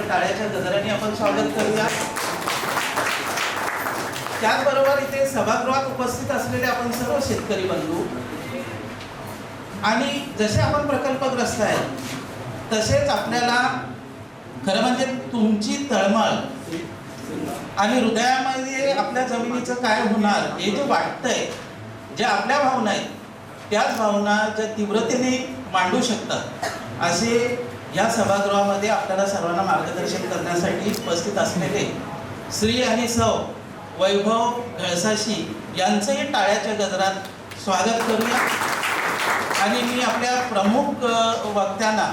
टाळ्याच्या गजराने आपण स्वागत करूया। त्याचबरोबर इथे सभागृहात उपस्थित असलेले आपण सर्व शेतकरी बंधू आणि जसे आपण प्रकल्पग्रस्त आहेत तसेच आपल्याला खरं म्हणजे तुमची तळमळ आणि हृदयामध्ये आपल्या जमिनीचं काय होणार हे जे वाटतंय, जे आपल्या भावना आहेत त्याच भावना ज्या तीव्रतेने मांडू शकतात असे या सभागृहामध्ये आपल्याला सर्वांना मार्गदर्शन करण्यासाठी उपस्थित असलेले श्री आणि सौ वैभव घळसाशी यांचंही टाळ्याच्या गजरात स्वागत करूया। आणि मी आपल्या प्रमुख वक्त्यांना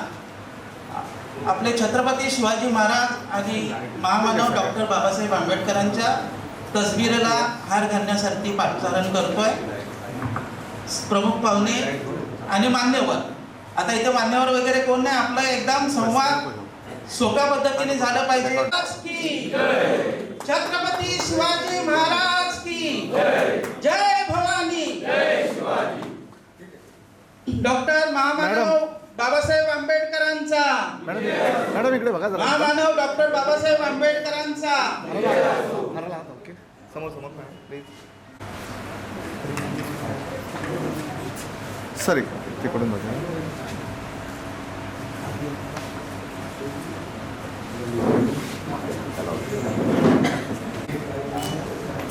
आपले छत्रपती शिवाजी महाराज आणि महामानव डॉक्टर बाबासाहेब आंबेडकरांच्या तस्वीरेला हार घालण्यासाठी पाचारण करतोय। प्रमुख पाहुणे आणि मान्यवर, आता इथे मान्यवर वगैरे कोण नाही, आपला एकदम संवाद सोप्या पद्धतीने झालं पाहिजे। छत्रपती शिवाजी महाराज की जय भवानी। डॉक्टर महामानव बाबासाहेब आंबेडकरांचा, मॅडम इकडे बघा जरा, महामानव डॉक्टर बाबासाहेब आंबेडकरांचा। समोर समोर प्लीज सर, तिकडून बघा।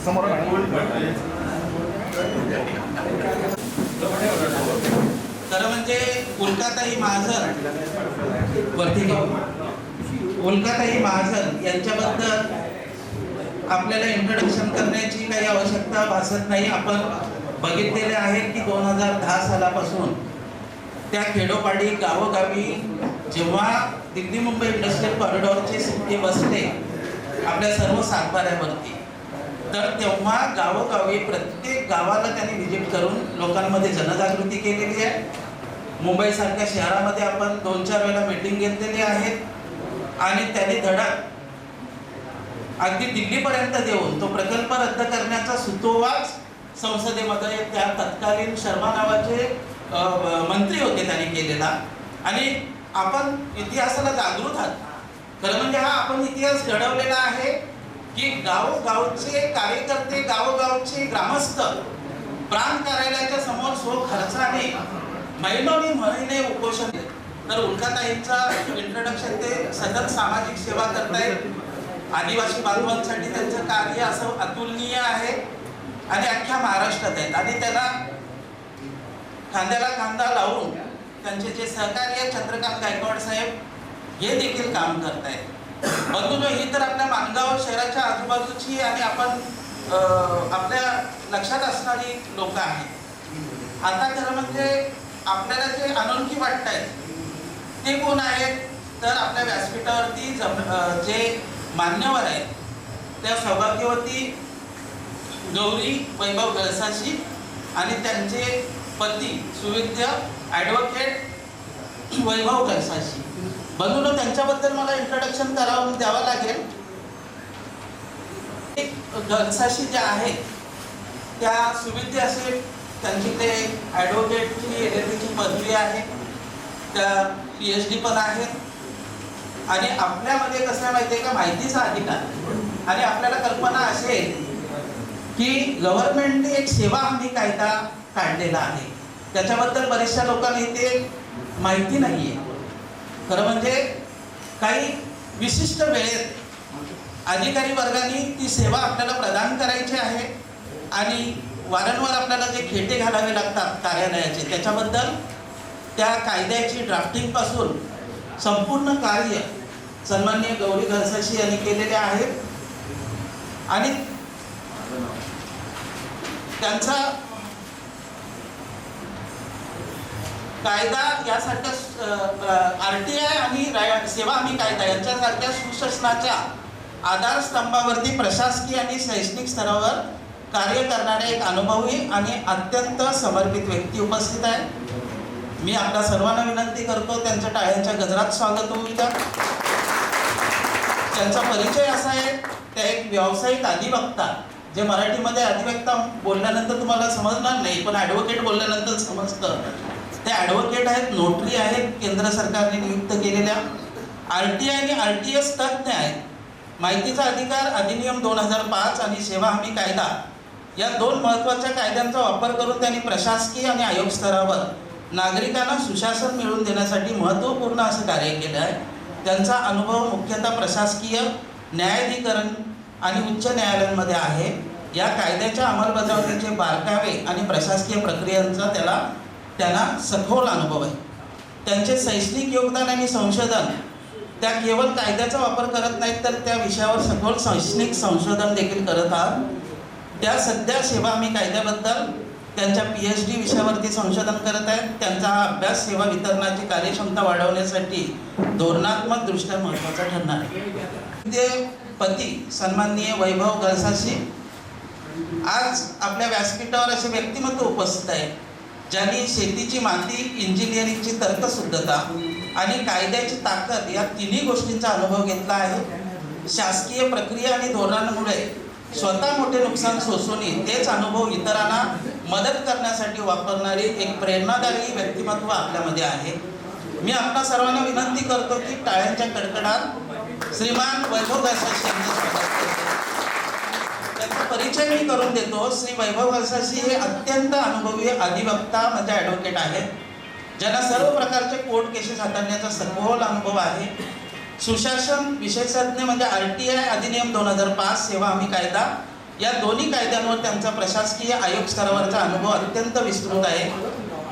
समोर खरं म्हणजे उल्काताई महाजन वरती उल्काताई महाजन यांच्याबद्दल आपल्याला इंट्रोडक्शन करण्याची काही आवश्यकता भासत नाही। आपण बघितलेले आहेत की 2010 सालापासून त्या खेडोपाडी गावोगावी जेव्हा दिल्ली मुंबई इंडस्ट्रियल कॉरिडॉरचे सिट्टी बसले आपल्या सर्व सातबाऱ्यावरती, तर तेव्हा गावोगावी प्रत्येक गावाला त्यांनी व्हिजिट करून लोकांमध्ये जनजागृती केलेली आहे। मुंबईसारख्या शहरामध्ये आपण 2-4 वेळा मीटिंग घेतलेली आहे आणि त्यांनी धडक अगदी दिल्लीपर्यंत देऊन तो प्रकल्प रद्द करण्याचा सुतोवाच संसदेमध्ये त्या तत्कालीन शर्मा नावाचे मंत्री होते त्यांनी केलेला। आणि आपण इतिहासाला जागृत आहात। खरं म्हणजे हा आपण इतिहास घडवलेला आहे की गावोगावचे कार्यकर्ते, गावोगावचे ग्रामस्थ प्रांत कार्यालयाच्या समोर खर्चाने महिने उपोषण देत। तर उल्काताईंचा इंट्रोडक्शन ते सतत सामाजिक सेवा करतायत। आदिवासी बांधवांसाठी त्यांचं कार्य असं अतुलनीय आहे आणि अख्ख्या महाराष्ट्रात आहेत आणि त्याला खांद्याला खांदा लावून त्यांचे जे सहकारी आहेत चंद्रकांत गायकवाड साहेब हे देखील काम करतायत। बंधूंनो, ही तर आपल्या माणगाव शहराच्या आजूबाजूची आणि आपण आपल्या लक्षात असणारी लोक आहेत। आता खरं म्हणजे आपल्याला जे अनोळखी वाटतायत ते कोण आहेत, तर आपल्या व्यासपीठावरती जे मान्यवर आहेत त्या सौभाग्यवती गौरी वैभव घळसाशी आणि त्यांचे पती सुविद्य ॲडव्होकेट वैभव घळसाशी। बंधूंनो, त्यांच्याबद्दल मला इंट्रोडक्शन द्यावं लागेल। घळसाशी ज्या आहेत त्या सुविद्य असे त्यांची ते ॲडव्होकेटची LLBची पदवी आहे, त्या PhD पण आहेत। आणि आपल्यामध्ये कसं माहिती आहे का, माहितीचा अधिकार आणि आपल्याला कल्पना असेल की गव्हर्नमेंटने एक सेवा हमी कायदा काढलेला आहे, त्याच्याबद्दल बऱ्याचशा लोकांना इथे माहिती नाही आहे। खरं म्हणजे काही विशिष्ट वेळेत अधिकारी वर्गाने ती सेवा आपल्याला प्रदान करायची आहे आणि वारंवार आपल्याला जे खेटे घालावे लागतात कार्यालयाचे, त्याच्याबद्दल त्या कायद्याची ड्राफ्टिंगपासून संपूर्ण कार्य सन्माननीय गौरी घळसाशी यांनी केलेले आहे। आणि त्यांचा कायदा यासारख्या RTI आणि सेवा हमी कायदा यांच्यासारख्या सुशासनाच्या आधारस्तंभावरती प्रशासकीय आणि शैक्षणिक स्तरावर कार्य करणारे एक अनुभवी आणि अत्यंत समर्पित व्यक्ती उपस्थित आहे। मी आपल्या सर्वांना विनंती करतो त्यांच्या टाळ्यांच्या गजरात स्वागत होऊ द्या। त्यांचा परिचय असा आहे, त्या एक व्यावसायिक अधिवक्ता, जे मराठीमध्ये अधिवक्ता बोलल्यानंतर तुम्हाला समजणार नाही पण ॲडव्होकेट बोलल्यानंतर समजतं। ते ॲडव्होकेट आहेत, नोटरी आहेत केंद्र सरकारने नियुक्त केलेल्या, RTI आणि RTS तज्ज्ञ आहेत. माहितीचा अधिकार अधिनियम 2005 आणि सेवा हमी कायदा या दोन महत्त्वाच्या कायद्यांचा वापर करून त्यांनी प्रशासकीय आणि आयोग स्तरावर नागरिकांना सुशासन मिळवून देण्यासाठी महत्त्वपूर्ण असं कार्य केलं आहे. त्यांचा अनुभव मुख्यतः प्रशासकीय, न्यायाधिकरण आणि उच्च न्यायालयांमध्ये आहे. या कायद्याच्या अंमलबजावणीचे बारकावे आणि प्रशासकीय प्रक्रियांचा त्यांना सखोल अनुभव आहे. त्यांचे शैक्षणिक योगदान आणि संशोधन, त्या केवळ कायद्याचा वापर करत नाहीत तर त्या विषयावर सखोल शैक्षणिक संशोधन देखील करत आहात. त्या सध्या सेवा हमी कायद्याबद्दल त्यांच्या PhD विषयावरती संशोधन करत आहेत. त्यांचा हा अभ्यास सेवा वितरणाची कार्यक्षमता वाढवण्यासाठी धोरणात्मक दृष्ट्या महत्त्वाचा ठरणार आहे. ते पती सन्माननीय वैभव गळसाशी आज आपल्या व्यासपीठावर असे व्यक्तिमत्व उपस्थित आहे ज्यांनी शेतीची माती, इंजिनिअरिंगची तर्कशुद्धता आणि कायद्याची ताकद या तिन्ही गोष्टींचा अनुभव घेतला आहे. शासकीय प्रक्रिया आणि धोरणांमुळे स्वतः मोठे नुकसान सोसून तेच अनुभव इतरांना मदत करण्यासाठी वापरणारी एक प्रेरणादायी व्यक्तिमत्व आपल्यामध्ये आहे. मी आपल्या सर्वांना विनंती करतो की टाळ्यांच्या कडकडात श्रीमान वैभव गळसाशी यांचे स्वागत करतो. त्यांचा परिचय मी करून देतो. श्री वैभव गळसाशी हे अत्यंत अनुभवी अधिवक्ता म्हणजे ॲडव्होकेट आहेत, ज्यांना सर्व प्रकारचे कोर्ट केसेस हाताळण्याचा सखोल अनुभव आहे. सुशासन विशेषज्ञ म्हणजे RTI अधिनियम 2005 सेवा हमी कायदा या दोन्ही कायद्यांवर त्यांचा प्रशासकीय आयोग स्तरावरचा अनुभव अत्यंत विस्तृत आहे.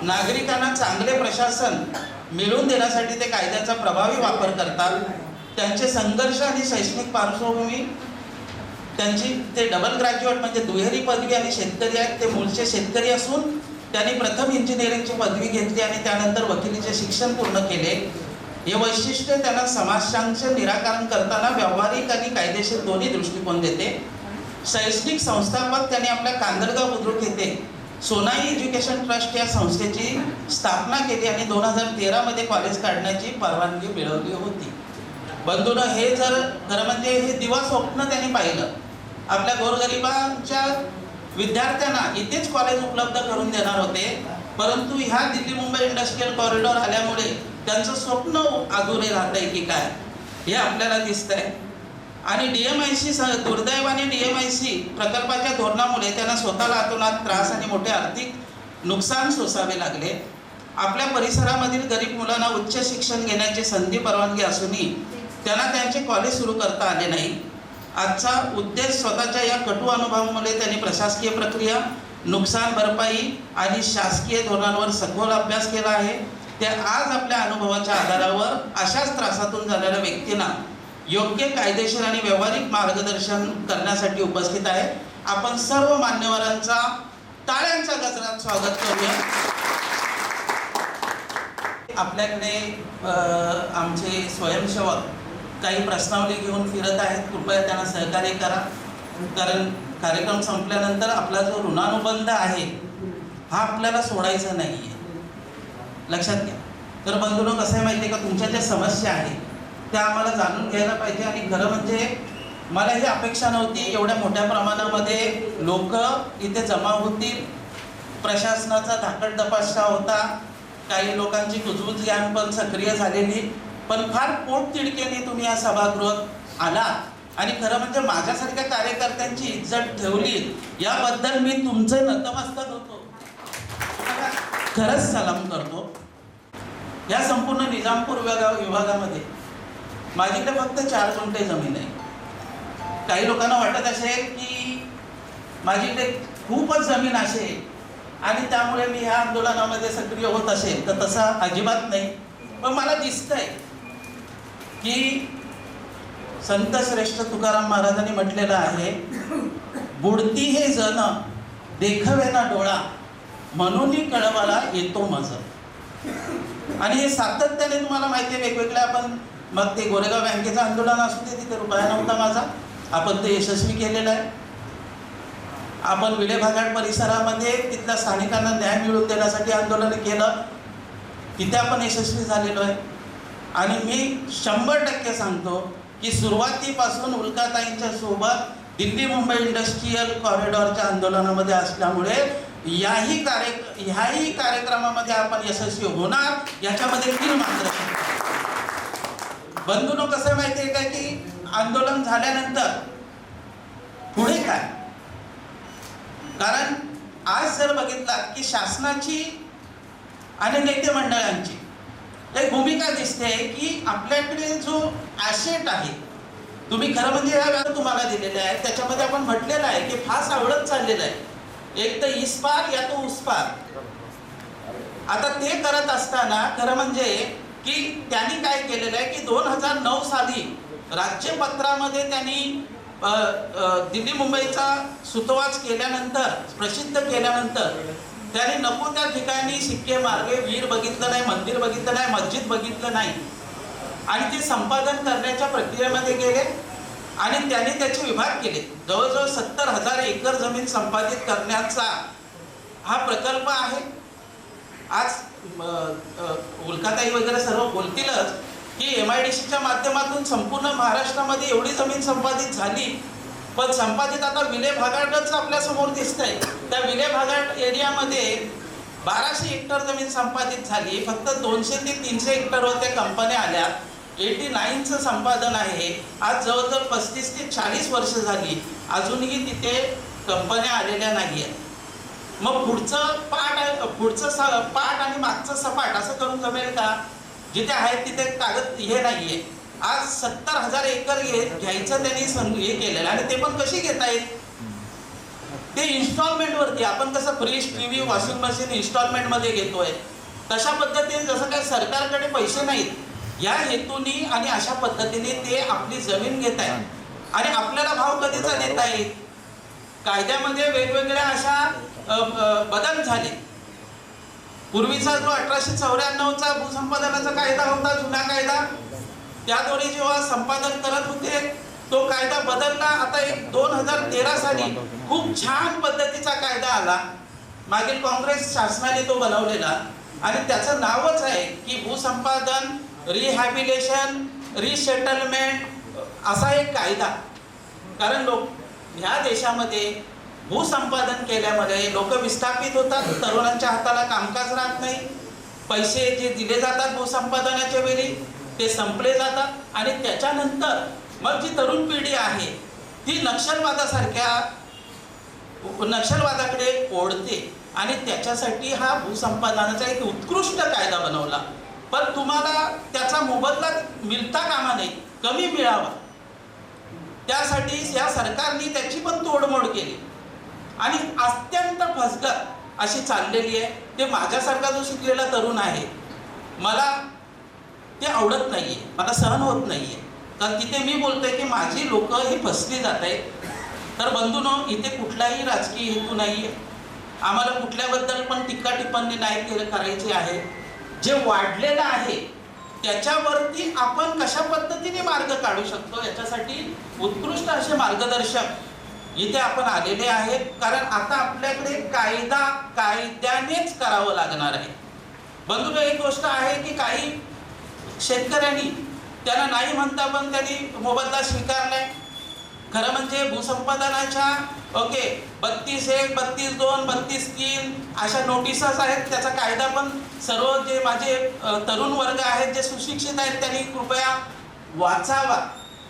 नागरिकांना चांगले प्रशासन मिळवून देण्यासाठी ते कायद्याचा प्रभावी वापर करतात. त्यांचे संघर्ष आणि शैक्षणिक पार्श्वभूमी, ते डबल ग्रॅज्युएट म्हणजे दुहेरी पदवी आणि शेतकरी आहेत. ते मूळचे शेतकरी असून त्यांनी प्रथम इंजिनिअरिंगची पदवी घेतली आणि त्यानंतर वकिलीचे शिक्षण पूर्ण केले. हे वैशिष्ट्य त्यांना समस्यांचे निराकरण करताना व्यावहारिक आणि कायदेशीर दोन्ही दृष्टिकोन देते. शैक्षणिक संस्थापक त्यांनी आपल्या कांदळगाव बुद्रुक येथे सोनाई एज्युकेशन ट्रस्ट या संस्थेची स्थापना केली आणि 2013 मध्ये कॉलेज काढण्याची परवानगी मिळवली होती. बंधूंनो, हे जर खरं म्हणजे हे दिवा स्वप्न त्यांनी पाहिलं. आपल्या गोरगरिबांच्या विद्यार्थ्यांना इथेच कॉलेज उपलब्ध करून देणार होते, परंतु ह्या दिल्ली मुंबई इंडस्ट्रियल कॉरिडॉर आल्यामुळे त्यांचं स्वप्न अधुरे राहत आहे की काय हे आपल्याला दिसतंय. आणि DMIC दुर्दैवाने DMIC प्रकल्पाच्या धोरणामुळे त्यांना स्वतःला अतोनात त्रास आणि मोठे आर्थिक नुकसान सोसावे लागले. आपल्या परिसरामधील गरीब मुलांना उच्च शिक्षण घेण्याची संधी परवानगी असूनही त्यांना त्यांचे कॉलेज सुरू करता आले नाही. आजचा उद्देश स्वतःच्या या कटू अनुभवामुळे त्यांनी प्रशासकीय प्रक्रिया, नुकसान भरपाई आणि शासकीय धोरणांवर सखोल अभ्यास केला आहे. ते आज आपल्या अनुभवाच्या आधारावर अशाच त्रासातून झालेल्या व्यक्तींना योग्य कायदेशीर आणि व्यावहारिक मार्गदर्शन करण्यासाठी उपस्थित आहे. आपण सर्व मान्यवरांचा टाळ्यांच्या गजरात स्वागत करूया. आपल्याकडे आमचे स्वयंसेवक काही प्रश्नावली घेऊन फिरत आहेत. कृपया त्यांना सहकार्य करा, कारण कार्यक्रम संपल्यानंतर आपला जो ऋणानुबंध आहे हा आपल्याला सोडायचा नाही आहे, लक्षात घ्या. तर बंधूंनो, कसं आहे माहिती आहे का, तुमच्या ज्या समस्या आहेत त्या आम्हाला जाणून घ्यायला पाहिजे. आणि खरं म्हणजे मला ही अपेक्षा नव्हती एवढ्या मोठ्या प्रमाणामध्ये लोक इथे जमा होतील. प्रशासनाचा धाकटदपाषा होता, काही लोकांची कुजबूज ज्ञान पण सक्रिय झालेली, पण फार पोटतिडकीने तुम्ही या सभागृहात आलात आणि खरं म्हणजे माझ्यासारख्या कार्यकर्त्यांची इज्जत ठेवली याबद्दल मी तुमचं नतमस्तक होतो, खरंच सलाम करतो. या संपूर्ण निजामपूर विभागामध्ये माझीकडे फक्त 4 गुंठे जमीन आहे. काही लोकांना वाटत असेल की माझीकडे खूपच जमीन असेल आणि त्यामुळे मी ह्या आंदोलनामध्ये सक्रिय होत असेल, तर तसा अजिबात नाही. पण मला दिसतंय की संत श्रेष्ठ तुकाराम महाराजांनी म्हटलेलं आहे, बुडती हे जन देखवे ना डोळा, म्हणून कळवाला येतो मज. आणि हे सातत्याने तुम्हाला माहिती आहे, वेगवेगळ्या आपण मग ते गोरेगाव बँकेचं आंदोलन असू दे, तिथे रुपया नव्हता माझा, आपण ते यशस्वी केलेलं आहे. आपण विलेभागाड परिसरामध्ये तिथल्या स्थानिकांना न्याय मिळवून देण्यासाठी आंदोलन केलं, तिथे आपण यशस्वी झालेलो आहे. आणि मी 100% सांगतो की सुरुवातीपासून उल्काताईंच्या सोबत दिल्ली मुंबई इंडस्ट्रियल कॉरिडॉरच्या आंदोलनामध्ये असल्यामुळे ह्याही कार्यक्रमामध्ये आपण यशस्वी होणार याच्यामध्ये तीन मात्र. बंधूंनो कसं माहितीये का की आंदोलन झाल्यानंतर पुढे काय? कारण आज जर बघितलात की शासनाची आणि नेते मंडळांची एक भूमिका दिसते की आपल्याकडे जो ॲसेट आहे, तुम्ही खरं म्हणजे या वेळा तुम्हाला दिलेले आहे, त्याच्यामध्ये आपण म्हटलेलं आहे की फास आवडत चाललेलं आहे, एक तर इस पार या तो उस पार. आता ते करत असताना खरं म्हणजे की त्यांनी काय केलेलं आहे की 2009 साली राज्यपत्रामध्ये त्यांनी दिल्ली मुंबईचा सुतोवाच केल्यानंतर, प्रसिद्ध केल्यानंतर त्यांनी नको त्या ठिकाणी शिक्के मार्गे वीर बघितलं नाही, मंदिर बघितलं नाही, मस्जिद बघितलं नाही आणि ते संपादन करण्याच्या प्रक्रियेमध्ये गेले आणि त्यांनी त्याचे विभाग केले. जवळजवळ 70,000 एकर जमीन संपादित करण्याचा हा प्रकल्प आहे. आज उल्काताई वगैरे सर्व बोलतीलच की MIDCच्या माध्यमातून संपूर्ण महाराष्ट्रामध्ये एवढी जमीन संपादित झाली, पण संपादित आता विलेभागाडच आपल्या समोर दिसतंय. त्या विलेभागाड एरियामध्ये 1200 हेक्टर जमीन संपादित झाली. फक्त 200 ते 300 हेक्टरवर त्या कंपन्या आल्या. 89चं संपादन आहे. आज जवळजवळ 35 ते 40 वर्ष झाली, अजूनही तिथे कंपन्या आलेल्या नाही आहेत. मग पुढचं पाठ आणि मागचं सपाट असं करून जमेल का? जिथे आहेत तिथे कागद हे नाहीये. आज 70,000 एकर घ्यायचं त्यांनी हे केलेलं आणि ते पण कशी घेता येईल? ते इन्स्टॉलमेंट वरती, आपण कसं fridge, TV, washing machine installment मध्ये घेतोय तशा पद्धतीने, जसं काय सरकारकडे पैसे नाहीत या हेतूनी आणि अशा पद्धतीने ते आपली जमीन घेत आहेत आणि आपल्याला भाव कधीचा देता येईल? कायद्यामध्ये वेगवेगळ्या अशा बदल झाले. पूर्वीचा जो 1894चा भूसंपादनाचा कायदा होता, जुना कायदा, त्याद्वारे जेव्हा संपादन करत होते तो कायदा बदलला. आता एक 2013 साली खूप छान पद्धतीचा कायदा आला, मागील काँग्रेस शासनाने तो बनवलेला आणि त्याचं नावच आहे की भूसंपादन, रिहॅबिलिटेशन, रिसेटलमेंट असा एक कायदा. कारण ह्या देशामध्ये भूसंपादन केल्यामुळे लोक विस्थापित होतात, तरुणांच्या हाताला कामकाज राहत नाही, पैसे जे दिले जातात भूसंपादनाच्या वेळी ते संपले जातात आणि त्याच्यानंतर मग जी तरुण पिढी आहे ती नक्षलवादाकडे ओढते आणि त्याच्यासाठी हा भूसंपादनाचा एक उत्कृष्ट कायदा बनवला. पण तुम्हाला त्याचा मोबदला मिळता कामा नये, कमी मिळावा, त्यासाठी या सरकारने त्याची पण तोडमोड केली आणि अत्यंत फसगत अशी चाललेली आहे. ते माझ्यासारखा जो शिकलेला तरुण आहे, मला ते आवडत नाहीये, मला सहन होत नाहीये. तर तिथे मी बोलतोय की माझी लोक ही फसली जात आहेत. तर बंधूंनो, इथे कुठलाही राजकीय हेतू नाहीये, आम्हाला कुठल्याबद्दल पण टीका टिप्पणी नाही करायची आहे. जे वाढलेलं आहे त्याच्यावरती आपण कशा पद्धतीने मार्ग काढू शकतो याच्यासाठी उत्कृष्ट असे मार्गदर्शक इथे आपण आलेले आहेत. कारण आता आपल्याकडे कायद्यानेच करावं लागणार आहे. बंधूंनो, एक गोष्ट आहे की काही शेतकऱ्यांनी त्यांना नाही म्हणता पण त्यांनी मोबदला स्वीकारलाय. खरं म्हणजे भूसंपादनाच्या 32(1), 32(2), 32(3) अशा नोटिसाच आहेत. त्याचा कायदा पण सर्व जे माझे तरुण वर्ग आहेत, जे सुशिक्षित आहेत, त्यांनी कृपया वाचावा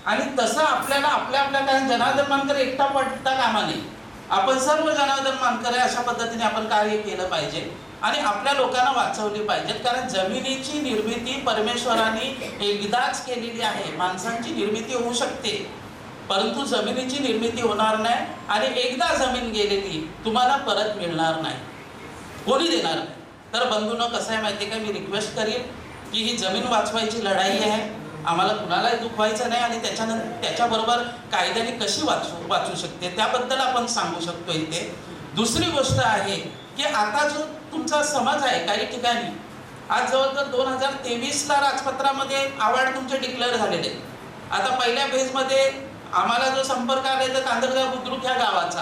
आणि तसं आपल्याला आपल्या कारण जनार्दन मानकर एकटा पडता कामा नये. आपण सर्व जनार्दन मानकर अशा पद्धतीने आपण कार्य केलं पाहिजे आणि आपल्या लोकांना वाचवली पाहिजेत. कारण जमिनीची निर्मिती परमेश्वराने एकदाच केलेली आहे. माणसांची निर्मिती होऊ शकते परंतु जमिनीची निर्मिती होणार नाही आणि एकदा जमीन गेलेली तुम्हाला परत मिळणार नाही, कोणी देणार नाही. तर बंधूंनो, कसं आहे माहिती आहे का, मी रिक्वेस्ट करीन की ही जमीन वाचवायची लढाई आहे, आम्हाला कुणालाही दुखवायचं नाही आणि त्याच्याबरोबर कायद्याने कशी वाचू शकते त्याबद्दल आपण सांगू शकतो इथे. दुसरी गोष्ट आहे की आता जो तुमचा समज आहे काही ठिकाणी, आज जवळजवळ 2023ला राजपत्रामध्ये अवॉर्ड तुमचे डिक्लेअर झालेले. आता पहिल्या फेजमध्ये आम्हाला जो संपर्क आला तर कांदळगाव बुद्रुक ह्या गावाचा,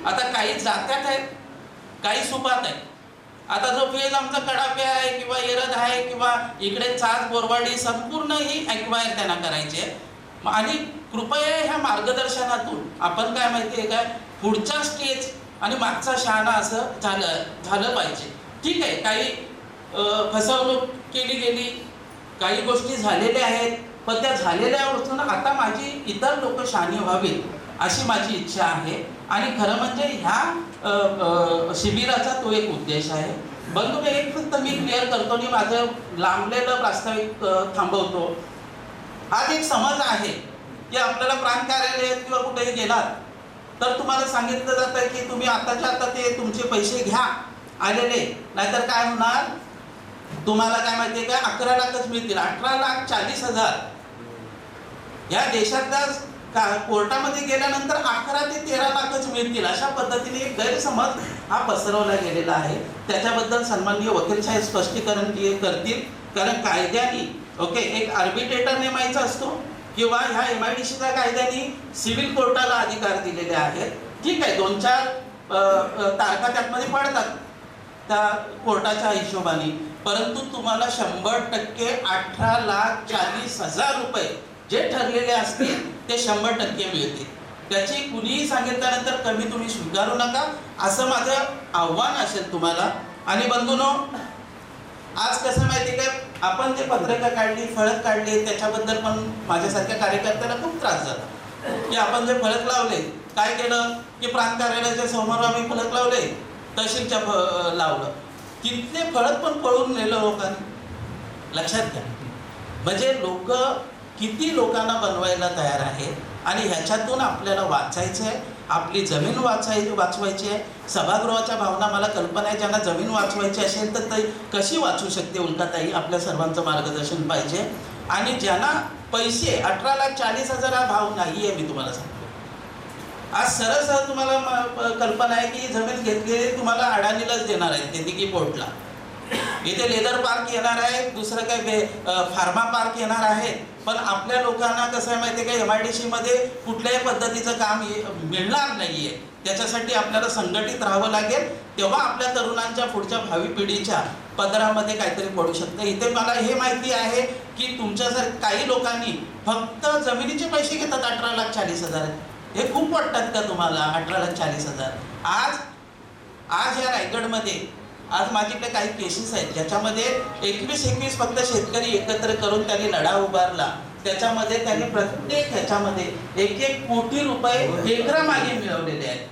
आता काही जात्यात आहेत, काही सुपात आहेत. आता जो फेज आमचा कडापे आहे किंवा येरद आहे किंवा इकडे चाच, बोरवाडी, संपूर्ण ही ॲक्वायर त्यांना करायची आहे. आणि कृपया ह्या मार्गदर्शनातून आपण काय माहिती आहे काय, पुढचा स्टेज आणि मागचा शहाणा असं झालं पाहिजे. ठीक आहे, काही फसवणूक केली गेली, काही गोष्टी झालेल्या आहेत, पण त्या झालेल्या वस्तूंना आता माझी इतर लोक शहाणी व्हावीत अशी माझी इच्छा आहे. आणि खरं म्हणजे ह्या शिबिराचा तो एक उद्देश आहे. बंधू एक फक्त मी क्लिअर करतो आणि माझं लांबलेलं प्रास्ताविक थांबवतो. आज एक समज आहे की आपल्याला प्रांत कार्यालयात किंवा कुठेही गेलात तर तुम्हाला सांगितलं जातं की तुम्ही आताच्या आता ते तुमचे पैसे घ्या आलेले, नाहीतर काय होणार तुम्हाला काय माहितीये का 11 लाखच मिळतील. 18,40,000 या देशातल्या कोर्टामध्ये गेल्यानंतर 11 ते 13 लाखच मिळतील अशा पद्धतीने एक गैरसमज हा पसरवला गेलेला आहे. त्याच्याबद्दल सन्माननीय वकील साहेब स्पष्टीकरण करतील. कारण कायद्याने ओके एक आर्बिट्रेटर नेमायचा असतो किंवा ह्या MIDCच्या कायद्याने सिव्हिल कोर्टाला अधिकार दिलेले आहेत. ठीक आहे, 2-4 तारखा त्यामध्ये पडतात त्या कोर्टाच्या हिशोबाने, परंतु तुम्हाला 100% 18,40,000 रुपये जे ठरलेले असतील ते 100% मिळतील. त्याची कुणीही सांगितल्यानंतर कमी तुम्ही स्वीकारू नका असं माझं आव्हान असेल तुम्हाला. आणि बंधूंनो, आज कसं माहिती का, आपण जे पत्रकं काढली फलक काढले त्याच्याबद्दल पण माझ्यासारख्या कार्यकर्त्याला खूप त्रास झाला की आपण जे फलक लावले काय केलं की प्रांत कार्यालयाच्या समोर आम्ही फलक लावले, तहसीलच्या लावलं, तिथले फलक पण पळून नेलं लोकांनी. लक्षात घ्या, म्हणजे लोक किती लोकांना बनवायला तयार आहेत आणि ह्याच्यातून आपल्याला वाचायचं आहे. आपली जमीन वाचवायची आहे. सभागृहाच्या भावना मला कल्पना आहे, ज्यांना जमीन वाचवायची असेल तर ती कशी वाचू शकते उल्काताई, आपल्या सर्वांचं मार्गदर्शन पाहिजे. आणि ज्यांना पैसे 18,40,000 हा भाव नाही आहे, मी तुम्हाला सांगतो. आज सरळ तुम्हाला कल्पना आहे की जमीन घेतलेली तुम्हाला अडाणीलाच देणार आहे ते दिघी पोर्टला. इथे लेदर पार्क येणार आहे, दुसरं काय फार्मा पार्क येणार आहे. पण आपल्या लोकांना कसं आहे माहिती आहे का, MIDC मध्ये कुठल्याही पद्धतीचं काम मिळणार नाहीये. त्याच्यासाठी आपल्याला संघटित राहावं लागेल, तेव्हा आपल्या तरुणांच्या पुढच्या भावी पिढीच्या पदरामध्ये काहीतरी पडू शकतं. इथे मला हे माहिती आहे की तुमच्यासारख्या काही लोकांनी फक्त जमिनीचे पैसे घेतात 18,40,000. हे खूप वाटतात का तुम्हाला 18,40,000? आज या रायगडमध्ये आज माझ्याकडे काही केसेस आहेत ज्याच्यामध्ये 21 फक्त शेतकरी एकत्र करून त्यांनी लढा उभारला. त्याच्यामध्ये त्यांनी प्रत्येक ह्याच्यामध्ये 1 कोटी रुपये एकरामागे मिळवलेले आहेत.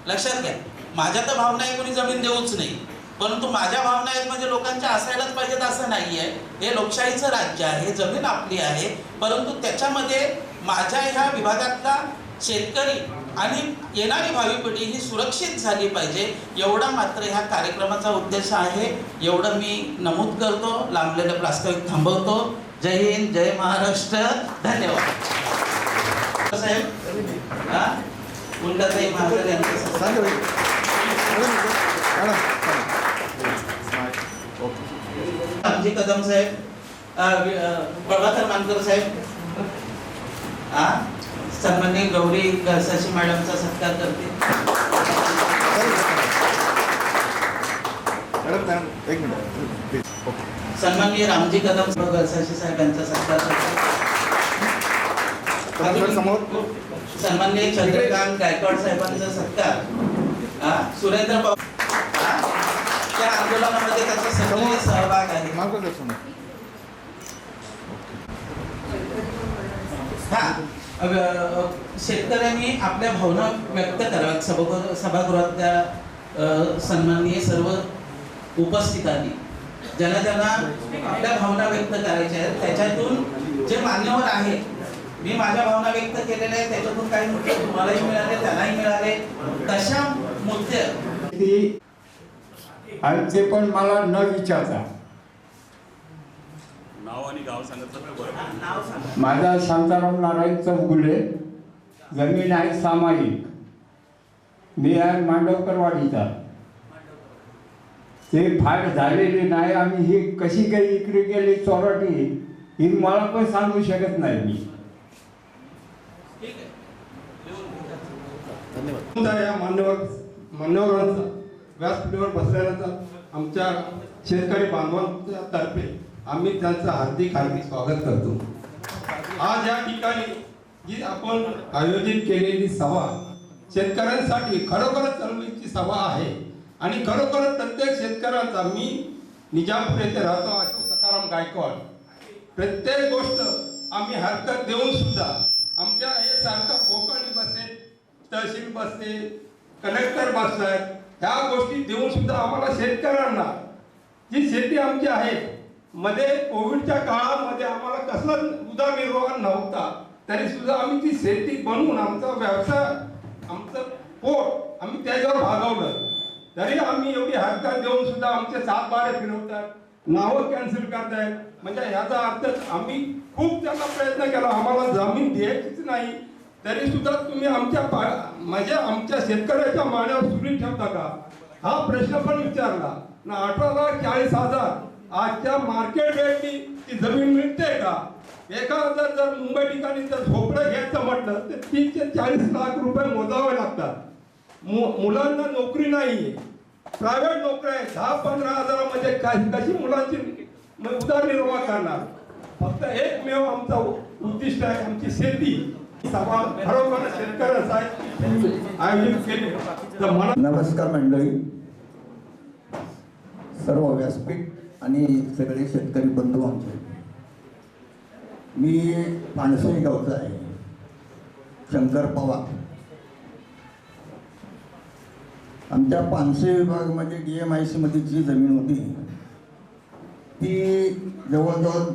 लक्षात घ्या, माझ्या तर भावना आहे कोणी जमीन देऊच नाही, परंतु माझ्या भावना आहेत म्हणजे लोकांच्या असायलाच पाहिजेत असं नाही आहे. हे लोकशाहीचं राज्य आहे, जमीन आपली आहे, परंतु त्याच्यामध्ये माझ्या ह्या विभागातला शेतकरी आणि येणारी भावी पिढी ही सुरक्षित झाली पाहिजे, एवढा मात्र ह्या कार्यक्रमाचा उद्देश आहे. एवढं मी नमूद करतो. लांबलेलं प्रास्ताविक थांबवतो. जय हिंद, जय महाराष्ट्र, धन्यवाद. साहेब उल्काताई महाजन यांचं रामजी कदम साहेब, प्रभाकर मानकर साहेब, सन्माननीय गौरी गळसाशी मॅडमचा सत्कार करते. एक मिनिट. सन्माननीय रामजी कदम गळसाशी साहेबांचा सत्कार करते. समोर सन्माननीय चंद्रकांत गायकवाड साहेबांचा सत्कार. सुरेंद्र पवार त्या आंदोलनामध्ये त्याचा सक्रिय सहभाग आहे. मार्गदर्शन. शेतकऱ्यांनी आपल्या भावना व्यक्त कराव्यात सभागृहातल्या सन्माननीय सर्व उपस्थितांनी. ज्यांना आपल्या भावना व्यक्त करायच्या आहेत त्याच्यातून जे मान्यवर आहे, मी माझ्या भावना व्यक्त केलेल्या आहेत, त्याच्यातून काही मुद्दे तुम्हालाही मिळाले त्यांनाही मिळाले. तशा मुद्दे आणि ते पण मला न विचारता. नाव आणि गाव सांगितलं. माझा शांताराम नारायण चौगुले, जमीन आहे सामायिक. मी आहे मांडवकरवाडीचा. ते फार झालेले नाही. आम्ही ही कशी काही इकडे गेली चोराटी ही मला पण सांगू शकत नाही मी. या मान्यवरांचा व्यासपीठावर बसल्यानंतर आमच्या शेतकरी बांधवांच्या तर्फे आम्ही त्यांचं हार्दिक स्वागत करतो. आज या ठिकाणी जी आपण आयोजित केलेली सभा शेतकऱ्यांसाठी खरोखरच चळवळीची सभा आहे आणि खरोखरच प्रत्येक शेतकऱ्यांचा, मी निजामपूर येथे राहतो, अशोक सखाराम गायकवाड, प्रत्येक गोष्ट आम्ही हरकत देऊन सुद्धा आमच्या हे सारखं कोकणी बसते, तहसील बसते, कलेक्टर बसतात, ह्या गोष्टी देऊन सुद्धा आम्हाला शेतकऱ्यांना जी शेती आमची आहे, मध्ये कोविडच्या काळामध्ये आम्हाला कसलाच उदरनिर्वाह नव्हता, तरी सुद्धा आम्ही ती शेती बनवून आमचा व्यवसाय, आमचं पोट आम्ही त्याच्यावर भागवलं. तरी आम्ही एवढी हरकत देऊन सुद्धा आमचे 7 बारे फिरवतात, नावं कॅन्सल करतायत. म्हणजे याचा अर्थ आम्ही खूप त्याचा प्रयत्न केला, आम्हाला जमीन द्यायचीच नाही, तरी सुद्धा तुम्ही आमच्या शेतकऱ्याच्या माण्यावर सुरी ठेवता का, हा प्रश्न पण विचारला ना. 18,40,000 आजच्या मार्केट रेटनी ती जमीन मिळते का? एखादा जर मुंबई ठिकाणी जर झोपडं घ्यायचं म्हटलं तर 30 ते 40 लाख रुपये मोजावे लागतात. मुलांना नोकरी नाहीये, प्रायव्हेट नोकऱ्या आहे, 10-15 हजारामध्ये कशी मुलांची उदरनिर्वाह करणार? फक्त एकमेव आमचा उद्दिष्ट आहे, आमची शेती. सभा खरोखर शेतकऱ्यासाठी आयोजित केली तर मला नमस्कार मंडळी, सर्व व्यासपीठ आणि सगळे शेतकरी बंधू आमचे. मी पानसई गावचा आहे, शंकर पवार. आमच्या पानसई विभागामध्ये DMIC मध्ये जी जमीन होती ती जवळजवळ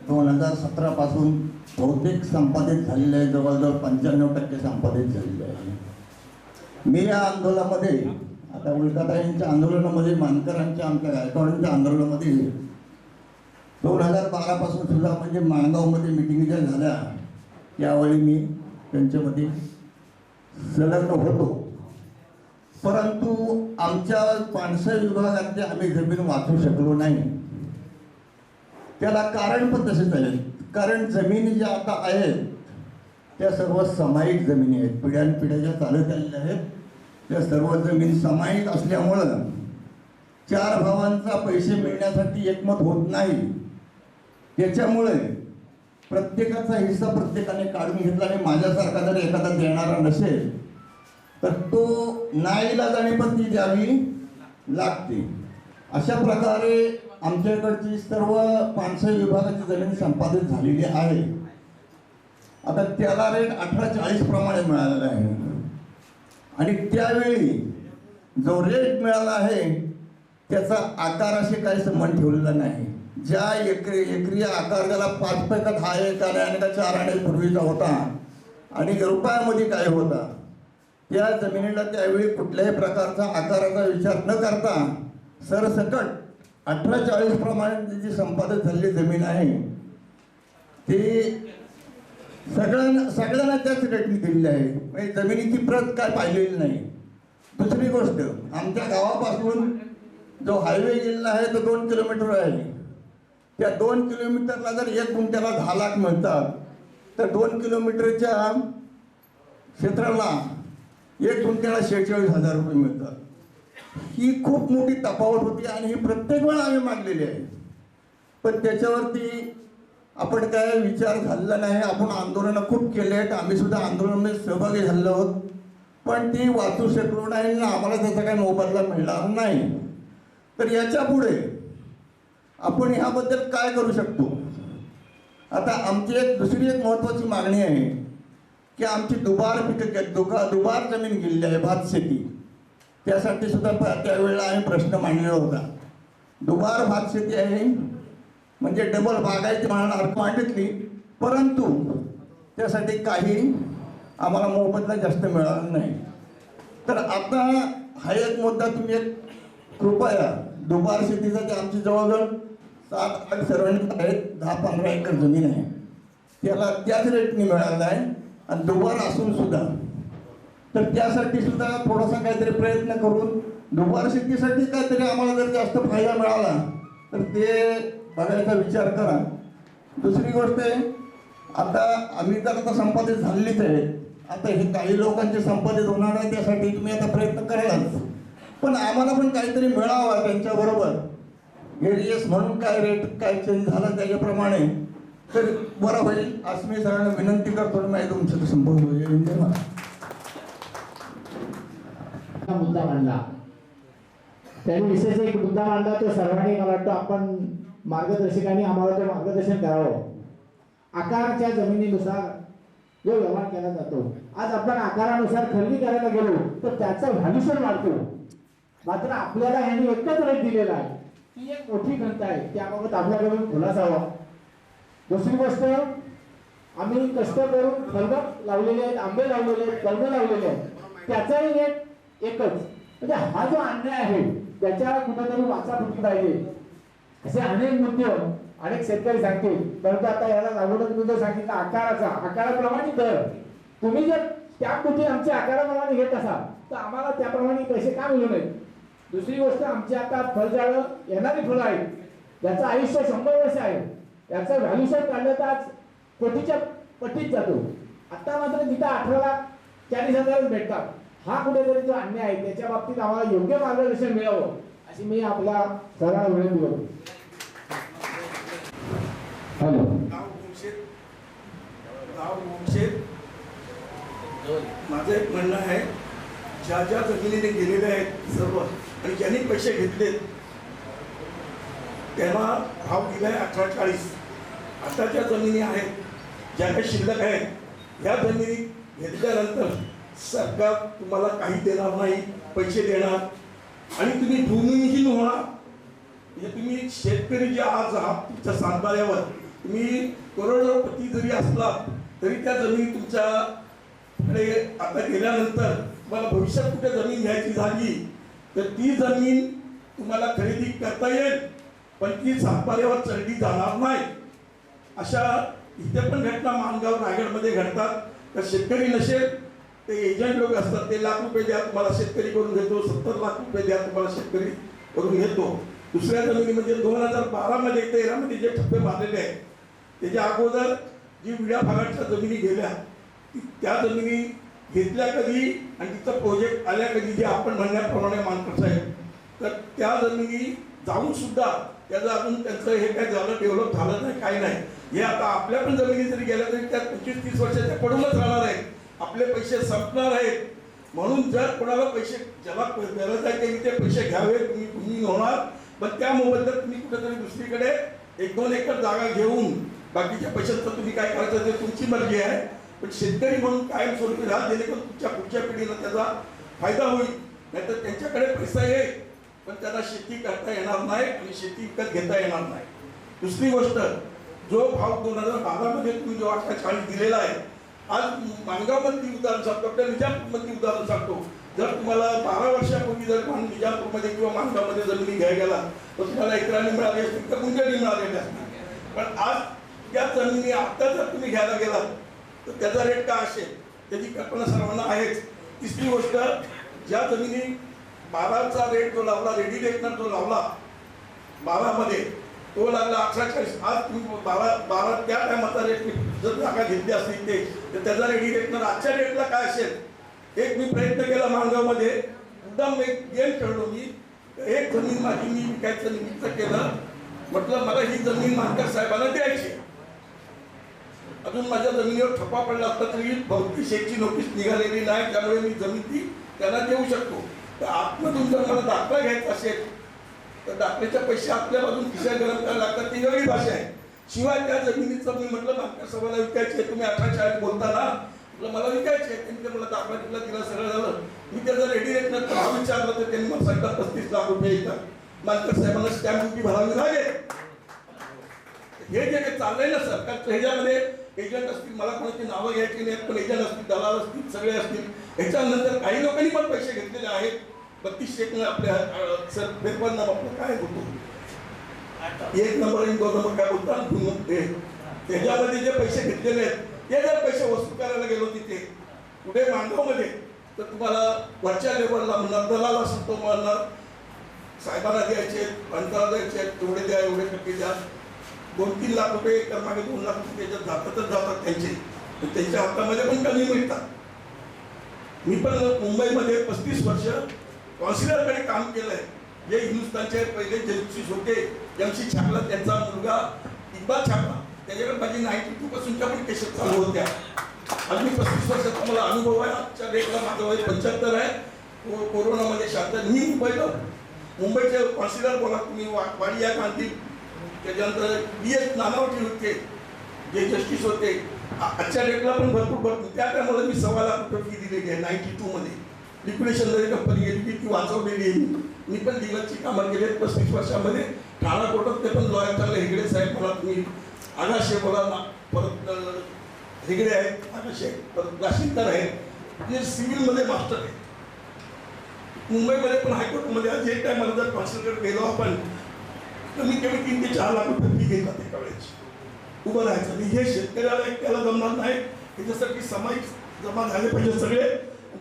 2017 पासून बहुतेक संपादित झालेलं आहे, जवळजवळ 95% संपादित झालेलं आहे. मी या आंदोलनामध्ये, आता उल्काताईंच्या आंदोलनामध्ये, मानकरांच्या, आमच्या गायकवाडांच्या आंदोलनामध्ये 2012 पासून सुद्धा म्हणजे माणगावमध्ये मिटिंग ज्या झाल्या त्यावेळी मी त्यांच्यामध्ये संलग्न होतो. परंतु आमच्या पानसई विभागातल्या आम्ही जमीन वाचू शकलो नाही. त्याला कारण पण तसेच आहे, कारण जमिनी ज्या आता आहेत त्या सर्व सामायिक जमिनी आहेत, पिढ्यानपिढ्या ज्या चालत आलेल्या आहेत त्या सर्व जमीन सामायिक असल्यामुळं 4 भावांचा पैसे मिळण्यासाठी एकमत होत नाही. त्याच्यामुळे प्रत्येकाचा हिस्सा प्रत्येकाने काढून घेतला आणि माझ्यासारखा जर एखादा देणारा नसेल तर तो नाईलाजाने पण ती द्यावी लागते. अशा प्रकारे आमच्याकडची सर्व पानसई विभागाची जमीन संपादित झालेली आहे. आता त्याला रेट 1840 प्रमाणे मिळालेला आहे आणि त्यावेळी जो रेट मिळाला आहे त्याचा आकाराशी काही संबंध ठेवलेला नाही. ज्या एकरी आकार त्याला 5 पैका 10 एकाने आणि 4 आणे पूर्वीचा होता आणि रुपयामध्ये काय होता, त्या जमिनीला त्यावेळी कुठल्याही प्रकारचा आकाराचा विचार न करता सरसकट 1840 प्रमाणे जी संपादित झालेली जमीन आहे ती सगळ्यांना त्याच रेटने दिलेली आहे. म्हणजे जमिनीची प्रत काय पाहिलेली नाही. दुसरी गोष्ट, आमच्या गावापासून जो हायवे गेलेला आहे तो 2 किलोमीटर आहे. त्या 2 किलोमीटरला जर 1 गुंठ्याला 10 लाख मिळतात तर 2 किलोमीटरच्या क्षेत्राला 1 गुंठ्याला 46,000 रुपये मिळतात. ही खूप मोठी तफावत होती आणि ही प्रत्येक वेळा आम्ही मागलेली आहे. पण त्याच्यावरती आपण काय विचार झालेला नाही. आपण आंदोलनं खूप केले आहेत, आम्ही सुद्धा आंदोलनामध्ये सहभागी झालो आहोत, पण ती वाचू शकलो नाही ना आम्हाला त्याचा काही मोबदला मिळणार नाही. तर याच्या पुढे आपण ह्याबद्दल काय करू शकतो? आता आमची दुसरी एक महत्त्वाची मागणी आहे की आमची दुबार जमीन गेलेली आहे, भात शेती. त्यासाठी सुद्धा त्यावेळेला आम्ही प्रश्न मांडलेला होता. दुबार भात शेती आहे म्हणजे डबल बागायती म्हणणार मागितली, परंतु त्यासाठी काही आम्हाला मोबदला जास्त मिळाला नाही. तर आता हा एक मुद्दा तुम्ही एक कृपया, दुबार शेतीसाठी आमची जवळजवळ 7-8 सर्वांनी आहेत, 10-15 एकर जमीन आहे, त्याला त्याच रेटने मिळाला आहे. आणि दुबार असून सुद्धा तर त्यासाठी सुद्धा थोडासा काहीतरी प्रयत्न करून दुबार शेतीसाठी काहीतरी आम्हाला जर जास्त फायदा मिळाला तर ते बघायचा विचार करा. दुसरी गोष्ट आहे, आता आम्ही तर आता संपादित झालेलीच आहे. आता हे काही लोकांचे संपादित होणार आहे त्यासाठी तुम्ही आता प्रयत्न करालाच, पण आम्हाला पण काहीतरी मिळावा त्यांच्याबरोबर. एरियस म्हणून काय रेट काय चेंज झाला त्याच्याप्रमाणे तर बरं होईल असं मी सगळ्यांना विनंती करतो. मी तुमचं संपर्क मुद्दा मांडला, त्यांनी विशेष एक मुद्दा मांडला तो सर्वांनी मला वाटतं आपण मार्गदर्शकांनी आम्हाला ते मार्गदर्शन करावं. आकाराच्या जमिनीनुसार जो व्यवहार केला जातो. आज आपण आकारानुसार खरेदी करायला गेलो तर त्याचा व्हॅल्युएशन वाढतो. मात्र आपल्याला यांनी एकच रेट दिलेला आहे. ही एक मोठी खंत आहे, त्याबाबत आपल्याकडून खुलासा व्हावा. दुसरी गोष्ट, आम्ही कष्ट करून फळबाग लावलेले आहेत, आंबे लावलेले आहेत, कलमे लावलेले आहेत, त्याचाही रेट एकच. म्हणजे हा जो अन्याय आहे त्याच्या कुठेतरी वाचा फुटली पाहिजे असे अनेक मुद्दे अनेक शेतकरी सांगतील. परंतु आता याला लागूनच मी जो सांगितलं आकाराप्रमाणे दर, तुम्ही जर त्या कुठे आमच्या आकाराप्रमाणे घेत असाल तर आम्हाला त्याप्रमाणे पैसे का मिळू नयेत. दुसरी गोष्ट, आमची आता फळझाडं येणारी फळं आहेत, याचं आयुष्य 100 वर्ष आहे. याचं व्हॅल्युएशन काढलं तर आज कोटीच्या पट्टीत जातो. आता मात्र तिथं 18,40,000 भेटतात. हा कुठेतरी जो अन्याय आहे त्याच्या बाबतीत आम्हाला योग्य मार्गदर्शन मिळावं अशी मी आपला सगळा विनंती करतो. हॅलो. माझं एक म्हणणं आहे, ज्या ज्या जमिनीने गेलेले आहेत सर्व आणि ज्यांनी पैसे घेतलेत त्यांना भाव दिलाय 18,40. आता ज्या जमिनी आहेत, ज्या काही शिल्लक आहेत, ह्या जमिनी घेतल्यानंतर सरकार तुम्हाला काही देणार नाही, पैसे देणार आणि तुम्ही भूमिहीन होणार. म्हणजे तुम्ही शेतकरी जे आज आहात तुमच्या सातबाऱ्यावर, तुम्ही करोडपती जरी असला तरी त्या जमिनी तुमच्याकडे आता गेल्यानंतर तुम्हाला भविष्यात कुठे जमीन घ्यायची झाली तर ती जमीन तुम्हाला खरेदी करता येईल, पण ती सातबाऱ्यावर चढली जाणार नाही. अशा इथे पण घटना माणगाव रायगडमध्ये घडतात. तर शेतकरी नसेल ते एजंट लोक असतात, ते लाख रुपये द्या तुम्हाला शेतकरी करून घेतो, 70 लाख रुपये द्या तुम्हाला शेतकरी करून घेतो. दुसऱ्या जमिनी म्हणजे 2012 मध्ये 13 मध्ये जे ठप्पे मारलेले आहेत त्याच्या अगोदर जी विड्या भागाच्या जमिनी गेल्या त्या जमिनी घेतल्या कधी आणि तिचा प्रोजेक्ट आल्या कधी, जे आपण म्हणण्याप्रमाणे मानकर साहेब, तर त्या जमिनी जाऊन सुद्धा त्याचं अजून त्यांचं हे काय झालं, डेव्हलप झालं नाही, काही नाही. हे आता आपल्या पण जमिनी जरी गेल्या तरी त्या 25-30 वर्षाच्या पडूनच राहणार आहेत, आपले पैसे संपणार आहेत. म्हणून जर कोणाला पैसे ज्याला गरज आहे त्यांनी ते पैसे घ्यावे, तुम्ही होणार. पण त्या मोबदल्यात तुम्ही कुठेतरी दुसरीकडे 1-2 एकर जागा घेऊन बाकीच्या पैशांचं तुम्ही काय करायचं ते तुमची मर्जी आहे. पण शेतकरी म्हणून कायमस्वरूपी राहा, जेणेकरून तुमच्या पुढच्या पिढीला त्याचा फायदा होईल. नाहीतर त्यांच्याकडे पैसा येईल पण त्यांना शेती करता येणार नाही आणि शेती विकत घेता येणार नाही. दुसरी गोष्ट, जो भाव 2012 मध्ये तुम्ही जो 18,40 दिलेला आहे, आज माणगावमध्ये उदाहरण सांगतो, आपल्या निजामपूरमध्ये उदाहरण सांगतो. जर तुम्हाला 12 वर्षापूर्वी जर निजामपूरमध्ये किंवा माणगावमध्ये जमिनी घ्यायला गेला तर तुम्हाला एकराने मिळाली असतील तर गुंठ्याने मिळालेल्या असतील. पण आज त्या जमिनी आता जर तुम्ही घ्यायला गेलात तर त्याचा रेट काय असेल त्याची कल्पना सर्वांना आहेच. तिसरी गोष्ट, ज्या जमिनी 12चा रेट जो लावला, रेडी रेटनर जो लावला 12 मध्ये, तो लागला 18,40. आज तुम्ही 12 त्या टायमाचा रेट जर जागा घेतली असतील ते तर त्याचा रेडी रेटनर आजच्या रेटला काय असेल. एक मी प्रयत्न केला माणगावमध्ये, एकदम एक गेम खेळलो मी. एक जमीन माझी मी विकायचं निमित्त केलं, म्हटलं मला ही जमीन मानकर साहेबांना द्यायची. अजून माझ्या जमिनीवर ठप्पा पडला असता तरी भौतिक शेतची नोटीस निघालेली नाही, त्यामुळे मी जमीन ती त्यांना देऊ शकतो. तर आतमधून जर मला दाखला घ्यायचा असेल तर दाखल्याचे पैसे आपल्या बाजून खिशा गरम करायला लागतात, ती वेगळी भाषा आहे. शिवाय त्या जमिनीचं मी म्हटलं मानकर साहेबांना विकायचे, तुम्ही 18,40 बोलताना म्हटलं मला विकायचे, त्यांनी मला दाखला दिला सगळं झालं. मी त्याचा रेडी रेटनर भाव विचारलं तर त्यांनी मला सांगितलं 35 लाख रुपये येतात. मानकर साहेबांना स्टॅम्प ड्युटी भरावी लागेल. हे जे काही चाललंय ना सरकारचं, ह्याच्यामध्ये एजंट असतील, मला कोणाची नावं घ्यायची नाहीत, पण एजंट असतील, दलाल असतील, सगळे असतील. ह्याच्यानंतर काही लोकांनी पण पैसे घेतलेले आहेत. 32 आपल्या सर पेपरना आपलं काय होतो 1 नंबर आणि 2 नंबर काय बोलतात त्याच्यामध्ये जे पैसे घेतलेले आहेत ते जर पैसे वसूल करायला गेलो तिथे कुठे माणगावमध्ये तर तुम्हाला वरच्या लेवलला म्हणणार, दलाल असेल तो म्हणणार साहेबांना द्यायचे, अंतराला द्यायचे, तेवढे द्या, एवढे टक्के द्या. 2-3 लाख रुपये एकर मागे 2 लाख रुपये त्याच्यात जातातच जातात त्यांचे, त्यांच्या हातामध्ये पण कमी मिळतात. मी पण मुंबईमध्ये 35 वर्ष कॉन्सिलरकडे काम केलंय. जे हिंदुस्थानचे पहिले जस्टिस होते जमशेद छापला, त्यांचा मुलगा इक्बाल छापला, त्याच्याकडे माझी 92 पण केसेस चालू होत्या. आज मी 35 वर्षाचा मला अनुभव आहे. आजच्या डेटला माझं वय 75 आहे. कोरोनामध्ये शांत मी मुंबईचे कॉन्सिलर बोला तुम्ही, वाडिया गांधी, त्याच्यानंतर BS नानावटी होते, जे जस्टिस होते आजच्या डेटला पण भरपूर त्या टायमाला मी 1.25 लाख रुपये फी दिलेली आहे 92 मध्ये. लिक्विडेशनमध्ये कंपनी गेली ती वाचवलेली आहे. मी पण लिगलची कामं केली 35 वर्षामध्ये. ठाणा कोर्टात ते पण लॉयर चांगले हेगडे साहेब मला तुम्ही आगाशे बोला ना, परत हेगडे आहेत आगाशे, परत राशीनकर आहेत जे सिव्हिलमध्ये मास्टर आहेत. मुंबईमध्ये पण हायकोर्टमध्ये आज एक टायमाला जर कॉन्सन्ट्रेट गेलो आपण कमी कमी 3 ते 4 लाख रुपये फी घेतात एका वेळेची. उभं राहायचं आणि हे शेतकऱ्याला एकट्याला जमणार नाही. याच्यासाठी सामायिक जमा झाले पाहिजे सगळे,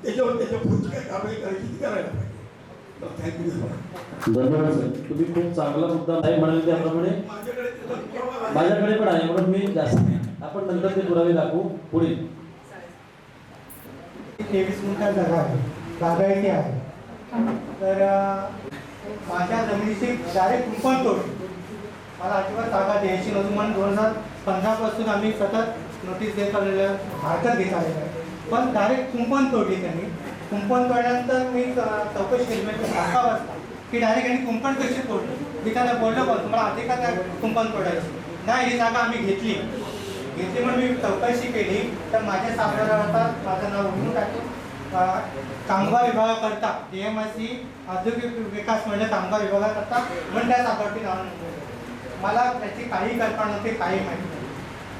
त्याच्यावर त्याच्या पुढची काय कारवाई करायची ती करायला पाहिजे. थँक्यू. धन्यवाद सर. तुम्ही खूप चांगला मुद्दा नाही म्हणाले त्याप्रमाणे माझ्याकडे पण आहे म्हणून मी जास्त आपण नंतर ते पुरावे दाखवू. पुढे 23 गुंठा जागा आहे, बागायती आहे. तर माझ्या जमिनीची डायरेक्ट कुंपण तोडली. मला अजिबात जागा द्यायची नव्हती म्हणून 2015 पासून आम्ही सतत नोटीस देत आलेलं हरकत घेत आलेलं आहे. पण डायरेक्ट कुंपण तोडली त्यांनी. कुंपण तोडल्यानंतर मी चौकशी केली म्हणजे 6 वाजता की डायरेक्ट यांनी कुंपण कशी तोडली. मी त्यांना बोललो पण तुम्हाला अधिकार आहे कुंपण तोडायची. नाही, ही जागा आम्ही घेतली म्हणून मी चौकशी केली तर माझ्या सासऱ्यावर माझं नाव उघडून टाकून कामगार विभागाकरता DMIC औद्योगिक विकास मंडळ कामगार विभागाकरता म्हणून त्या सापडती नाव नोंदवलं. मला त्याची काही कल्पना नव्हती, काही माहिती नाही.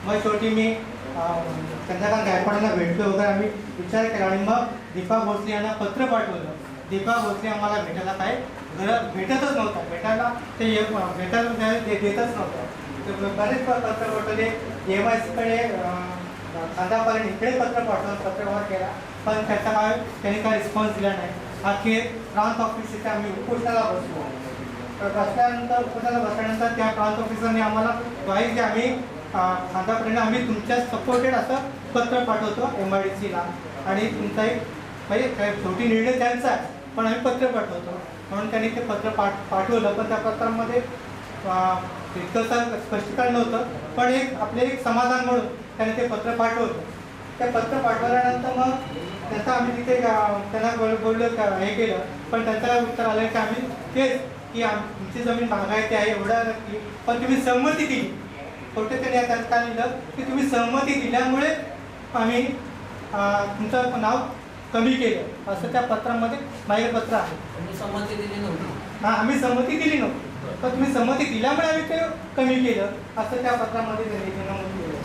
मग शेवटी मी चंद्रकांत गायकवाडांना भेटलो वगैरे आम्ही विचार केला आणि मग दीपा भोसले यांना पत्र पाठवलं. दीपा भोसले आम्हाला भेटायला काय भेटतच नव्हता, भेटायला ते भेटायला देतच नव्हतं. बरेच पत्र पाठवले DMIC कडे खांदापर्यंत इकडे पत्र पाठवून पत्रव्यवहार केला पण त्याचा त्यांनी काय रिस्पॉन्स दिला नाही. अखेर प्रांत ऑफिस इथे आम्ही उपोषणाला बसलो. बसल्यानंतर उपोषणाला बसल्यानंतर त्या प्रांत ऑफिसरने आम्हाला ग्वाही की आम्ही खांदापर्यंत आम्ही तुमच्या सपोर्टेड असं पत्र पाठवतो MIDCला आणि तुमचा एक म्हणजे छोटी निर्णय त्यांचा आहे पण आम्ही पत्र पाठवतो म्हणून त्यांनी ते पत्र पाठवलं. पण त्या पत्रामध्ये इतकंसं स्पष्टीकरण नव्हतं पण आपले एक समाधान म्हणून त्याने ते पत्र पाठवलं. ते पत्र पाठवल्यानंतर मग त्याचं आम्ही तिथे त्यांना बोललो हे केलं पण त्यांचं उत्तर आलं की आम्ही तेच की तुमची जमीन बागायती आहे एवढा नक्की पण तुम्ही सहमती दिली. कोर्टे त्यांनी त्यात लिहिलं की तुम्ही सहमती दिल्यामुळे आम्ही तुमचं नाव कमी केलं असं त्या पत्रामध्ये माझे पत्र आहे. संमती दिली नव्हती. हां, आम्ही सहमती दिली नव्हती पण तुम्ही सहमती दिल्यामुळे आम्ही ते कमी केलं असं त्या पत्रामध्ये त्यांनी नमूद केलं.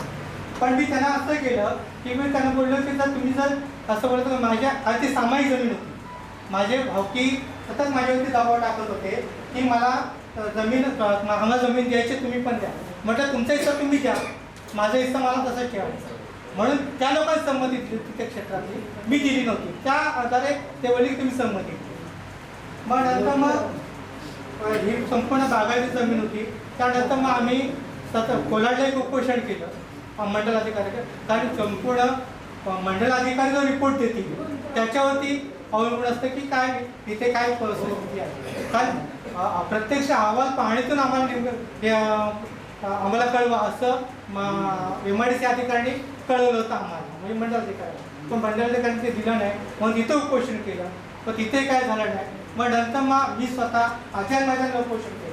पण मी त्यांना असं केलं की मी त्यांना बोललो की जर तुम्ही जर असं बोलत तर माझ्या आधी सामायिक जमीन होती. माझे भावकी सतत माझ्यावरती दबाव टाकत होते की मला आम्हाला जमीन द्यायची तुम्ही पण द्या. म्हटलं तुमचा हिस्सा तुम्ही द्या, माझा हिस्सा मला तसंच ठेवायचा. म्हणून त्या लोकांनी संमती दिली त्या क्षेत्रातली, मी दिली नव्हती. त्या आधारे ते बोलले की तुम्ही संमती दिली. मग नंतर मग ही संपूर्ण बागायती जमीन होती. त्यानंतर मग आम्ही सतत कोलाडला एक उपोषण केलं मंडलाधिकारी कारण संपूर्ण मंडलाधिकारी जो रिपोर्ट देतील त्याच्यावरती अवलंबून असतं की काय तिथे काय परिस्थिती आहे. कारण प्रत्यक्ष अहवाल पाहणीतून आम्हाला कळवा असं MIDC अधिकाऱ्यांनी कळवलं होतं आम्हाला म्हणजे मंडलाधिकारी. पण मंडलाधिकाऱ्यांनी ते दिलं नाही म्हणून तिथं उपोषण केलं पण तिथे काय झालं नाही. मग नंतर मग मी स्वतः आझाद मैदानाला उपोषण केलं.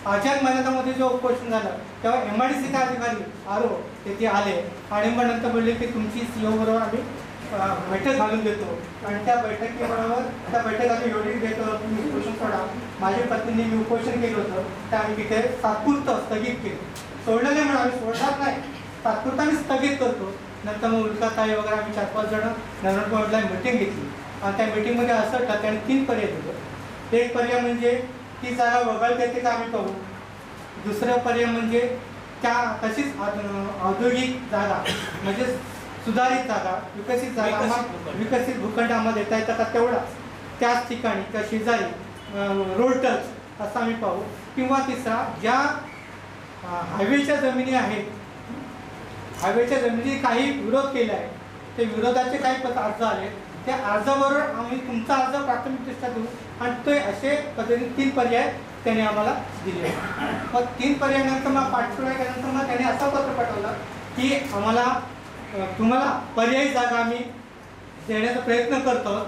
आझाद मैदानामध्ये जो उपोषण झालं तेव्हा MIDC अधिकारी RO तिथे आले आणि मग नंतर बोलले की तुमची CO बरोबर आम्ही बैठक घालून देतो आणि त्या बैठकीत आम्ही एवढी देतो तुम्ही उपोषण सोडा. माझ्या पत्नीने मी उपोषण केलं होतं ते आम्ही तिथे तात्पुरतं स्थगित केलं. सोडलं नाही म्हणून आम्ही सोडणार नाही, तात्पुरतं आम्ही स्थगित करतो. नंतर मग उल्काताई वगैरे आम्ही 4-5 जण नवरकोटला मीटिंग घेतली आणि त्या मीटिंगमध्ये असं ठरलं त्याने 3 पर्याय दिले. एक पर्याय म्हणजे ती जागा वगळता येते का आम्ही पाहू. दुसरं पर्याय म्हणजे त्या तशीच औद्योगिक जागा म्हणजे सुधारित जागा विकसित जागा विकसित भूखंड आम्हाला देता येतं का तेवढाच त्याच ठिकाणी त्या शेजारी रोड टच असं आम्ही पाहू. किंवा तिसरा ज्या हायवेच्या जमिनी आहेत हायवेच्या जमिनी काही विरोध केला आहे ते विरोधाचे काही अर्ज आले त्या अर्जाबरोबर आम्ही तुमचा अर्ज प्राथमिकदृष्ट्या देऊ आणि ते असे पद्धतीने 3 पर्याय त्याने आम्हाला दिले. मग 3 पर्यायानंतर मग पाठपुरावा केल्यानंतर मग त्याने असं पत्र पाठवलं की आम्हाला तुम्हाला पर्यायी जागा आम्ही देण्याचा प्रयत्न करतो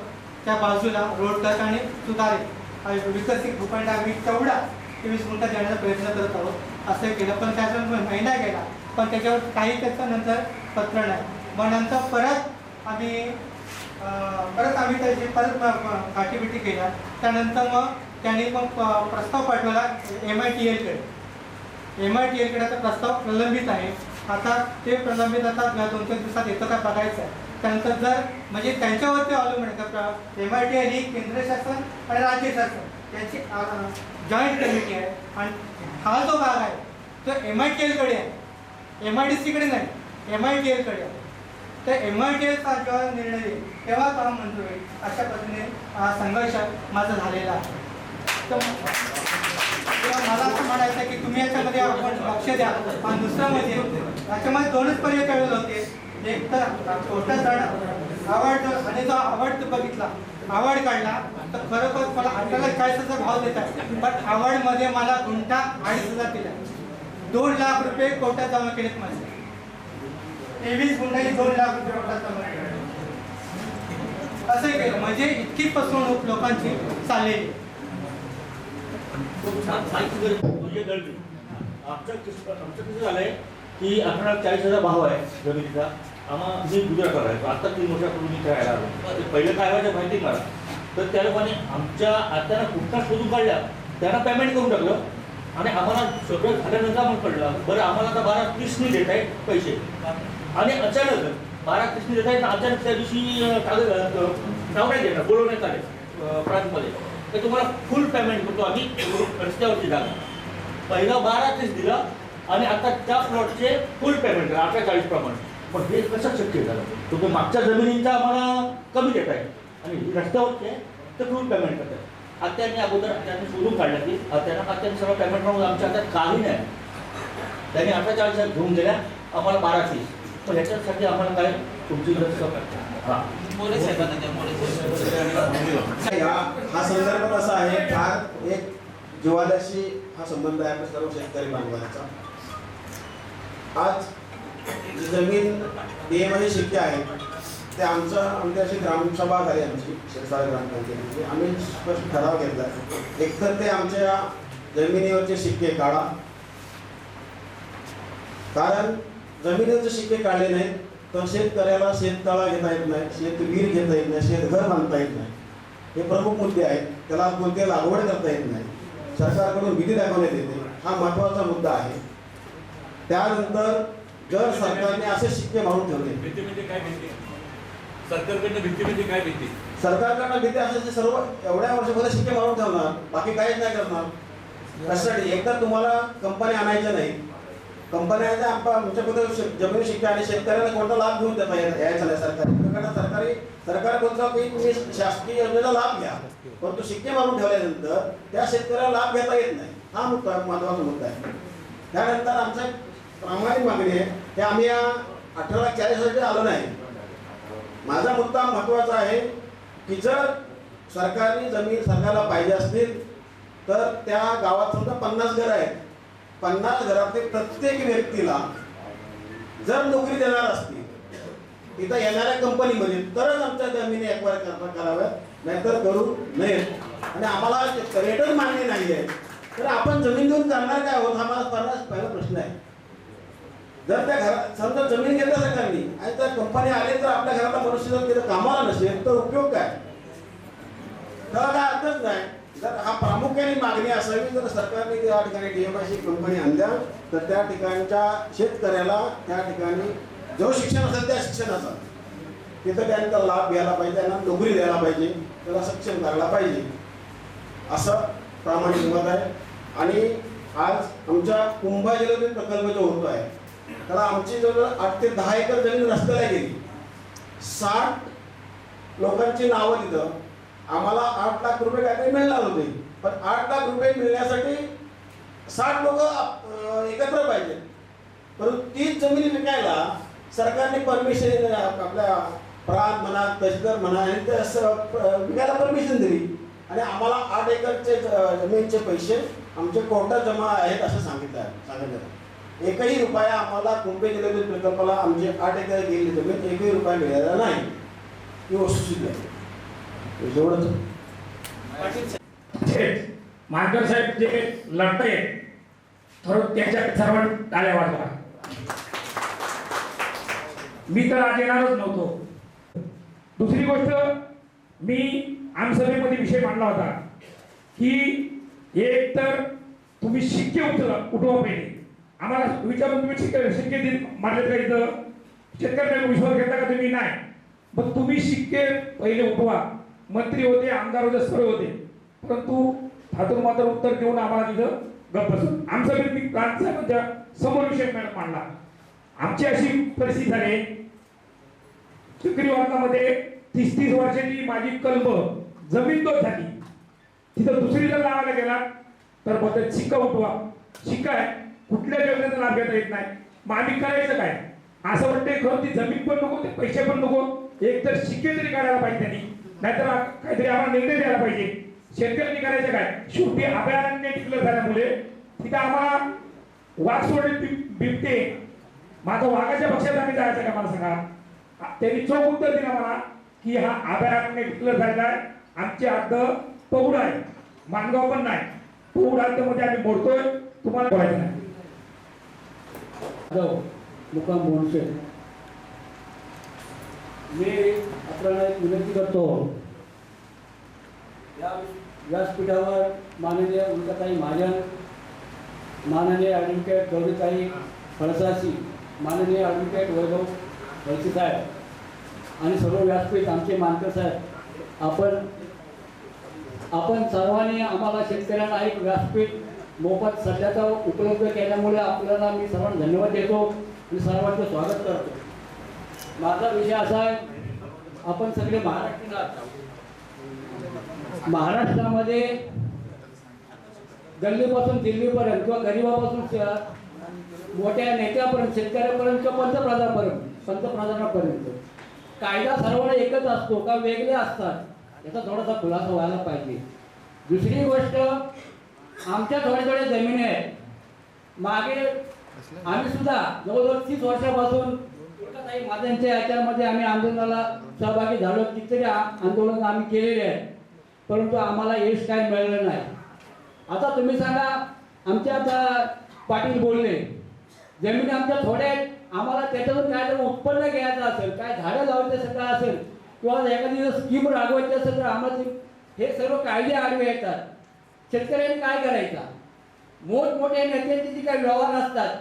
त्या बाजूला रोड टच आणि सुधारित विकसित भूखंड आम्ही तेवढा 23 गुंठा देण्याचा प्रयत्न करत आहोत असं केलं. पण त्याच्यानंतर महिना गेला पण त्याच्यावर काही त्याचं नंतर पत्र नाही. मग नंतर परत आम्ही त्याची परत गाठीबिटी केल्या. त्यानंतर मग त्यांनी मग प्रस्ताव पाठवला MITL कडे आता प्रस्ताव प्रलंबित आहे. आता ते प्रलंबित आता 2-3 दिवसात येतं का बघायचं आहे. त्यानंतर जर म्हणजे त्यांच्यावरती अवलंबून आहे का MITL ही केंद्र शासन आणि राज्य शासन यांची जॉईंट कमिटी आहे आणि हा जो भाग आहे तो MITL कडे आहे, MIDC कडे नाही, MITL कडे आहे. तर MITLचा जेव्हा निर्णय येईल तेव्हा काम मंजूर होईल. अशा पद्धतीने हा संघर्ष माझा झालेला आहे. तर मला असं म्हणायचं आहे की तुम्ही याच्यामध्ये आपण लक्ष द्या. आणि दुसरं म्हणजे याच्यामध्ये 2च पर्याय कळले होते. एक तर छोटा झाड आवड आणि जो आवड बघितला आवड काढला तर खरोखर मला 8,40,000 भाव देत आहे. पण आवडमध्ये मला गुंठा 2,500 दिला. 2 लाख रुपये कोर्टात जमा केलेत माझे. 23 गुंठांनी 2 लाख रुपये कोर्टात जमा केले. असं केलं म्हणजे इतकी फसवणूक लोकांची चाललेली. आमचं कसं झालंय की 8,40,000 भाव आहे जमिनीचा. मी गुजरातला राहायचो. आता 3 वर्षापूर्वी मी राहायला आलो. पहिलं काय व्हायचं माहिती मला, तर त्या लोकांनी आमच्या आत्याला कुठला शोधून काढल्या, त्यांना पेमेंट करून टाकलं आणि आम्हाला सगळं झाल्यानंतर आम्हाला कळलं बरं आम्हाला आता 12:30 देत आहेत पैसे. आणि अचानक 12:30 देत आहेत. अचानक त्या दिवशी नाव नाही देणार, बोलवण्यात आले प्रांतमध्ये तर तुम्हाला फुल पेमेंट करतो आम्ही रस्त्यावरची जागा. पहिलं 12:30 दिलं आणि आता त्या प्लॉटचे फुल पेमेंट करा 8,40 प्रमाणे. पण हे कसं शक्य झालं? तुम्ही मागच्या जमिनींचा आम्हाला कमी देत आहे आणि रस्त्यावरचे तर फुल पेमेंट करत आहे. आत्याने अगोदर त्यांनी शोधून काढलं की आत्याने सगळं पेमेंट करून आमच्या हातात काही नाही. त्यांनी 8,40,000 घेऊन दिल्या आम्हाला 12:30. पण ह्याच्यासाठी आम्हाला काय तुमची गरज हां हा संदर्भ असा आहे, फार एक जिव्हाळ्याशी हा संबंध आहे आपल्या सर्व शेतकरी बांधवांचा. आज जी जमीन DMI शिक्के आहेत ते आमच्याशी ग्रामसभा झाली आमची शिरसाळ ग्रामपंचायतीची. आम्ही स्पष्ट ठराव घेतला एकतर ते आमच्या जमिनीवरचे शिक्के काढा, कारण जमिनीवरचे शिक्के काढले नाहीत तर शेतकऱ्याला शेततळा घेता येत नाही, शेतविहीर घेता येत नाही, शेतघर बांधता येत नाही. हे प्रमुख मुद्दे आहेत. त्याला कोणते लागवड करता येत नाही, सरकारकडून भीती दाखवण्यात येते. हा महत्त्वाचा मुद्दा आहे. त्यानंतर जर सरकारने असे शिक्के मारून ठेवले, भीती काय भीती? सरकारकडनं भीती म्हणजे काय भीती? सरकारकडनं भीती असे सर्व एवढ्या वर्षामध्ये शिक्के मारून ठेवणार, बाकी काहीच नाही करणार. कशासाठी? एकदा तुम्हाला कंपन्या आणायच्या नाही, कंपन्या आमच्याकडे जमीन शिक्के आणि शेतकऱ्याला कोणता लाभ घेऊन देता यायचा नाही. सरकार बोलतो की तुम्ही शासकीय योजनेचा लाभ घ्या, परंतु शिक्के मारून ठेवल्यानंतर त्या शेतकऱ्याला लाभ घेता येत नाही. हा महत्त्वाचा मुद्दा आहे. त्यानंतर आमचं प्रामाणिक मागणी आहे की आम्ही या 18,40,000 आलो नाही. माझा मुद्दा महत्त्वाचा आहे की जर सरकारने जमीन सरकारला पाहिजे असतील तर त्या गावात समजा 50 घरं आहेत, 50 घरातील प्रत्येक व्यक्तीला जर नोकरी देणार असतील तिथं येणाऱ्या कंपनीमध्ये तरच आमच्या जमिनी एक्वायर कराव्यात, नाहीतर करू नयेत. आणि आम्हाला रेटच मान्य नाही आहे तर आपण जमीन देऊन करणार काय आहोत हा माझा पहिला प्रश्न आहे. जर त्या घरात समजा जमीन घेतल्या सरकारने आणि त्या कंपनी आले तर आपल्या घरातला मनुष्य जर तिथं कामाला नसेल तर उपयोग काय? त्याला काय अर्थच नाही. जर हा प्रामुख्याने मागणी असावी जर सरकारने त्या ठिकाणी DMI कंपनी आणल्या तर त्या ठिकाणच्या शेतकऱ्याला त्या ठिकाणी जो शिक्षण असेल त्या शिक्षणाचा तिथं त्यांना लाभ घ्यायला पाहिजे, त्यांना नोकरी द्यायला पाहिजे, त्याला सक्षम करायला पाहिजे असं प्रामाणिक मत आहे. आणि आज आमच्या कुंभा जलविद्युत प्रकल्प जो होतो आहे त्याला आमची जवळ 8 ते 10 एकर जमीन रस्त्याला गेली. 60 लोकांची नावं तिथं. आम्हाला 8 लाख रुपये काहीतरी मिळणार होते, पण 8 लाख रुपये मिळण्यासाठी 60 लोक एकत्र पाहिजे. परंतु तीच जमिनी विकायला सरकारने परमिशन आपल्या प्रांत म्हणा, तहसीलदार म्हणा विकायला परमिशन दिली आणि आम्हाला 8 एकरचे जमिनीचे पैसे आमच्या कोर्टात जमा आहेत असं सांगितलं. एकही रुपया आम्हाला कुंभे जलविद्युत प्रकल्पाला आमचे 8 एकर गेलेली जमीन एकही रुपया मिळाला नाही. ही वस्तुस्थिती आहे. मानकर साहेब जे लढतायत थोडं त्याच्या सर्वांना टाळ्या वाजवा. मी तर आज येणारच नव्हतो. दुसरी गोष्ट, मी आमसभेमध्ये विषय मांडला होता की एक तर तुम्ही शिक्के उठवा पहिले. आम्हाला विचारून तुम्ही शिक्के मारले का इथं? शेतकऱ्यांना विश्वास घेता का तुम्ही? नाही. मग तुम्ही शिक्के पहिले उठवा. मंत्री होते, आमदार होते, सर्व होते, परंतु हातून मात्र उत्तर देऊन आम्हाला तिथं गप्प बसून आमसभेत मी प्रांताच्या समोर विषय मांडला. आमची अशी परिस्थिती झाली, चक्रीवादनामध्ये 30-30 वर्षाची माझी कलम जमीन दोष झाली. तिथं दुसरीला लावायला गेला तर बोलतात शिक्का उठवा. शिक्का आहे, कुठल्या योजनेचा लाभ घेता येत नाही. मग आम्ही करायचं काय? असं वाटतंय खरं ती जमीन पण नको, ते पैसे पण नको, एक तर शिक्के तरी काढायला पाहिजे त्यांनी, नाहीतर काहीतरी आम्हाला निर्णय द्यायला पाहिजे. शेतकऱ्यांनी करायचं काय? शेवटी अभयारण्य डिक्लेअर झाल्यामुळे तिथं आम्हाला वाघ सोडले बिबटे, माझा वाघाच्या पक्षात आम्ही जायचं का? मला सांगा. त्यांनी चोख उत्तर दिलं मला की हा अभयारण्य डिक्लेअर झालेला आहे, आमचे हद्द पौड आहे, मानगाव पण नाही, पौड हद्दमध्ये आम्ही मोडतोय, तुम्हाला बोलायचं नाही. मुक्काम बोनसे, मी आपल्याला एक विनंती करतो. या व्यासपीठावर माननीय उल्काताई महाजन, माननीय ॲडव्होकेट गौरीताई फळसाशी, माननीय ॲडव्होकेट वैभव वैसे साहेब आणि सर्व व्यासपीठ आमचे मानकर साहेब, आपण सर्वांनी आम्हाला शेतकऱ्यांना एक व्यासपीठ मोफत सध्याचा उपलब्ध केल्यामुळे आपल्याला मी सर्वांना धन्यवाद देतो आणि सर्वांचं स्वागत करतो. माझा विषय असा आहे, आपण सगळे महाराष्ट्रीय आहात. महाराष्ट्रामध्ये गल्लीपासून दिल्लीपर्यंत किंवा गरिबापासून मोठ्या नेत्यापर्यंत, शेतकऱ्यापर्यंत किंवा पंतप्रधानापर्यंत कायदा सर्वांना एकच असतो का वेगळे असतात, याचा थोडासा खुलासा व्हायला पाहिजे. दुसरी गोष्ट, आमच्या थोड्या जमिनी आहेत. मागे आम्ही सुद्धा जवळजवळ 30 वर्षापासून माझ्यांच्या याच्यामध्ये आम्ही आंदोलनाला सहभागी झालो. कितीतरी आंदोलन आम्ही केलेले आहेत, परंतु आम्हाला यश काय मिळालं नाही. आता तुम्ही सांगा, आमच्या आता पाटील बोलले जमीन आमच्या थोड्या आहेत, आम्हाला त्याच्यातून काय जर उत्पन्न घ्यायचं असेल, काय झाडं लावायचं सगळं असेल किंवा एखादी स्कीम राबवायची असेल तर आम्हाला हे सर्व कायदे आडवे येतात. शेतकऱ्यांनी काय करायचं? मोठमोठ्या नेत्यांची जी काही व्यवहार असतात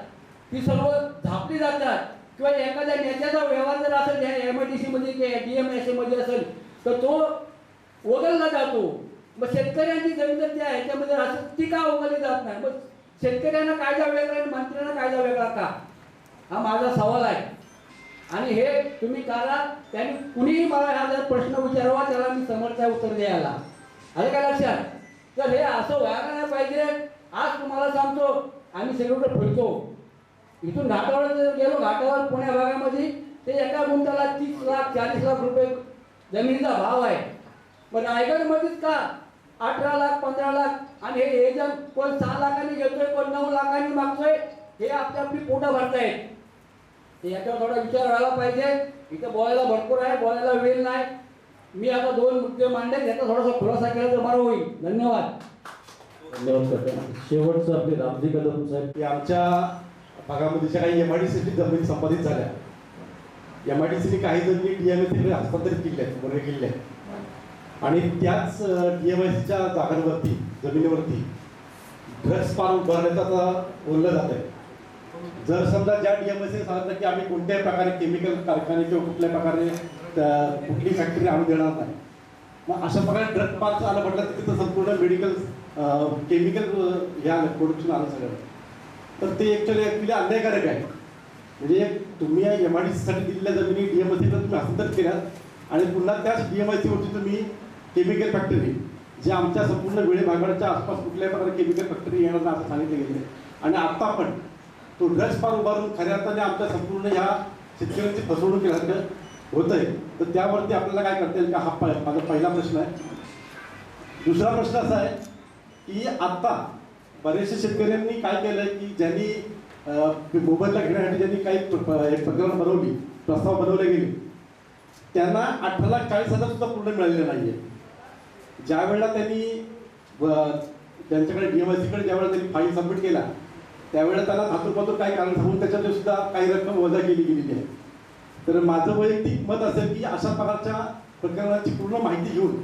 ती सर्व झापली जातात किंवा एखाद्या नेत्याचा व्यवहार जर असेल MIDC मध्ये किंवा DMSA मध्ये असेल तर तो वगळला जातो. मग शेतकऱ्यांची जमीन जर त्या ह्याच्यामध्ये असेल ती का वगळली जात नाही? मग शेतकऱ्यांना कायदा वेगळा आणि मंत्र्यांना कायदा वेगळा का? हा माझा सवाल आहे. आणि हे तुम्ही करा. त्यांनी कुणीही मला हा जर प्रश्न विचारावा त्याला मी समर्थ आहे उत्तर द्यायला. आलं का लक्षात? तर हे असं व्हायला नाही पाहिजे. आज तुम्हाला सांगतो, आम्ही सगळीकडे फिरतो, इथून घाटावर गेलो, घाटावर पुण्या भागामध्ये ते एका गुंठाला 30 लाख 40 लाख रुपये जमिनीचा भाव आहे. पण रायगडमध्येच का 18 लाख 15 लाख आणि हे जण कोण 6 लाखांनी घेतोय, कोण 9 लाखांनी मागतोय. हे आपली पोटा भरतायत. ते याच्यावर थोडा विचार व्हायला पाहिजे. इथं बोलायला भरपूर आहे, बोलायला वेळ नाही. मी आता 2 मुद्दे मांडले, याचा थोडासा खुलासा केला तर बरं होईल. धन्यवाद. शेवटचं आपले रामजी कदम साहेब, की आमच्या भागामध्ये ज्या काही MIDC जमिनी संपादित झाल्या, MIDC काही जमिनी DMSA हस्तांतरित केल्या आहेत, वर्ग केल्या आहेत आणि त्याच DMSAच्या जागांवरती, जमिनीवरती ड्रग्स फार्म उभारण्याचा बोललं जात आहे. जर समजा ज्या DMSA सांगितलं की आम्ही कोणत्याही प्रकारे केमिकल कारखाने किंवा कुठल्या प्रकारे कुठली फॅक्टरी आम्ही देणार नाही, मग अशा प्रकारे ड्रग पार्क आलं म्हटलं तर तिथं संपूर्ण मेडिकल केमिकल हे आलं, प्रोडक्शन आलं सगळं. तर ते ॲक्च्युली अन्यायकारक आहे. म्हणजे तुम्ही या MIDC साठी दिलेल्या जमिनी DMSA तुम्ही हस्तांतरित केल्यात आणि पुन्हा त्याच DMSA वरती तुम्ही केमिकल फॅक्टरी, जे आमच्या संपूर्ण वेळे भागाच्या आसपास कुठल्याही प्रकारे केमिकल फॅक्टरी येणार नाही असं सांगितलं गेलं. आणि आता आपण तो ड्रग्स फार्म उभारून खऱ्या अर्थाने आमच्या संपूर्ण ह्या शेतकऱ्यांची फसवणूक केल्यासारखं होत आहे. तर त्यावरती आपल्याला काय करता येईल का, हा माझा पहिला प्रश्न आहे. दुसरा प्रश्न असा आहे की आता बरेचशे शेतकऱ्यांनी काय केलं की ज्यांनी मोबाईलला घेण्यासाठी ज्यांनी काही प्रकरण बनवली, प्रस्ताव बनवले गेले, त्यांना 18,40,000 सुद्धा पूर्ण मिळालेले नाही आहे. ज्या वेळेला त्यांनी त्यांच्याकडे DMSAकडे ज्यावेळेला त्यांनी फाईल सबमिट केला त्यावेळेला त्यांना धातूपातूर काही कारण सांगून त्याच्यामध्ये सुद्धा काही रक्कम वजा केली गेलेली आहे. तर माझं वैयक्तिक मत असेल की अशा प्रकारच्या प्रकरणाची पूर्ण माहिती घेऊन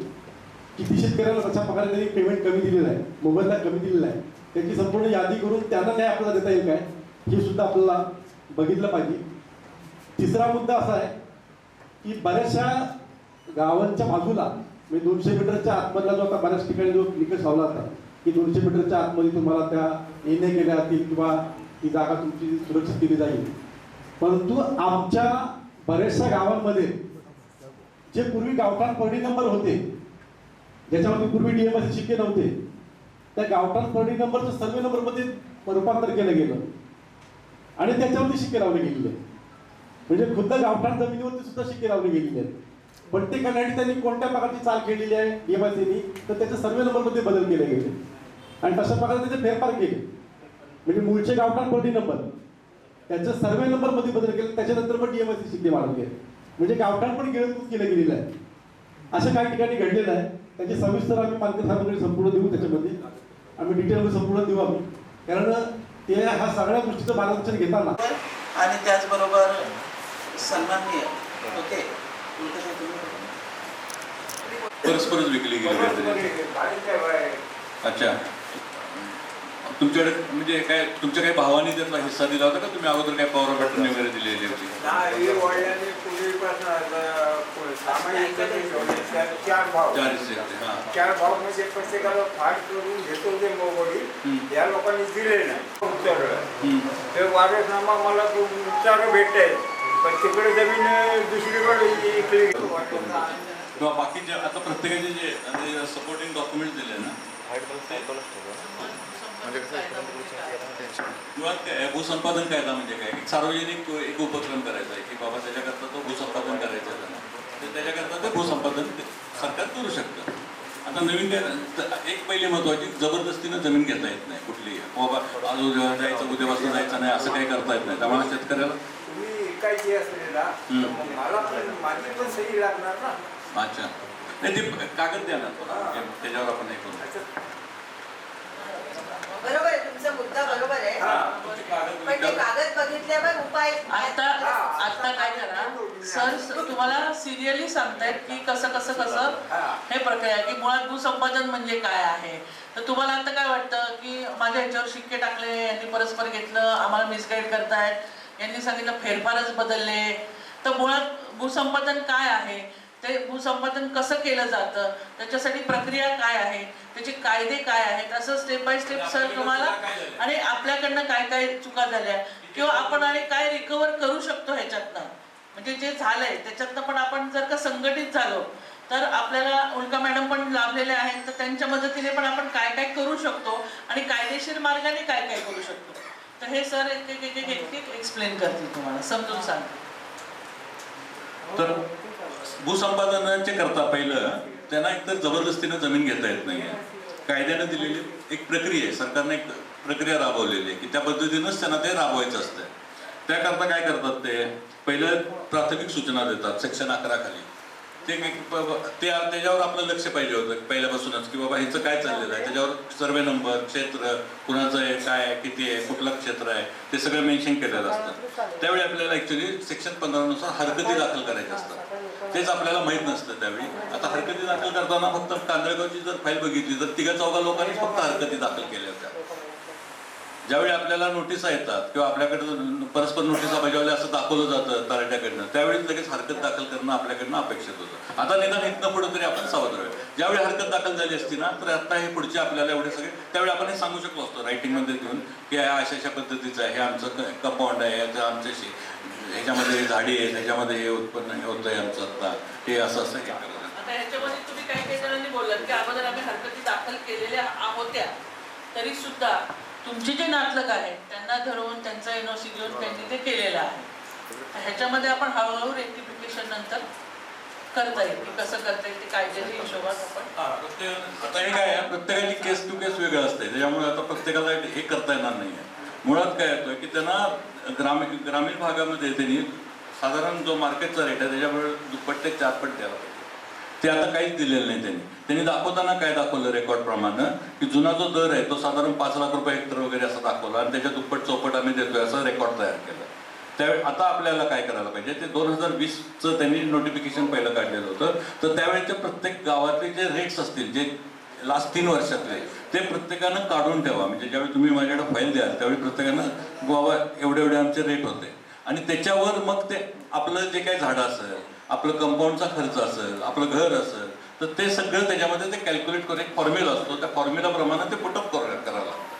किती शेतकऱ्यांना तशा प्रकारे त्यांनी पेमेंट कमी दिलेलं आहे, मोबदला कमी दिलेला आहे, त्याची संपूर्ण यादी करून त्यांना न्याय आपल्याला देता येईल काय हे सुद्धा आपल्याला बघितलं पाहिजे. तिसरा मुद्दा असा आहे की बऱ्याचशा गावांच्या बाजूला म्हणजे 200 मीटरच्या आतमधला जो आता बऱ्याच ठिकाणी जो निकष लावला होता की 200 मीटरच्या आतमध्ये तुम्हाला त्या येणे केल्या जातील किंवा ती जागा तुमची सुरक्षित केली जाईल. परंतु आमच्या बऱ्याचशा गावांमध्ये जे पूर्वी गावठाण परडी नंबर होते, ज्याच्यामध्ये पूर्वी DMS शिक्के नव्हते, त्या गावठाण परडी नंबरचं सर्वे नंबरमध्ये रूपांतर केलं गेलं आणि त्याच्यावरती शिक्के लावले गेलेले. म्हणजे खुद्द गावठाण जमिनीवरती सुद्धा शिक्के लावले गेलेले आहेत. पण ते करण्यासाठी त्यांनी कोणत्या प्रकारची चाल केलेली आहे DMSनी, तर त्याच्या सर्वे नंबरमध्ये बदल केले गेले आणि तशा प्रकारे त्याचे फेरफार केले. म्हणजे मूळचे गावठाण परडी नंबर त्याच्या सर्वे नंबरमध्ये बदल केले, त्याच्यानंतर पण DMS शिक्के वाढवले. म्हणजे गावठाण पण गिळंकृत केलं गेलेलं आहे. असं काही ठिकाणी घडलेलं आहे. त्याची सविस्तर आम्ही मालकी साहेबांकडे संपूर्ण देऊ, त्याच्यामध्ये आम्ही डिटेलमध्ये संपूर्ण देऊ आम्ही, कारण ते ह्या सगळ्या गोष्टीचं मार्गदर्शन घेताना आणि त्याचबरोबर सन्माननीय ओके परस्परच विकली गेली. अच्छा, तुमच्याकडे म्हणजे काय तुमच्या काही भावानी त्यातला हिस्सा दिला होता का? तुम्ही अगोदर काय पॉवर बॅटर्न वगैरे दिलेली होती? चार भाव म्हणजे प्रत्येकाला फाट करून घेतो ते मोगोडी या लोकांनी दिले नाही. ते वारसनामा मला विचार भेटते पण तिकडे जमीन दुसरीकडे किंवा बाकीचे आता प्रत्येकाचे जे सपोर्टिंग डॉक्युमेंट दिले ना, मुळात काय भूसंपादन कायदा म्हणजे काय, सार्वजनिक एक उपक्रम करायचा आहे की बाबा त्याच्याकरता तो भूसंपादन करायचं आहे ना, तर त्याच्याकरता ते भूसंपादन सरकार करू शकतं. आता नवीन काय एक पहिली महत्वाची, जबरदस्तीनं जमीन घेता येत नाही कुठलीही. बाबा आज उद्या जायचं उद्यापासून जायचं नाही असं काही करता येत नाही. त्यामुळे शेतकऱ्याला विकायची असलेला मला माझी पण सही लागणार ना. अच्छा, नाही ते कागद द्या ना त्याच्यावर आपण हे करू. बरोबर आहे, तुमचा मुद्दा बरोबर आहे, पण ते कागद बघितल्यावर उपाय आता काय करा सर, तुम्हाला सिरियली सांगतायत की कसं कसं कसं हे प्रक्रिया की मुळात भूसंपादन म्हणजे काय आहे. तर तुम्हाला आता काय वाटतं की माझ्या ह्याच्यावर शिक्के टाकले, यांनी परस्पर घेतलं, आम्हाला मिसगाईड करतायत, यांनी सांगितलं फेरफारच बदलले. तर मुळात भूसंपादन काय आहे, ते भूसंपादन कसं केलं जातं, त्याच्यासाठी प्रक्रिया काय आहे, त्याचे कायदे काय आहेत, असं स्टेप बाय स्टेप सर तुम्हाला, आणि आपल्याकडनं काय काय चुका झाल्या किंवा आपण आणि काय रिकवर करू शकतो ह्याच्यातनं, म्हणजे जे झालंय त्याच्यातनं पण आपण जर का संघटित झालो तर आपल्याला उल्का मॅडम पण लाभलेले आहेत, तर त्यांच्या मदतीने पण आपण काय काय करू शकतो आणि कायदेशीर मार्गाने काय काय करू शकतो. तर हे सर एक एक एक एक एक्सप्लेन करतील तुम्हाला, समजून सांगतील. तर भूसंपादनाचे करता पहिलं त्यांना एकतर जबरदस्तीनं जमीन घेता येत नाही. कायद्यानं दिलेली एक प्रक्रिया आहे, सरकारने एक प्रक्रिया राबवलेली आहे की त्या पद्धतीनंच त्यांना ते राबवायचं असतं. त्याकरता काय करतात ते पहिलं प्राथमिक सूचना देतात सेक्शन 11 खाली. ते त्याच्यावर आपलं लक्ष पाहिजे होतं पहिल्यापासूनच की बाबा ह्याचं काय चाललेलं आहे, त्याच्यावर सर्वे नंबर, क्षेत्र, कुणाचं आहे, काय आहे, किती आहे, कुठलं क्षेत्र आहे, ते सगळं मेन्शन केलेलं असतं. त्यावेळी आपल्याला ॲक्च्युली सेक्शन 15 नुसार हरकती दाखल करायच्या असतात, तेच आपल्याला माहीत नसतं त्यावेळी. आता हरकती दाखल करताना फक्त कांदळगावची जर फाईल बघितली तर 3-4 लोकांनी फक्त हरकती दाखल केल्या होत्या. ज्यावेळी आपल्याला नोटिसा येतात किंवा आपल्याकडं परस्पर नोटिसा बजावल्या असं दाखवलं जातं तलाठ्याकडनं, त्यावेळी लगेच हरकत दाखल करणं आपल्याकडनं अपेक्षित होतं. आता निदान इथनं पुढे तरी आपण सावध राहूया. ज्यावेळी हरकत दाखल झाली असती ना, तर आता हे पुढचे आपल्याला एवढे सगळे त्यावेळी आपण हे सांगू शकलो असतो रायटिंगमध्ये देऊन की ह्या अशा पद्धतीचं आहे, हे आमचं कंपाऊंड आहे, याचं आमच्याशी ह्याच्यामध्ये झाडी आहे, त्याच्यामध्ये हे उत्पन्न हे होतं आहे आमचं, आता हे असं असं हे करायचं. आता ह्याच्यामध्ये तुम्ही काही जणांनी बोललात की अगोदर आम्ही हरकती दाखल केलेल्या होत्या, तरी सुद्धा तुमचे जे नातलग आहेत त्यांना धरून त्यांचा एनओसी घेऊन त्यांनी ते केलेलं आहे. ह्याच्यामध्ये आपण हळूहळू रेक्टिफिकेशन नंतर करता येईल, कसं करता येईल ते कायद्याच्या हिशोबात आपण. आता हे काय आहे, प्रत्येकाची केस टू केस वेगळं असते, त्याच्यामुळे आता प्रत्येकाला हे करता येणार नाही आहे. मुळात काय येतोय की त्यांना ग्रामीण भागामध्ये त्यांनी साधारण जो मार्केटचा रेट आहे त्याच्यामुळे दुप्पट ते 4 पट द्यायला पाहिजे. ते आता काहीच दिलेलं नाही त्यांनी दाखवताना काय दाखवलं रेकॉर्ड प्रमाणे की जुना जो दर आहे तो साधारण 5 लाख रुपये हेक्टर वगैरे असं दाखवला आणि त्याच्या दुप्पट चौपट आम्ही देतोय असं रेकॉर्ड तयार केलं. त्यावेळी आता आपल्याला काय करायला पाहिजे, ते 2020चं त्यांनी नोटिफिकेशन पहिलं काढलेलं होतं, तर त्यावेळेचे प्रत्येक गावातले जे रेट्स असतील, जे लास्ट 3 वर्षातले, ते प्रत्येकानं काढून ठेवा. म्हणजे ज्यावेळी तुम्ही माझ्याकडे फाईल द्याल त्यावेळी प्रत्येकानं बाबा एवढे एवढे आमचे रेट होते, आणि त्याच्यावर मग ते आपलं जे काही झाडं असेल, आपलं कंपाऊंडचा खर्च असेल, आपलं घर असेल, तर ते सगळं त्याच्यामध्ये ते कॅल्क्युलेट करून एक फॉर्म्युला असतो, त्या फॉर्म्युलाप्रमाणे ते पुटअप करायला लागतं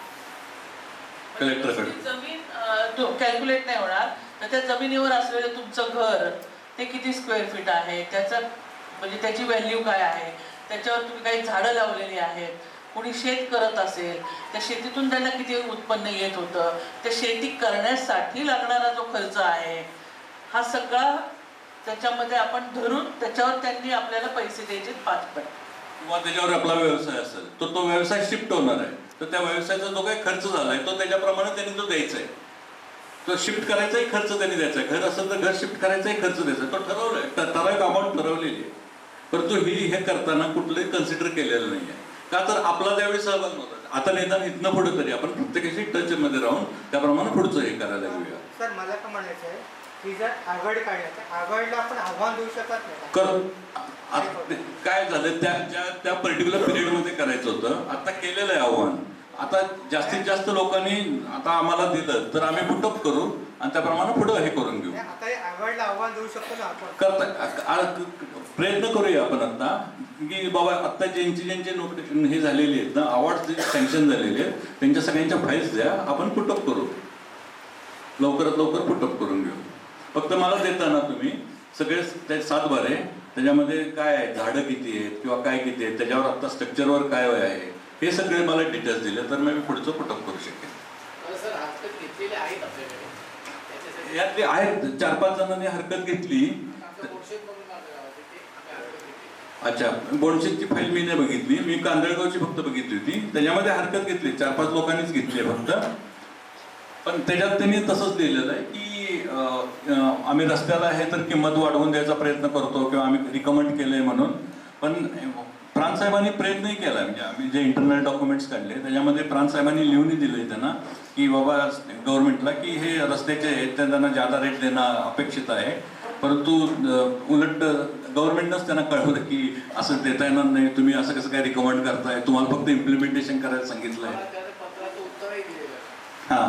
कलेक्टरकडे. जमीन कॅल्क्युलेट नाही होणार, तर त्या जमिनीवर असलेलं तुमचं घर ते किती स्क्वेअर फीट आहे, त्याचं म्हणजे त्याची व्हॅल्यू काय आहे, त्याच्यावर तुम्ही काही झाडं लावलेली आहेत, कोणी शेत करत असेल, त्या शेतीतून त्यांना किती उत्पन्न येत होतं, त्या शेती करण्यासाठी लागणारा जो खर्च आहे, हा सगळा त्याच्यामध्ये आपण धरून त्याच्यावर त्यांनी आपल्याला पैसे द्यायचे 5%. किंवा त्याच्यावर आपला व्यवसाय असेल, तर तो व्यवसाय शिफ्ट होणार आहे, तर त्या व्यवसायाचा जो काही खर्च झालाय तो त्याच्याप्रमाणे त्यांनी तो द्यायचा आहे. तो शिफ्ट करायचाही खर्च त्यांनी द्यायचा आहे, घर असेल तर घर शिफ्ट करायचाही खर्च द्यायचा आहे, तो ठरवलाय, ठराविक अमाऊंट ठरवलेली आहे. परंतु हे करताना कुठलंही कन्सिडर केलेलं नाही आहे. का तर आपला त्यावेळी सहभाग नव्हता. आता निदान इथनं पुढे तरी आपण प्रत्येकाशी टच मध्ये राहून त्याप्रमाणे पुढचं हे करायला घेऊया. सर मला काय म्हणायचं आहे की जर आघाडी काढायचं, आघाडीला आपण आव्हान देऊ शकत नाही काय झालं, त्या पर्टिक्युलर पिरियड मध्ये करायचं होतं, आता केलेलं आहे आव्हान. आता जास्तीत जास्त लोकांनी आता आम्हाला दिलं तर आम्ही पुटअप करू आणि त्याप्रमाणे पुढे हे करून घेऊ. आता आघाडीला आव्हान देऊ शकतो ना करता प्रयत्न करूया आपण आता की बाबा आता ज्यांचे नोटिफिकेशन हे झालेले आहेत ना, अवॉर्ड सँक्शन झालेले आहेत, त्यांच्या सगळ्यांच्या फाईल्स द्या, आपण पुटअप करू, लवकरात लवकर पुटअप करून घेऊ. फक्त मला देताना तुम्ही सगळे 7 बारे त्याच्यामध्ये काय आहे, झाडं किती आहेत किंवा काय किती आहेत, त्याच्यावर आता स्ट्रक्चरवर काय आहे, हे सगळे मला डिटेल्स दिले तर मी पुढचं पुटअप करू शकेन. यातले आहेत 4-5 जणांनी हरकत घेतली. अच्छा, बोनशेतची फाईल मी नाही बघितली, मी कांदळगावची फक्त बघितली होती, त्याच्यामध्ये हरकत घेतली 4-5 लोकांनीच घेतली फक्त. पण त्याच्यात त्यांनी तसंच लिहिलेलं आहे की आम्ही रस्त्याला आहे तर किंमत वाढवून द्यायचा प्रयत्न करतो किंवा आम्ही रिकमेंड केलंय म्हणून. पण प्रांत साहेबांनी प्रयत्नही केला, म्हणजे आम्ही जे इंटरनल डॉक्युमेंट्स काढले त्याच्यामध्ये प्रांत साहेबांनी लिहूनही दिले त्यांना की बाबा गव्हर्नमेंटला की हे रस्त्याचे आहेत त्यांना जादा रेट देणं अपेक्षित आहे, परंतु उलट गव्हर्नमेंटनंच त्यांना कळवलं की असं देता येणार नाही, तुम्ही असं कसं काय रिकमेंड करताय, तुम्हाला फक्त इम्प्लिमेंटेशन करायला सांगितलंय. हां,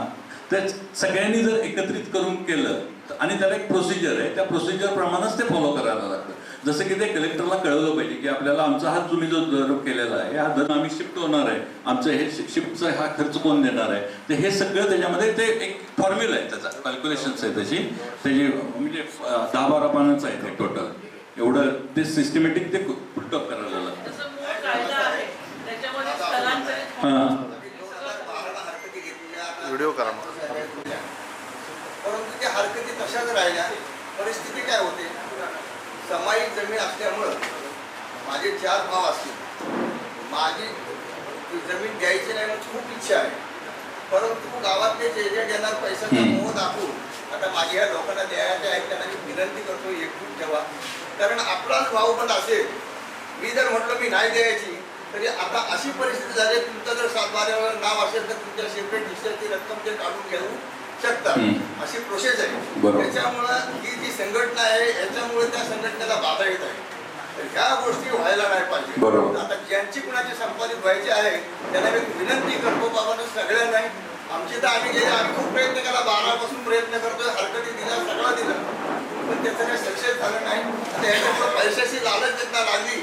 तर सगळ्यांनी जर एकत्रित करून केलं आणि त्याला एक प्रोसिजर आहे, त्या प्रोसिजर प्रमाणेच ते फॉलो करायला लागतं. जसं की ते कलेक्टरला कळवलं पाहिजे की आपल्याला आमचा हा तुम्ही जो दर केलेला आहे, हा दर आम्ही शिफ्ट होणार आहे, आमचं हे शिफ्टचा हा खर्च कोण देणार आहे, तर हे सगळं त्याच्यामध्ये ते एक फॉर्म्युला आहे, त्याचा कॅल्क्युलेशन्स आहे त्याची म्हणजे 10-12 पानांचं आहे ते टोटल. एवढं ते सिस्टमॅटिक ते पुटअप करायला लागतं. व्हिडिओ करा. परंतु त्या हरकती तशाच राहिल्या. परिस्थिती काय होते, सामायिक जमीन असल्यामुळं माझे 4 भाव असतील, माझी जमीन द्यायची नाही म्हणून खूप इच्छा आहे, परंतु गावातले जे येणार पैशाचा मोह दाखवून आता माझ्या या लोकांना द्यायच्या आहेत त्यांना मी विनंती करतो एकजूट ठेवा. कारण आपलाच भाव पण असेल, मी जर म्हटलं मी नाही द्यायची तरी आता अशी परिस्थिती झाली, तुमचं जर 7 बाऱ्यावर नाव असेल तर तुमच्या सेपरेट हिस्ट्रीची रक्कम ते काढून घेऊ शकतात, अशी प्रोसेस आहे. त्याच्यामुळं ही जी संघटना आहे याच्यामुळे त्या संघटनेला बाधा येत आहे. तर ह्या गोष्टी व्हायला नाही पाहिजे. आता ज्यांची कुणाची संपादित व्हायची आहे त्यांना मी विनंती करतो, बाबा सगळ्या नाही, आमची तर आम्ही खूप प्रयत्न केला, 12 पासून प्रयत्न करतोय, हरकती दिल्या, सगळं दिलं, पण त्याचं काही सक्सेस झालं नाही. आता याच्यामुळे पैशाची लालच त्यांना लागली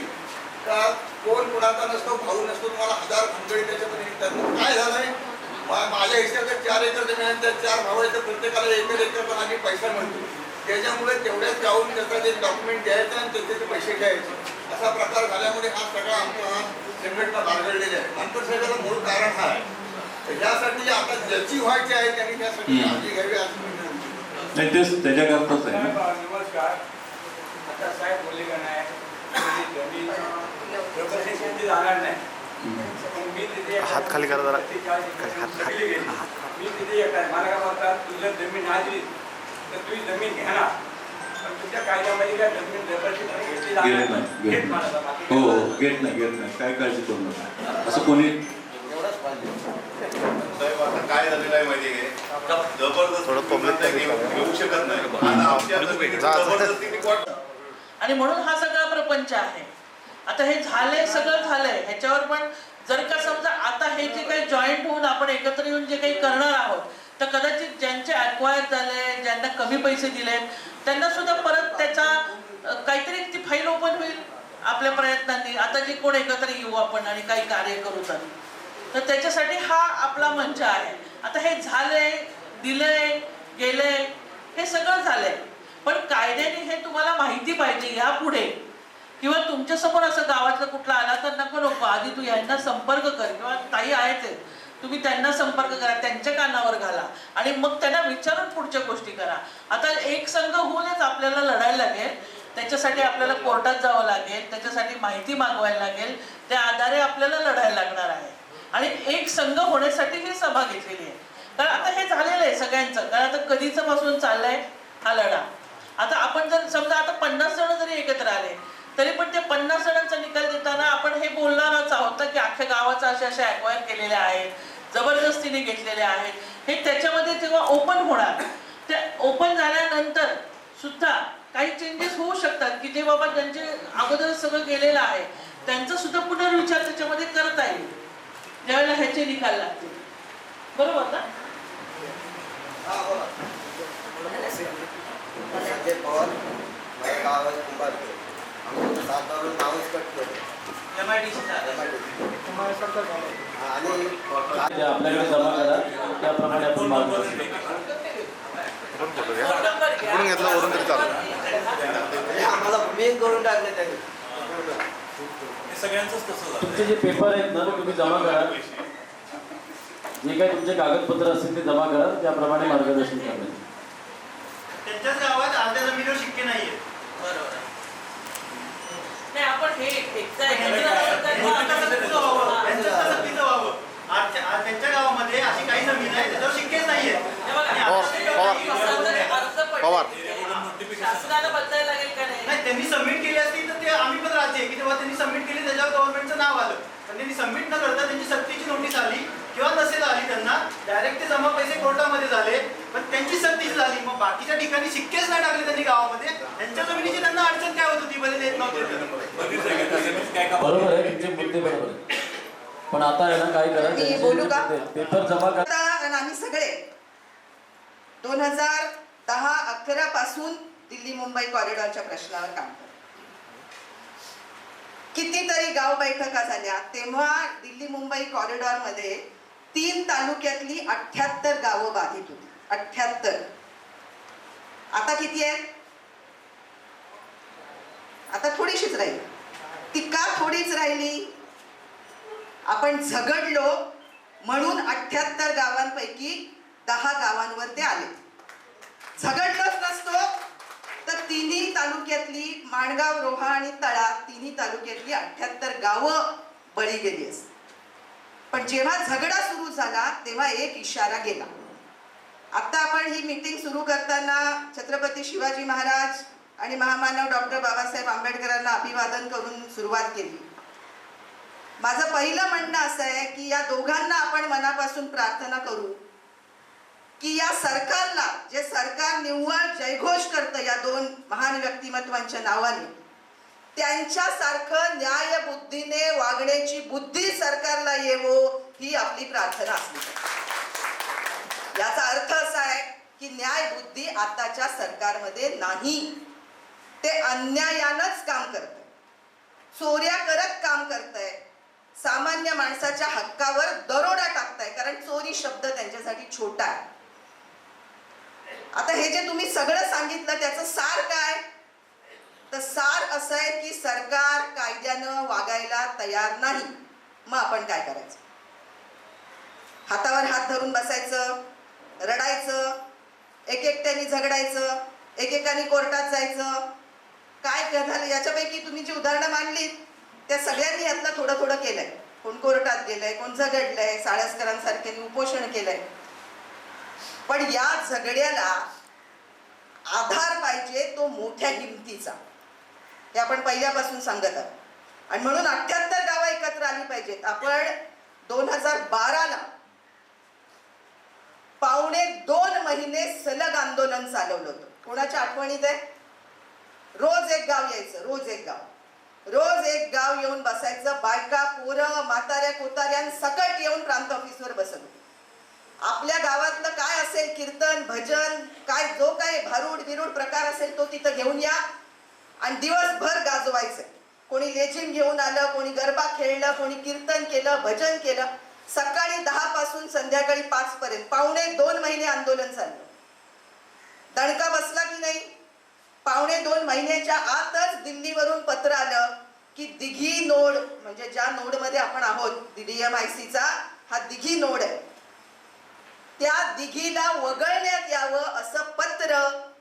का कोण कुणाचा नसतो, भाऊ नसतो, तुम्हाला 1000 खंडळी त्याच्यातून निघतात. काय झालंय, माझ्या हिशोबात 4 एकर जमीन आहे, त्या 4 भाऊ आहेत, प्रत्येकाला 1 एकर पण आधी पैसा मिळतो. त्याच्यामुळे तेवढ्याच जाऊन त्याचा एक डॉक्युमेंट द्यायचं आणि त्याचे ते पैसे घ्यायचे, असा प्रकार झाल्यामुळे हा सगळा आमचा संघटना बारगडलेली आहे. नंतर सगळं मूळ कारण हा आहे. यासाठी आता ज्याची व्हायची आहे त्यांनी त्यासाठी काळजी घ्यावी असं मी विनंती. त्याच्याकरताच आहे. नमस्कार. आता साहेब बोलले का नाही, जमीन जाणार नाही, मी तिथे हात खाली करा जरा, मी तिथे येतात मला काय म्हणतात, तुझं जमीन आली तर तुझी जमीन घेणार, पण तुमच्या कायद्यामध्ये काय जमीन जबरदस्ती घेतली जाणार नाही. हो, घेत नाही, काय काळजी करू नका, असं कोणी एवढंच पाहिजे. साहेब आता काय झालेलं आहे माहिती आहे का, जबरदस्ती घेऊ शकत नाही. आता आमच्या जबरदस्तीने कोण आणि म्हणून हा सगळा प्रपंच आहे. आता हे झालंय, सगळं झालंय, ह्याच्यावर पण जर का समजा आता हे जे काही जॉईंट होऊन आपण एकत्र येऊन जे काही करणार आहोत, तर कदाचित ज्यांचे अक्वायर झाले, ज्यांना कमी पैसे दिलेत, त्यांना सुद्धा परत त्याचा काहीतरी ती फाईल ओपन होईल आपल्या प्रयत्नांनी. आता जे कोण एकत्र येऊ आपण आणि काही कार्य करू तर त्याच्यासाठी हा आपला मंच आहे. आता हे झालंय, दिलंय, गेलंय, हे सगळं झालंय, पण कायद्याने हे तुम्हाला माहिती पाहिजे यापुढे, किंवा तुमच्या समोर असं गावातलं कुठला आला तर नको आधी तू यांना संपर्क कर, किंवा ताई आहेत तुम्ही त्यांना संपर्क करा, त्यांच्या कानावर घाला आणि मग त्यांना विचारून पुढच्या गोष्टी करा. आता एक संघ होऊनच आपल्याला लढायला लागेल, त्याच्यासाठी आपल्याला कोर्टात जावं लागेल, त्याच्यासाठी माहिती मागवायला लागेल, त्या आधारे आपल्याला लढायला लागणार आहे. आणि एक संघ होण्यासाठी ही सभा घेतलेली आहे. कारण आता हे झालेलं आहे सगळ्यांचं, कारण आता कधीच पासून चाललाय हा लढा. आता आपण जर समजा आता 50 जण जरी एकत्र आले तरी पण ते 50 जणांचा निकाल देताना आपण हे बोलणारच आहोत की अख्ख्या गावाचा अशा अक्वायर केलेल्या आहेत, जबरदस्तीने घेतलेल्या आहेत. हे त्याच्यामध्ये जेव्हा ओपन होणार, ते ओपन झाल्यानंतर सुद्धा काही चेंजेस होऊ शकतात की जे बाबा ज्यांचे अगोदर सगळं गेलेलं आहे त्यांचा सुद्धा पुनर्विचार त्याच्यामध्ये करता येईल ज्यावेळेला ह्याचे निकाल लागतील. बरोबर ना? आपल्याकडे जमा करा, त्याप्रमाणे आपण मागणी घेतला वरून तरी चालू. आम्हाला मेन करून टाकले त्यांनी. तुमचे जे पेपर आहेत ना तुम्ही जमा करा, जे काही तुमचे कागदपत्र असतील ते जमा करा, त्याप्रमाणे मार्गदर्शन करा. त्यांच्याच गावात अर्ध्या जमिनीवर शिक्के नाहीये. बरोबर नाही, आपण हे त्यांच्या गावामध्ये अशी काही जमीन आहे त्याच्यावर शिक्केच नाहीये. शासनाला बदलायला लागेल का नाही, त्यांनी सबमिट केली असती तर ते आम्ही पण राजी आहे की तेव्हा त्यांनी सबमिट केली त्याच्यावर गव्हर्नमेंटचं नाव आलं, पण त्यांनी सबमिट न करता त्यांची सक्तीची नोटीस आली किंवा नसेल आली त्यांना, डायरेक्ट ते जमा पैसे कोर्टामध्ये झाले, पण त्यांची सक्तीच झाली. मग बाकीच्या ठिकाणी शिक्केच नाही टाकले त्यांनी गावामध्ये. त्यांच्या जमिनीची त्यांना अडचण काय होत होती, बरे देत नव्हते. बरोबर आहे, तुमचे मुद्दे बरोबर आहे, पण आता आहे ना काय करा, पेपर जमा करा. आम्ही सगळे 2010-11 पासून दिल्ली मुंबई कॉरिडॉरच्या प्रश्नावर काम करतो. कितीतरी गाव बैठका झाल्या, तेव्हा दिल्ली मुंबई कॉरिडॉर मध्ये 3 तालुक्यातली 78 गावं बाधित होती. 78. आता किती आहेत? आता थोडीशीच राहिली. ती का थोडीच राहिली? आपण झगडलो म्हणून 78 गावांपैकी 10 गावांवर ते आले. झगडलोच नसतो तर तिन्ही तालुक्यातली माणगाव, रोहा आणि तळा, तिन्ही तालुक्यातली 78 गावं बळी गेली असती. पण जेव्हा झगडा सुरू झाला तेव्हा एक इशारा गेला. आता आपण ही मीटिंग सुरू करताना छत्रपती शिवाजी महाराज आणि महामानव डॉक्टर बाबासाहेब आंबेडकरांना अभिवादन करून सुरुवात केली. माझं पहिलं म्हणणं असं आहे की या दोघांना आपण मनापासून प्रार्थना करू की या सरकारला, जे सरकार निव्वळ जयघोष करतं या 2 महान व्यक्तिमत्वांच्या नावाने, त्यांच्यासारखं न्याय बुद्धीने वागण्याची बुद्धी सरकारला येवो ही आपली प्रार्थना असली. याचा अर्थ असा आहे की न्याय बुद्धी आताच्या सरकारमध्ये नाही. ते अन्यायानंच काम करतंय, चोऱ्या करत काम करतंय, सामान्य माणसाच्या हक्कावर दरोडा टाकताय, कारण चोरी शब्द त्यांच्यासाठी छोटा आहे. आता हे जे तुम्ही सगळं सांगितलं त्याचं सार काय? तर सार असं आहे की सरकार कायद्यानं वागायला तयार नाही. मग आपण काय करायचं? हातावर हात धरून बसायचं, रडायचं, एकट्याने झगडायचं, एकेकाने कोर्टात जायचं? काय झालं? याच्यापैकी तुम्ही जी उदाहरणं मांडली त्या सगळ्यांनी यातलं थोडं थोडं केलंय. कोण कोर्टात गेलंय, कोण झगडलंय, साळसकरांसारख्यांनी उपोषण केलंय. पण या झगड्याला आधार पाहिजे तो मोठ्या हिमतीचा, हे आपण पहिल्यापासून सांगत आहोत. आणि म्हणून 78 गावं एकत्र आली पाहिजेत. आपण 2012ला 2.5 महिने सलग आंदोलन चालवलं होतं. कोणाच्या आठवणीत आहे? रोज एक गाव यायचं, रोज एक गाव येऊन बसायचं. बायका, पोरं, म्हाताऱ्या, कोताऱ्यांसकट येऊन प्रांत ऑफिसवर बसत होते. आपल्या गावातलं काय असेल, कीर्तन, भजन, काय जो काय भारूड बिरूड प्रकार असेल तो तिथं घेऊन या आणि दिवसभर गाजवायचं. कोणी लेझिम घेऊन आलं, कोणी गरबा खेळलं, कोणी कीर्तन केलं, भजन केलं. सकाळी 10 पासून संध्याकाळी 5 पर्यंत 2.5 महिने आंदोलन चाललं. दणका बसला की नाही? 2.5 महिन्याच्या आतच दिल्लीवरून पत्र आलं की दिघी नोड, म्हणजे ज्या नोडमध्ये आपण आहोत, DMICचा हा दिघी नोड आहे, त्या दिघीला वगळण्यात यावं असं पत्र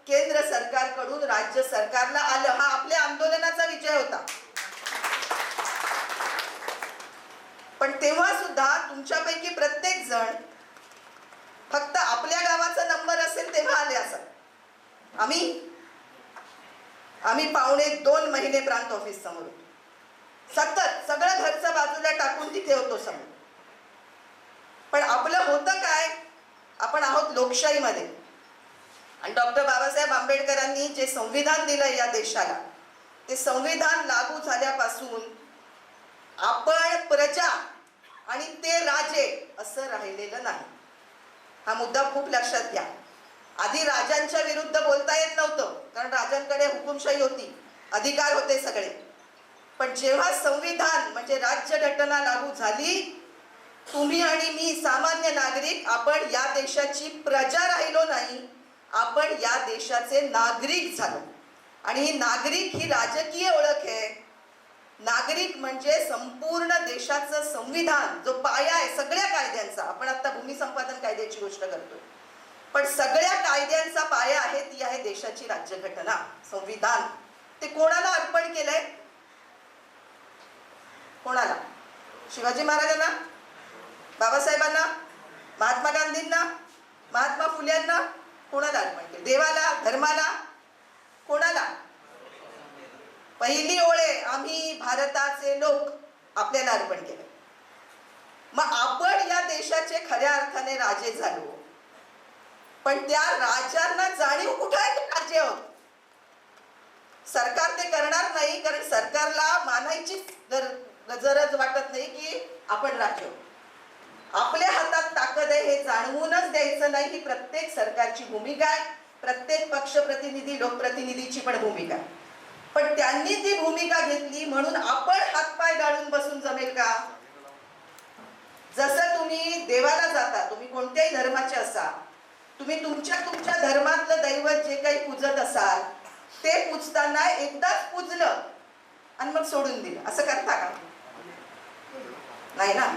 केंद्र सरकारकडून राज्य सरकारला आलं. हा आपल्या आंदोलनाचा विजय होता. पण तेव्हा सुद्धा तुमच्यापैकी प्रत्येक जण फक्त आपल्या गावाचा नंबर असेल तेव्हा आले असं. आम्ही 2.5 महिने प्रांत ऑफिस समोर होतो. सतत सगळं घरचं बाजूला टाकून तिथे होतो समोर. पण आपलं होतं काय? आपण आहोत लोकशाहीमध्ये आणि डॉक्टर बाबासाहेब आंबेडकरांनी जे संविधान दिलं या देशाला, ते संविधान लागू झाल्यापासून आपण प्रजा आणि ते राजे असं राहिलेलं नाही. हा मुद्दा खूप लक्षात घ्या. आधी राजांच्या विरुद्ध बोलता येत नव्हतं, कारण राजांकडे हुकुमशाही होती, अधिकार होते सगळे. पण जेव्हा संविधान म्हणजे राज्यघटना लागू झाली, तुम्ही आणि मी सामान्य नागरिक आपण या देशाची प्रजा राहिलो नाही, आपण या देशाचे नागरिक झालो. आणि ही नागरिक ही राजकीय ओळख आहे. नागरिक म्हणजे संपूर्ण देशाचं संविधान, जो पाया आहे सगळ्या कायद्यांचा. आपण आता भूमी संपादन कायद्याची गोष्ट करतोय, पण सगळ्या कायद्यांचा पाया आहे ती आहे देशाची राज्यघटना, संविधान. ते कोणाला अर्पण केलंय? कोणाला? शिवाजी महाराजांना, बाबासाहेबांना, महात्मा गांधींना, महात्मा फुल्यांना? कोणाला अर्पण केलं? देवाला, धर्माला, कोणाला? पहिली ओळे आम्ही भारताचे लोक आपल्याला अर्पण केलं. मग आपण या देशाचे खऱ्या अर्थाने राजे झालो, पण त्या राजांना जाणीव कुठे आहे की राजे आहोत? सरकार ते करणार नाही, कारण सरकारला मानायची गरज वाटत नाही की आपण राजे आहोत. आपल्या हातात ताकद आहे हे जाणवूनच द्यायचं नाही, ही प्रत्येक सरकारची भूमिका आहे, प्रत्येक पक्षप्रतिनिधी लोकप्रतिनिधीची पण भूमिका आहे. पण त्यांनी ती भूमिका घेतली म्हणून आपण हातपाय गाळून बसून जमेल का? जसं तुम्ही देवाला जाता, तुम्ही कोणत्याही धर्माचे असा, तुम्ही तुमच्या धर्मातलं दैवत जे काही पूजत असाल ते पूजताना एकदाच पूजलं आणि मग सोडून दिलं, असं करता का? नाही ना.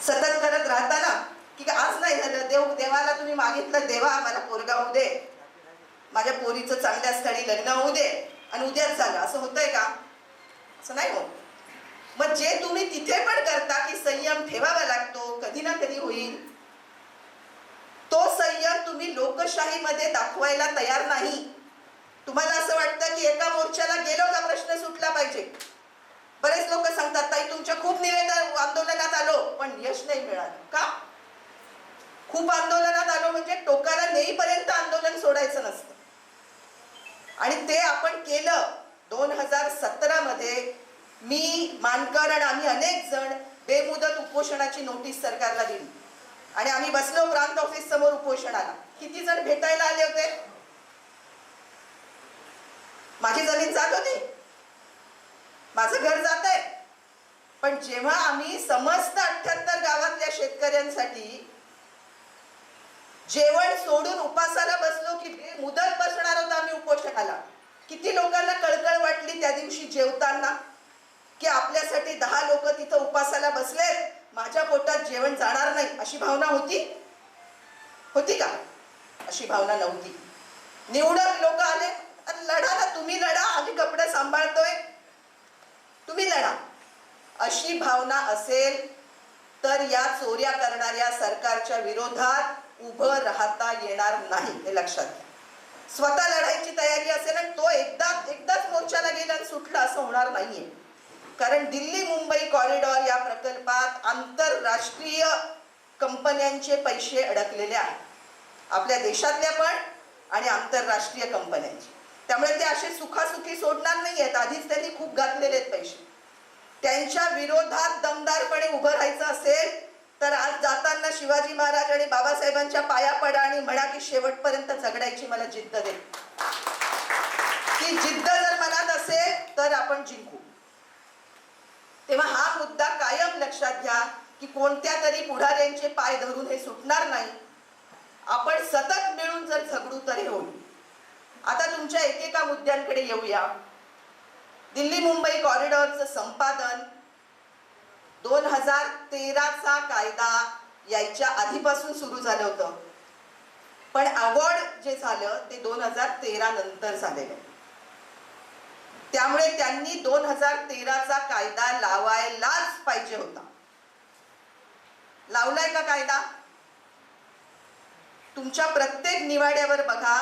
सतत करत राहता ना, की आज नाही झालं, देवाला तुम्ही मागितलं, देवा मला पोरगा होऊ दे, माझ्या पोरीचं चांगल्या स्थळी लग्न होऊ दे, आणि उद्याच झालं, असं होतंय का? असं नाही होत. मग जे तुम्ही तिथे पण करता की संयम ठेवावा लागतो, कधी ना कधी होईल, तो संयम तुम्ही लोकशाहीमध्ये दाखवायला तयार नाही. तुम्हाला असं वाटतं की एका मोर्चाला गेलो का प्रश्न सुटला पाहिजे. बरेच लोक सांगतात ताई तुमच्या खूप निवेदन आंदोलनात आलो पण यश नाही मिळालं. का? खूप आंदोलनात आलो म्हणजे टोकाला नेईपर्यंत आंदोलन सोडायचं नसतं. आणि ते आपण केलं. 2017 मध्ये मी, मानकर आणि आम्ही अनेक जण बेमुदत उपोषणाची नोटीस सरकारला दिली आणि आम्ही बसलो प्रांत ऑफिस समोर उपोषणाला. किती जण भेटायला आले होते? माझी जमीन जात होती, माझं घर जात आहे. पण जेव्हा आम्ही समस्त 78 गावातल्या शेतकऱ्यांसाठी जेवण सोडून उपासाला बसलो की बेमुदत बसणार होतो आम्ही उपोषणाला, किती लोकांना कळकळ वाटली त्या दिवशी जेवताना की आपल्यासाठी 10 लोक तिथं उपासाला बसलेत, माझ्या पोटात जेवण जाणार नाही, अशी भावना होती का? अशी भावना नव्हती. निवडक लोक आले, लढा ना तुम्ही, लढा, आम्ही कपडे सांभाळतोय, तुम्ही लढा, अशी भावना असेल तर या चोऱ्या करणाऱ्या सरकारच्या विरोधात उभं राहता येणार नाही, हे लक्षात घ्या. स्वतः लढायची तयारी असेल आणि तो एकदाच मोर्चाला गेला आणि सुटला असं होणार नाहीये. कारण दिल्ली मुंबई कॉरिडॉर या प्रकल्पात आंतरराष्ट्रीय कंपन्यांचे पैसे अडकलेले आहेत. आपल्या देशातल्या पण आणि आंतरराष्ट्रीय कंपन्यांची. त्यामुळे ते असे सुखासुखी सोडणार नाही आहेत. आधीच त्यांनी खूप घातलेले आहेत पैसे. त्यांच्या विरोधात दमदारपणे उभं राहायचं असेल तर आज जाताना शिवाजी महाराज आणि बाबासाहेबांच्या पाया पडा आणि म्हणा की शेवटपर्यंत झगडायची मला जिद्द दे. ती जिद्द जर मनात असेल तर आपण जिंकू. तेव्हा हा मुद्दा कायम लक्षात घ्या की कोणत्या तरी पुढाऱ्यांचे पाय धरून हे सुटणार नाही. आपण सतत मिळून जर झगडू तर हे होईल. आता तुमच्या एकेका मुद्द्यांकडे येऊया. दिल्ली मुंबई कॉरिडॉरचं संपादन 2013चा कायदा यायच्या आधीपासून सुरू झालं होतं, पण अवॉर्ड जे झालं ते 2013 नंतर झालेलं. त्यामुळे त्यांनी 2013चा कायदा लावायलाच पाहिजे होता. लावलाय का कायदा? तुमच्या प्रत्येक निवाड्यावर बघा,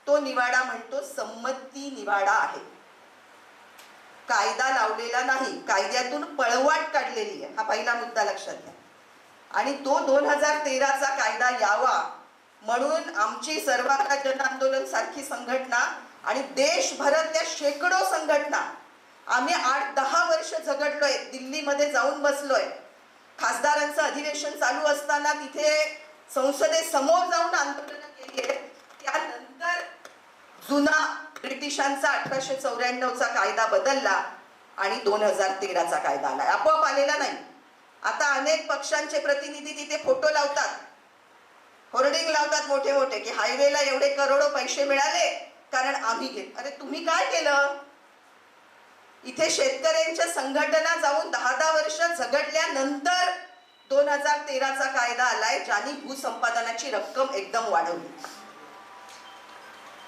तो निवाडा म्हणतो संमती निवाडा आहे. कायदा लावलेला नाही, कायद्यातून पळवाट काढलेली आहे. हा पहिला मुद्दा लक्षात घ्या. आणि तो 2013चा कायदा यावा म्हणून आमची सर्वहारा जन आंदोलन सारखी संघटना आणि देशभरातल्या शेकडो संघटना आम्ही 8-10 वर्ष झगडलोय. दिल्लीमध्ये जाऊन बसलोय. खासदारांचं अधिवेशन चालू असताना तिथे संसदेसमोर जाऊन आंदोलन केली आहे. त्यानंतर जुना ब्रिटिशांचा 1894चा कायदा बदलला आणि 2013चा कायदा आला. आपोआप आलेला नाही. आता अनेक पक्षांचे प्रतिनिधी तिथे फोटो लावतात, होर्डिंग लावतात मोठे मोठे की हायवेला एवढे करोडो पैसे मिळाले कारण आम्ही घेत. अरे तुम्ही काय केलं? इथे शेतकऱ्यांच्या संघटना जाऊन 10-10 वर्ष झगडल्यानंतर 2013चा कायदा आलाय ज्याने भूसंपादनाची रक्कम एकदम वाढवली.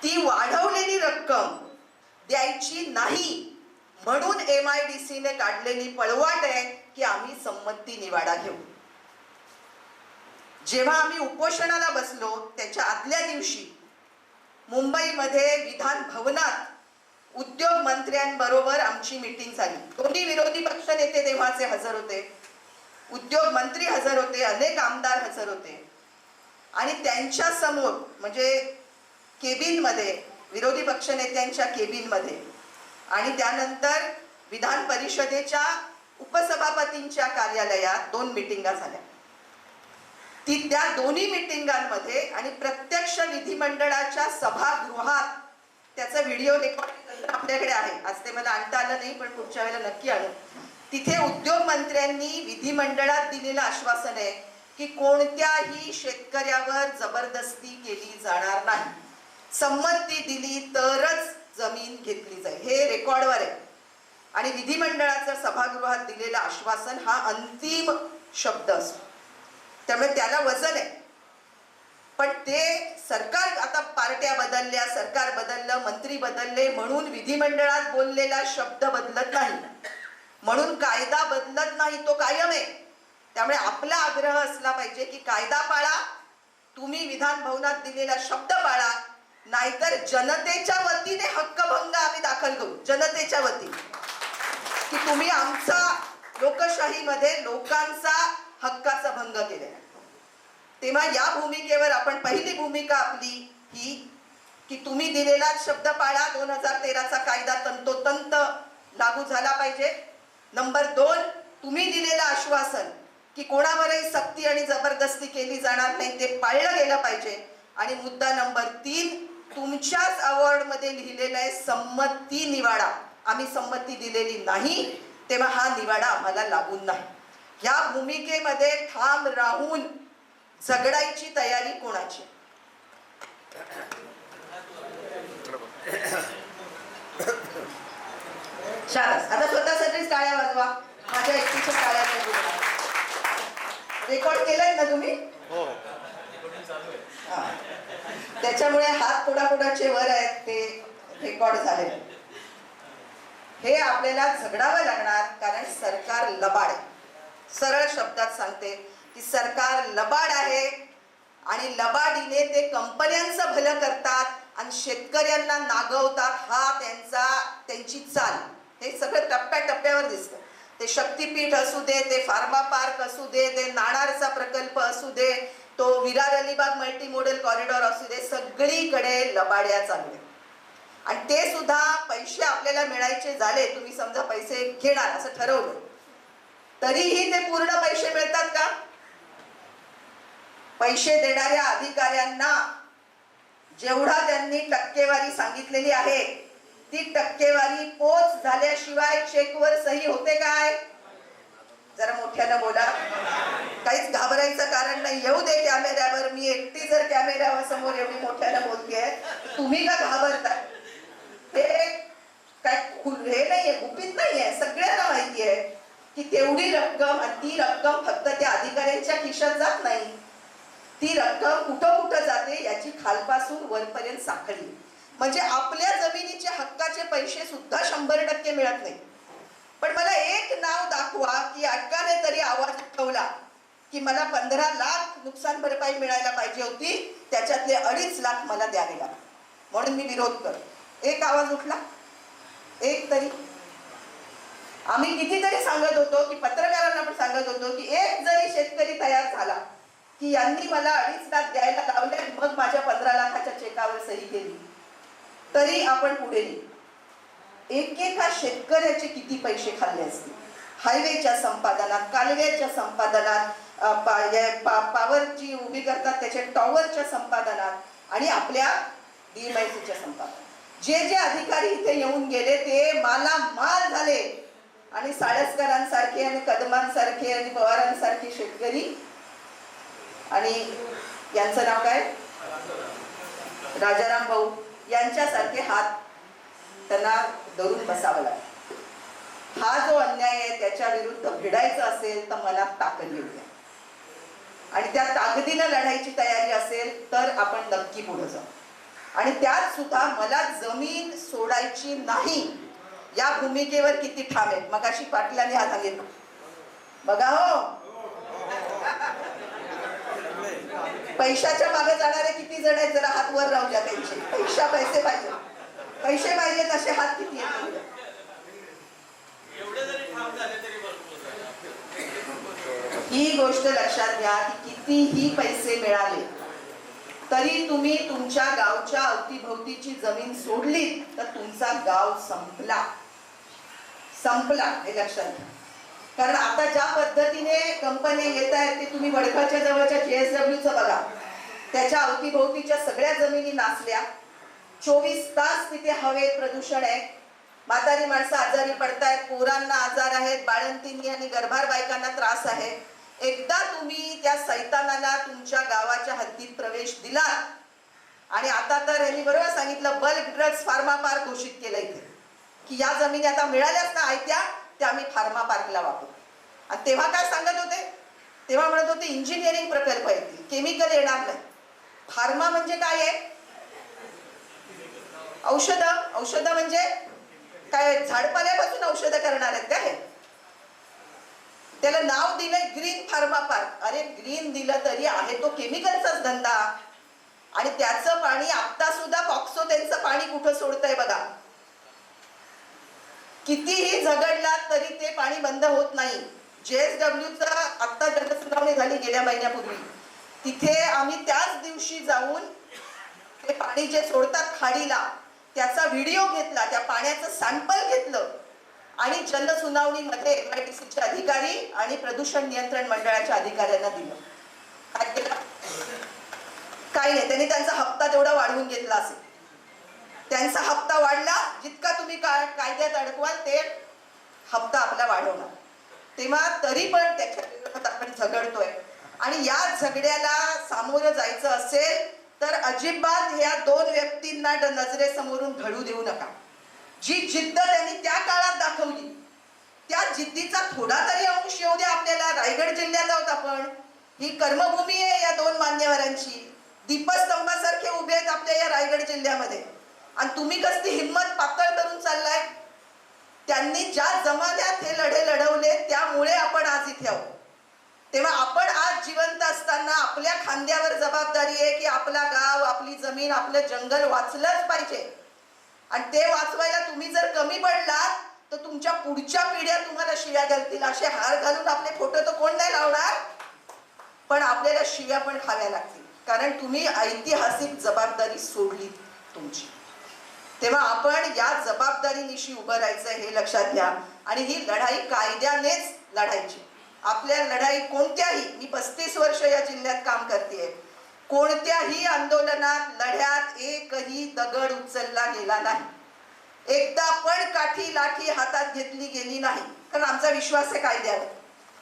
ती वाढवलेली रक्कम द्यायची नाही म्हणून MIDC ने काढलेली पळवाट आहे की आम्ही संमती निवाडा घेऊ. जेव्हा आम्ही उपोषणाला बसलो त्याच्या आदल्या दिवशी मुंबईमध्ये विधान भवनात उद्योग मंत्र्यांबरोबर आमची मीटिंग झाली. दोन्ही विरोधी पक्ष नेते तेव्हाचे हजर होते, उद्योग मंत्री हजर होते, अनेक आमदार हजर होते. आणि त्यांच्या समोर म्हणजे केबिनमध्ये, विरोधी पक्ष नेत्यांच्या केबिनमध्ये आणि त्यानंतर विधान परिषदेच्या उपसभापतींच्या कार्यालयात 2 मिटिंगा झाल्या. त्या दोन्ही मिटिंगांमध्ये आणि प्रत्यक्ष विधिमंडळाच्या सभागृहात त्याचा व्हिडिओ रेकॉर्डिंग आपल्याकडे आहे. आज ते मला आणता आलं नाही पण पुढच्या वेळेला नक्की आणू. तिथे उद्योग मंत्र्यांनी विधिमंडळात दिलेलं आश्वासन आहे की कोणत्याही शेतकऱ्यावर जबरदस्ती केली जाणार नाही, संमती दिली तरच जमीन घेतली जाईल. हे रेकॉर्डवर आहे. आणि विधिमंडळाच्या सभागृहात दिलेलं आश्वासन हा अंतिम शब्द असतो, त्यामुळे त्याला वजन आहे. पण ते सरकार, आता पार्ट्या बदलल्या, सरकार बदललं, मंत्री बदलले म्हणून विधिमंडळात बोललेला शब्द बदलत नाही, म्हणून कायदा बदलत नाही, तो कायम आहे. त्यामुळे आपला आग्रह असला पाहिजे की कायदा पाळा, तुम्ही विधान भवनात दिलेला शब्द पाळा, नाहीतर जनतेच्या वतीने हक्कभंग आम्ही दाखल करू. जनतेच्या वतीने की तुम्ही आमचा लोकशाहीमध्ये लोकांचा हक्काचा भंग केलेला. तेव्हा या भूमिकेवर आपण पहिली भूमिका आपली ही की तुम्ही दिलेला शब्द पाळा. 2013चा कायदा तंतोतंत लागू झाला पाहिजे. नंबर 2, तुम्ही दिलेलं आश्वासन की कोणावरही सक्ती आणि जबरदस्ती केली जाणार नाही ते पाळलं गेलं पाहिजे. आणि मुद्दा नंबर 3, तुमच्याच अवॉर्ड मध्ये लिहिलेलं आहे संमती निवाडा. आम्ही संमती दिलेली नाही, तेव्हा हा निवाडा आम्हाला लागून नाही. या भूमिकेमध्ये ठाम राहून झगडायची तयारी कोणाची? शाबास. आता स्वतःसाठीच टाळ्या वाजवा. माझ्या एकटीच्या टाळ्या रेकॉर्ड केलंय ना तुम्ही? हो. त्याच्यामुळे हात कोणाकोणाचे वर आहेत ते रेकॉर्ड झाले. हे आपल्याला झगडावं लागणार कारण सरकार लबाड आहे. सरळ शब्दात सांगते की सरकार लबाड आहे आणि लबाडीने ते कंपन्यांचं भलं करतात आणि शेतकऱ्यांना नागवतात. हा त्यांची चाल. हे सगळं टप्प्याटप्प्यावर दिसतं. ते शक्तीपीठ असू दे, ते फार्मा पार्क असू दे, ते नाणारचा प्रकल्प असू दे, तो तो Virar Alibag multi model corridor असू दे, सगळीकडे लबाड्या चालल्या. आणि ते सुद्धा पैसे आपल्याला मिळायचे झाले, तुम्ही समजा पैसे घेणार असं ठरवलं, तरीही ते पूर्ण पैसे मिळतात का? पैसे देणाऱ्या अधिकाऱ्यांना जेवढा त्यांनी टक्केवारी सांगितलेली आहे ती टक्केवारी पोच झाल्याशिवाय चेकवर सही होते काय? जरा मोठ्यानं बोला. काहीच घाबरायचं कारण नाही. येऊ दे कॅमेऱ्यावर, मी एकटी जर कॅमेऱ्यावर समोर एवढी मोठ्यानं बोलतेय, तुम्ही का घाबरताय? हे काय हे नाहीये, गुपित नाहीये, सगळ्यांना माहिती आहे की तेवढी रक्कम, आणि ती रक्कम फक्त त्या अधिकाऱ्यांच्या खिशात जात नाही, ती रक्कम कुठं कुठं जाते याची खालपासून वरपर्यंत साखळी. म्हणजे आपल्या जमिनीच्या हक्काचे पैसे सुद्धा 100% मिळत नाही. पण मला एक नाव दाखवा की अटकाने तरी आवाज उठवला की मला 15 लाख नुकसान भरपाई मिळायला पाहिजे होती, त्याच्यातले 2.5 लाख मला द्यावे लागले म्हणून मी विरोध करतो. एक आवाज उठला? एक तरी? आम्ही कितीतरी सांगत होतो की पत्रकारांना पण सांगत होतो की एक जरी शेतकरी तयार झाला की यांनी मला 2.5 लाख द्यायला लावले, मग माझ्या 15 लाखाच्या चेकावर सही केली, तरी आपण पुढे येऊ. एकेका शेतकऱ्याचे किती पैसे खाल्ले असतील हायवेच्या संपादनात, कालव्याच्या संपादनात, पावर जी उभी करतात त्याच्या टॉवरच्या संपादनात, आणि आपल्या DMICच्या संपादनात. जे जे अधिकारी इथे येऊन गेले ते मालामाल झाले, आणि साळसकरांसारखे आणि कदमांसारखे आणि पवारांसारखे शेतकरी, आणि यांचं नाव काय, राजाराम भाऊ यांच्यासारखे हात त्यांना धरून बसावं लागेल. हा जो अन्याय आहे त्याच्या विरुद्ध भिडायचं असेल तर मनात ताकद येऊ द्या, आणि त्या ताकदीनं लढायची तयारी असेल तर आपण नक्की पुढे जाऊ. आणि त्यात सुद्धा मला जमीन सोडायची नाही या भूमिकेवर किती ठाम आहेत. मगाशी पाटलांनी हात घेतला बघा हो. पैशाच्या मागे जाणारे किती जण आहेत, जरा हात वर राहू द्या त्यांचे. पैसे पाहिजे, पैसे पाहिजे असे हात किती आहेत? ही गोष्ट लक्षात घ्या की कितीही पैसे मिळाले तरी तुम्ही तुमच्या गावच्या अवतीभोवतीची जमीन सोडली तर तुमचा गाव संपला, हे लक्षात घ्या. कारण आता ज्या पद्धतीने कंपन्या येत आहेत ते तुम्ही वडगावच्या जवळच्या JSWचं बघा, त्याच्या अवतीभोवतीच्या सगळ्या जमिनी नासल्या. 24 तास तिथे हवेत प्रदूषण आहे, म्हातारी माणसं आजारी पडतायत, पोरांना आजार आहेत, बाळंतींनी आणि गर्भार बायकांना त्रास आहे. एकदा तुम्ही त्या सैतानाला तुमच्या गावाच्या हद्दीत प्रवेश दिला, आणि आता तर यांनी बरोबर सांगितलं, बल्क ड्रग्स फार्मा पार्क घोषित केलं इथे की या जमिनी आता मिळाल्याच ना आयत्या, त्या आम्ही फार्मा पार्कला वापरू. आणि तेव्हा काय सांगत होते, तेव्हा म्हणत होते इंजिनिअरिंग प्रकल्प येतील, केमिकल येणार नाही. फार्मा म्हणजे काय आहे? औषध म्हणजे काय, झाडपाल्यापासून औषधं करणार आहेत काय? त्याला नाव दिलंय ग्रीन फार्मा पार्क. अरे ग्रीन दिलं तरी आहे तो केमिकलचाच धंदा, आणि त्याचं पाणी आता सुद्धा पॉक्सो त्यांचं पाणी कुठं सोडतंय बघा. कितीही झगडला तरी ते पाणी बंद होत नाही. JSWचं आत्ता जनसुनावणी झाली गेल्या महिन्यापूर्वी, तिथे आम्ही त्याच दिवशी जाऊन ते पाणी जे सोडतात खाडीला त्याचा व्हिडिओ घेतला, त्या पाण्याचं सॅम्पल घेतलं, आणि जनसुनावणीमध्ये MIDCचे अधिकारी आणि प्रदूषण नियंत्रण मंडळाच्या अधिकाऱ्यांना दिलं. काय केलं? काही नाही, त्यांनी त्यांचा हप्ता तेवढा वाढवून घेतला असेल. त्यांचा हप्ता वाढला, जितका तुम्ही कायद्यात अडकवाल ते हप्ता आपला वाढवणार. तेव्हा तरी पण त्याच्या विरोधात आपण झगडतोय, आणि या झगड्याला सामोरं जायचं असेल तर अजिबात या 2 व्यक्तींना नजरेसमोरून ढळू देऊ नका. जी जिद्द त्यांनी त्या काळात दाखवली त्या जिद्दीचा थोडा तरी अंश येऊ द्या आपल्याला. रायगड जिल्ह्यात आहोत आपण, ही कर्मभूमी आहे या 2 मान्यवरांची. दीपस्तंभासारखे उभे आहेत आपल्या या रायगड जिल्ह्यामध्ये, आणि तुम्ही कसली हिंमत पातळ करून चाललाय. त्यांनी ज्या जमान्यात हे लढे लढवले त्यामुळे आपण आज इथे आहोत. तेव्हा आपण आज जिवंत असताना आपल्या खांद्यावर जबाबदारी आहे की आपला गाव, आपली जमीन, आपलं जंगल वाचलंच पाहिजे. आणि ते वाचवायला तुम्ही जर कमी पडलात तर तुमच्या पुढच्या पिढ्या तुम्हाला शिव्या घालतील. असे हार घालून आपले फोटो तर कोण नाही लावणार. पण आपल्याला शिव्या पण खाव्या लागतील, कारण तुम्ही ऐतिहासिक जबाबदारी सोडली तुमची. तेव्हा आपण या जबाबदारीनिशी उभं राहायचं हे लक्षात घ्या. आणि ही लढाई कायद्यानेच लढायची. आपल्या लढाई कोणत्याही, मी 35 वर्ष या जिल्ह्यात काम करतेय, कोणत्याही आंदोलनात लढ्यात एकही दगड उचलला गेला नाही. एकदा पण काठी लाठी हातात घेतली गेली नाही. कारण आमचा विश्वास आहे कायद्यावर,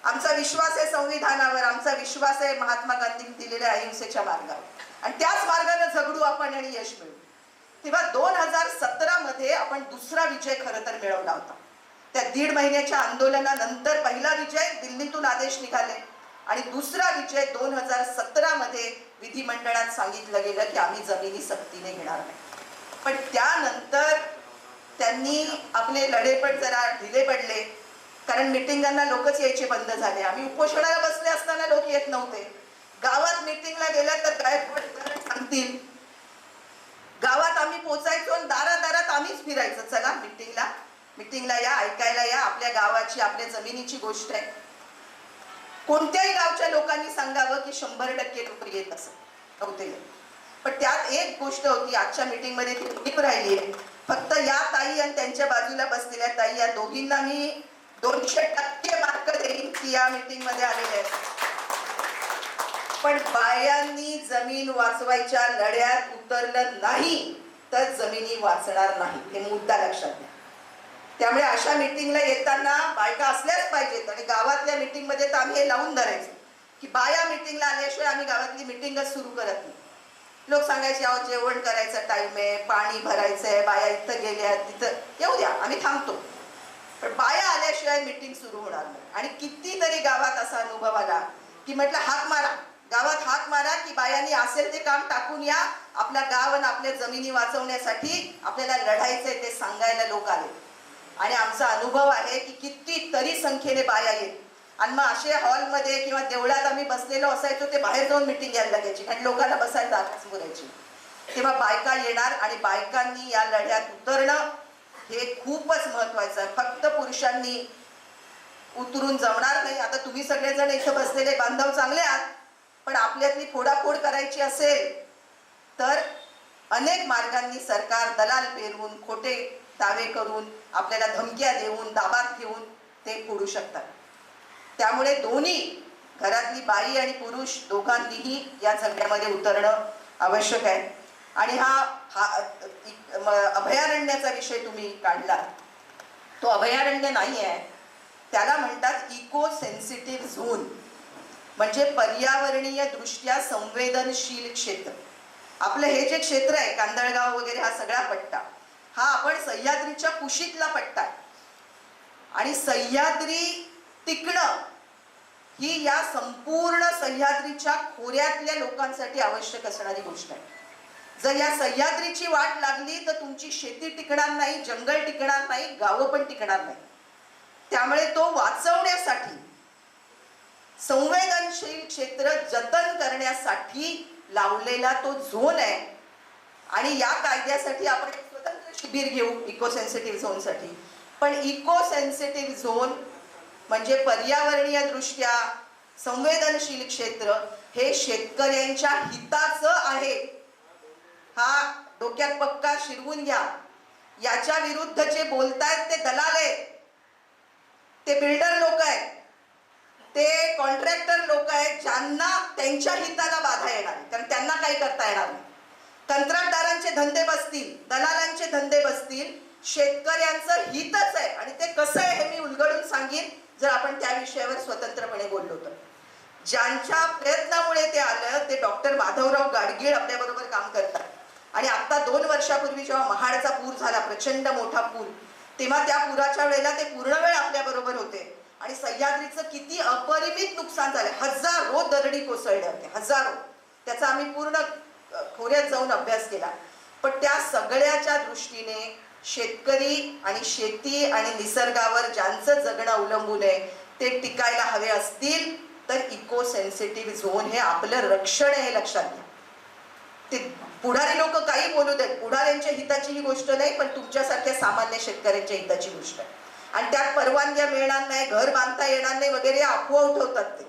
आमचा विश्वास आहे संविधानावर, आमचा विश्वास आहे महात्मा गांधींनी दिलेल्या अहिंसेच्या मार्गावर, आणि त्याच मार्गाने झगडू आपण आणि यश मिळवू. तेव्हा 2017 मध्ये आपण दुसरा विजय खरं तर मिळवला होता. त्या 1.5 महिन्याच्या आंदोलनानंतर पहिला विजय दिल्लीतून आदेश निघाले, आणि दुसरा विजय 2017 मध्ये विधिमंडळात सांगितलं गेलं की आम्ही जमिनी सक्तीने घेणार नाही. पण त्यानंतर त्यांनी आपले लढे पण जरा ढिले पडले, कारण मिटिंगांना लोकच यायचे बंद झाले. आम्ही उपोषणाला बसले असताना लोक येत नव्हते. गावात मिटिंगला गेल्या तर काय सांगतील, गावात आम्ही पोचायचो आणि दारादारात आम्हीच फिरायचं, चला मिटिंगला या, ऐकायला या, आपल्या गावाची आपल्या जमिनीची गोष्ट आहे. कोणत्याही गावच्या लोकांनी सांगावं की 100% लोक येत असत नव्हते. पण त्यात एक गोष्ट होती, आजच्या मीटिंग मध्ये ती टीप राहिली आहे. फक्त या ताई आणि त्यांच्या बाजूला बसलेल्या ताई, या दोघींना मी 200% मार्क देईन की या मीटिंग मध्ये आलेले आहेत. पण बायांनी जमीन वाचवायच्या लढ्यात उतरलं नाही तर जमिनी वाचणार नाही, हे मुद्दा लक्षात घ्या. त्यामुळे अशा मीटिंगला येताना बायका असल्याच पाहिजेत. आणि गावातल्या मीटिंग मध्ये तर आम्ही हे लावून धरायचो की बाया मीटिंगला आल्याशिवाय आम्ही गावातली मीटिंगच सुरू करत नाही. लोक सांगायचे अहो जेवण करायचं टाइम आहे, पाणी भरायचंय, बाया इथं गेल्या तिथं, येऊ द्या आम्ही थांबतो. पण बाया आल्याशिवाय मीटिंग सुरू होणार नाही. आणि कितीतरी गावात असा अनुभव आला की म्हटलं हाक मारा, गावात हाक मारा की बायांनी असेल ते काम टाकून या, आपल्या गाव आणि आपल्या जमिनी वाचवण्यासाठी आपल्याला लढायचंय ते सांगायला लोक आले. आणि आमचा अनुभव आहे की कितीतरी संख्येने बाया येत. आणि मग असे हॉलमध्ये किंवा देवळात आम्ही बसलेलो असायचो, ते बाहेर जाऊन मिटिंग घ्यायला लागायची, कारण लोकांना बसायला जागाच पुरायची. तेव्हा बायका येणार आणि बायकांनी या लढ्यात उतरणं हे खूपच महत्वाचं आहे. फक्त पुरुषांनी उतरून जमणार नाही. आता तुम्ही सगळेजण इथं बसलेले बांधव चांगले आहात, पण आपल्यातली फोडाफोड करायची असेल तर अनेक मार्गांनी सरकार दलाल पेरून, खोटे दावे करून, आपल्याला धमक्या देऊन, दाबात घेऊन ते फोडू शकतात. त्यामुळे दोन्ही घरातली बाई आणि पुरुष दोघांनीही या झगड्यामध्ये उतरणं आवश्यक आहे. आणि हा अभयारण्याचा विषय तुम्ही काढला, तो अभयारण्य नाही आहे, त्याला म्हणतात इको सेन्सिटिव्ह झोन, म्हणजे पर्यावरणीय दृष्ट्या संवेदनशील क्षेत्र. आपलं हे जे क्षेत्र आहे कांदळगाव वगैरे हा सगळा पट्टा, हा आपण सह्याद्रीच्या कुशीतला पट्टा आहे. आणि सह्याद्री टिकणं ही या संपूर्ण सह्याद्रीच्या खोऱ्यातल्या लोकांसाठी आवश्यक असणारी गोष्ट आहे. जर या सह्याद्रीची वाट लागली तर तुमची शेती टिकणार नाही, जंगल टिकणार नाही, गावं पण टिकणार नाही. त्यामुळे तो वाचवण्यासाठी संवेदनशील क्षेत्र जतन करण्यासाठी लावलेला तो झोन आहे. आणि या कायद्यासाठी आपण एक स्वतंत्र शिबिर घेऊ इको सेन्सिटिव्ह झोनसाठी. पण इको सेन्सिटिव्ह झोन म्हणजे पर्यावरणीय दृष्ट्या संवेदनशील क्षेत्र हे शेतकऱ्यांच्या हिताचं आहे, हा डोक्यात पक्का शिरवून घ्या. याच्या विरुद्ध जे बोलतायत ते दलाल आहेत, ते बिल्डर लोक आहेत, ते कॉन्ट्रॅक्टर लोक आहेत, ज्यांना त्यांच्या हिताला बाधा येणार आहे, कारण त्यांना काही करता येणार नाही. कंत्राटदारांचे धंदे बसतील, दलालांचे धंदे बसतील, शेतकऱ्यांचं हितच आहे. आणि ते कसं आहे हे मी उलगडून सांगेन जर आपण त्या विषयावर स्वतंत्रपणे बोललो तर. ज्यांच्या प्रयत्नामुळे ते आलं ते डॉक्टर माधवराव गाडगीळ आपल्याबरोबर काम करतात. आणि आता 2 वर्षापूर्वी जेव्हा महाडचा पूर झाला, प्रचंड मोठा पूर, तेव्हा त्या पुराच्या वेळेला ते पूर्ण वेळ आपल्या बरोबर होते. आणि सह्याद्रीचं किती अपरिमित नुकसान झालं, हजारो दरडी कोसळल्या होत्या, हजारो. त्याचा आम्ही पूर्ण खोऱ्यात जाऊन अभ्यास केला. पण त्या सगळ्याच्या दृष्टीने शेतकरी आणि शेती आणि निसर्गावर ज्यांचं जगणं अवलंबून आहे ते टिकायला हवे असतील तर इको सेन्सिटिव्ह झोन हे आपलं रक्षण आहे, हे लक्षात घ्या. ते पुढारी लोक काही बोलू देत, पुढाऱ्यांच्या हिताची ही गोष्ट नाही, पण तुमच्यासारख्या सामान्य शेतकऱ्यांच्या हिताची गोष्ट आहे. आणि त्यात परवानग्या मिळणार नाही, घर बांधता येणार नाही वगैरे अफवा उठवतात ते.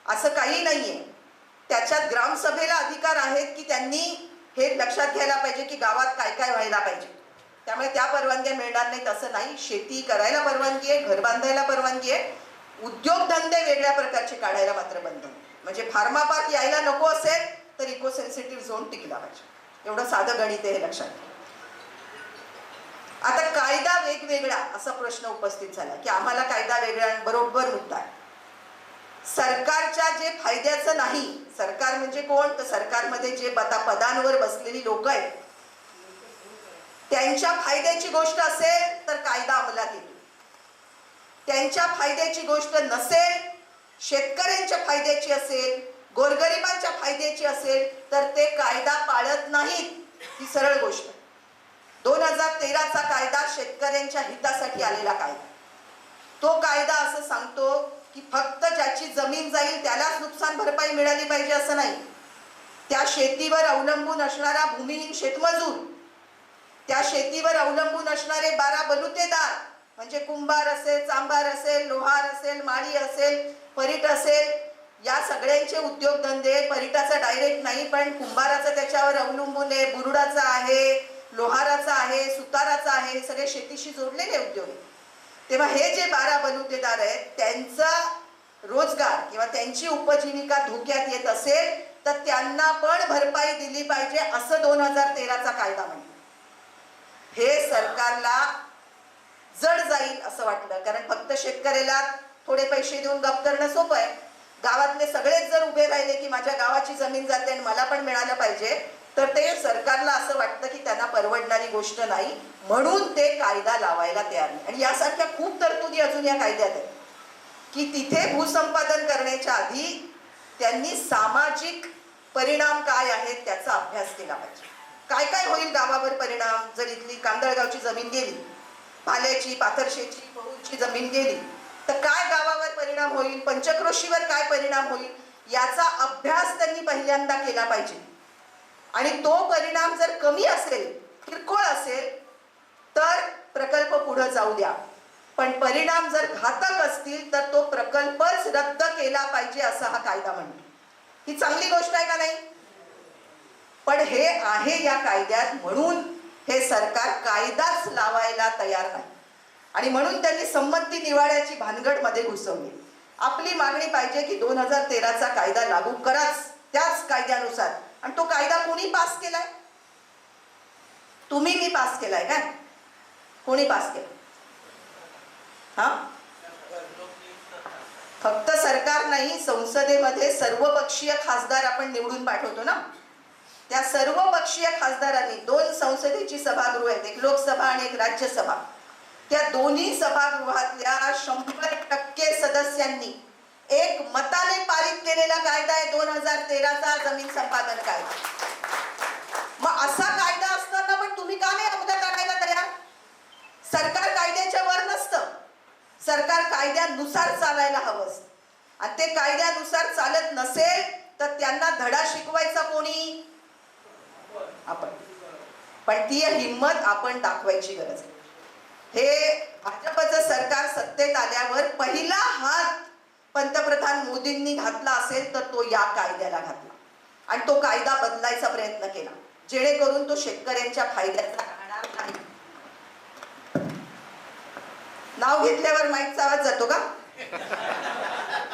असं काही नाहीये. त्याच्यात ग्रामसभेला अधिकार आहेत की त्यांनी हे लक्षात घ्यायला पाहिजे की गावात काय काय व्हायला पाहिजे. त्यामुळे त्या परवानग्या मिळणार नाहीत असं नाही. शेती करायला परवानगी आहे, घर बांधायला परवानगी आहे, उद्योगधंदे वेगळ्या प्रकारचे काढायला मात्र बंद नाही. म्हणजे फार्मा पार्क यायला नको असेल तर इको सेन्सिटिव्ह झोन टिकला पाहिजे. एवढं साधं गणित आहे, हे लक्षात घ्या. आता कायदा वेगवेगळा असा प्रश्न उपस्थित झाला की आम्हाला कायदा वेगळा, बरोबर मुद्दा आहे. सरकारच्या जे फायद्याचं नाही, सरकार म्हणजे कोण, तर सरकारमध्ये जे पदांवर बसलेली लोक आहेत त्यांच्या फायद्याची गोष्ट असेल तर कायदा अंमलात येतो. त्यांच्या फायद्याची गोष्ट नसेल, शेतकऱ्यांच्या फायद्याची असेल, गोरगरिबांच्या फायद्याची असेल तर ते कायदा पाळत नाहीत. ही सरळ गोष्ट. 2013चा कायदा शेतकऱ्यांच्या हितासाठी आलेला कायदा. तो कायदा असं सांगतो की फक्त ज्याची जमीन जाईल त्यालाच नुकसान भरपाई मिळाली पाहिजे असं नाही. त्या शेतीवर अवलंबून असणारा भूमिहीन शेतमजूर, त्या शेतीवर अवलंबून असणारे 12 बलुतेदार म्हणजे कुंभार असेल, चांभार असेल, लोहार असेल, माळी असेल, परीट असेल, या सगळ्यांचे उद्योगधंदे, परीटाचा डायरेक्ट नाही पण कुंभाराचा त्याच्यावर अवलंबून आहे, बुरुडाचा आहे, लोहाराचा आहे, सुताराचा आहे, हे सगळे शेतीशी जोडलेले उद्योग. तेव्हा हे जे 12 बलुतेदार आहेत त्यांचा रोजगार किंवा त्यांची उपजीविका धोक्यात येत असेल तर त्यांना पण भरपाई दिली पाहिजे असं 2013चा कायदा म्हणतो. हे सरकारला जड जाईल असं वाटलं, कारण फक्त शेतकऱ्याला थोडे पैसे देऊन गप करणं सोपं आहे. गावातले सगळेच जर उभे राहिले की माझ्या गावाची जमीन जाते आणि मला पण मिळालं पाहिजे, तर ते सरकारला असं वाटतं की त्यांना परवडणारी गोष्ट नाही, म्हणून ते कायदा लावायला तयार नाही. आणि यासारख्या खूप तरतुदी अजून या कायद्यात आहेत की तिथे भूसंपादन करण्याच्या आधी त्यांनी सामाजिक परिणाम काय आहेत त्याचा अभ्यास केला पाहिजे. काय काय होईल गावावर परिणाम जर इथली कांदळगावची जमीन गेली, भाल्याची, पाथरशेची, पहूची जमीन गेली तर काय गावावर परिणाम होईल, पंचक्रोशीवर काय परिणाम होईल याचा अभ्यास त्यांनी पहिल्यांदा केला पाहिजे. आणि तो परिणाम जर कमी असेल, किरकोळ असेल तर प्रकल्प पुढे जाऊ द्या, पण परिणाम जर घातक असतील तर तो प्रकल्पच रद्द केला पाहिजे असा हा कायदा म्हणतो. ही चांगली गोष्ट आहे का नाही? पण हे आहे या कायद्यात, म्हणून हे सरकार कायदाच लावायला तयार नाही आणि म्हणून त्यांनी संमती निवाड्याची भानगड मध्ये घुसवली. आपली मागणी पाहिजे की 2013चा कायदा लागू कराच त्याच कायद्यानुसार. आणि तो कायदा कोणी पास केलाय? तुम्ही मी पास केलाय काय? कोणी पास केला? हा, फक्त सरकार नाही, संसदेमध्ये सर्वपक्षीय खासदार आपण निवडून पाठवतो ना. त्या सर्व पक्षीय खासदारांनी 2 संसदेची सभागृह आहेत, एक लोकसभा आणि एक राज्यसभा, त्या दोन्ही सभागृहातल्या 100% सदस्यांनी एक मताने पारित केलेला कायदा आहे 2013चा जमीन संपादन कायदा. मग असा कायदा असताना पण तुम्ही का नाही अंमलात आणायला तयार? सरकार कायद्याच्या वर नसतं, सरकार कायद्यानुसार चालायला हवं असतं. आणि ते कायद्यानुसार चालत नसेल तर त्यांना धडा शिकवायचा कोणी? आपण. पण ती हिंमत आपण दाखवायची गरज आहे. हे भाजपचं सरकार सत्तेत आल्यावर पहिला हात पंतप्रधान मोदींनी घातला असेल तर तो या कायद्याला घातला आणि तो कायदा बदलायचा प्रयत्न केला जेणेकरून तो शेतकऱ्यांच्या फायद्याचा राहणार नाही. नाव घेतल्यावर माईकचा आवाज जातो का?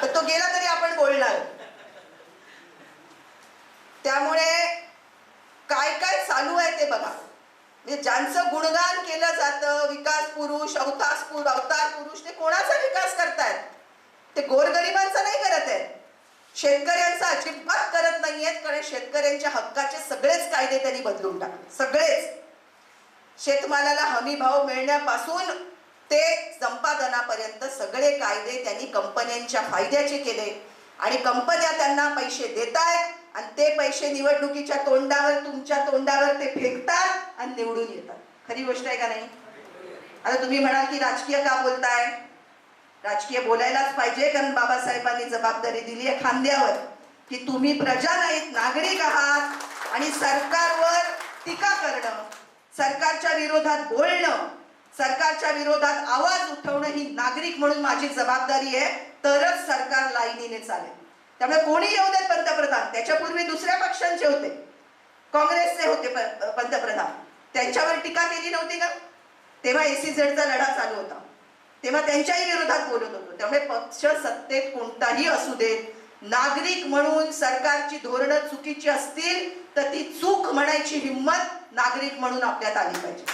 तर तो गेला तरी आपण बोलणार. त्यामुळे काय काय चालू आहे ते बघा. म्हणजे ज्यांचं गुणगान केलं जातं, विकास पुरुष, अवतार पुरुष, ते कोणाचा विकास करतायत? ते गोरगरिबांचा नाही करत आहेत, शेतकऱ्यांचा अजिबात करत नाहीयेत. कारण शेतकऱ्यांच्या हक्काचे सगळेच कायदे त्यांनी बदलून टाकले. सगळेच. शेतमालाला हमी भाव मिळण्यापासून ते संपादनापर्यंत सगळे कायदे त्यांनी कंपन्यांच्या फायद्याचे केले आणि कंपन्या त्यांना पैसे देत आहेत आणि ते पैसे निवडणुकीच्या तोंडावर, तुमच्या तोंडावर ते फेकतात आणि निवडून येतात. खरी गोष्ट आहे का नाही? आता तुम्ही म्हणाल की राजकीय का बोलताय? राजकीय बोलायलाच पाहिजे, कारण बाबासाहेबांनी जबाबदारी दिली आहे खांद्यावर की तुम्ही प्रजा नाहीत, नागरिक आहात आणि सरकारवर टीका करणं, सरकारच्या विरोधात बोलणं, सरकारच्या विरोधात आवाज उठवणं ही नागरिक म्हणून माझी जबाबदारी आहे. तरच सरकार लाईनीने चालेल. त्यामुळे कोणी येऊ देत पंतप्रधान. त्याच्यापूर्वी दुसऱ्या पक्षांचे होते, काँग्रेसचे होते पंतप्रधान, त्यांच्यावर टीका केली नव्हती का? तेव्हा एसीझेडचा लढा चालू होता, तेव्हा त्यांच्याही विरोधात बोलत होतो. त्यामुळे पक्ष सत्तेत कोणताही असू देत, नागरिक म्हणून सरकारची धोरणं चुकीची असतील तर ती चूक म्हणायची हिंमत नागरिक म्हणून आपल्यात आली पाहिजे.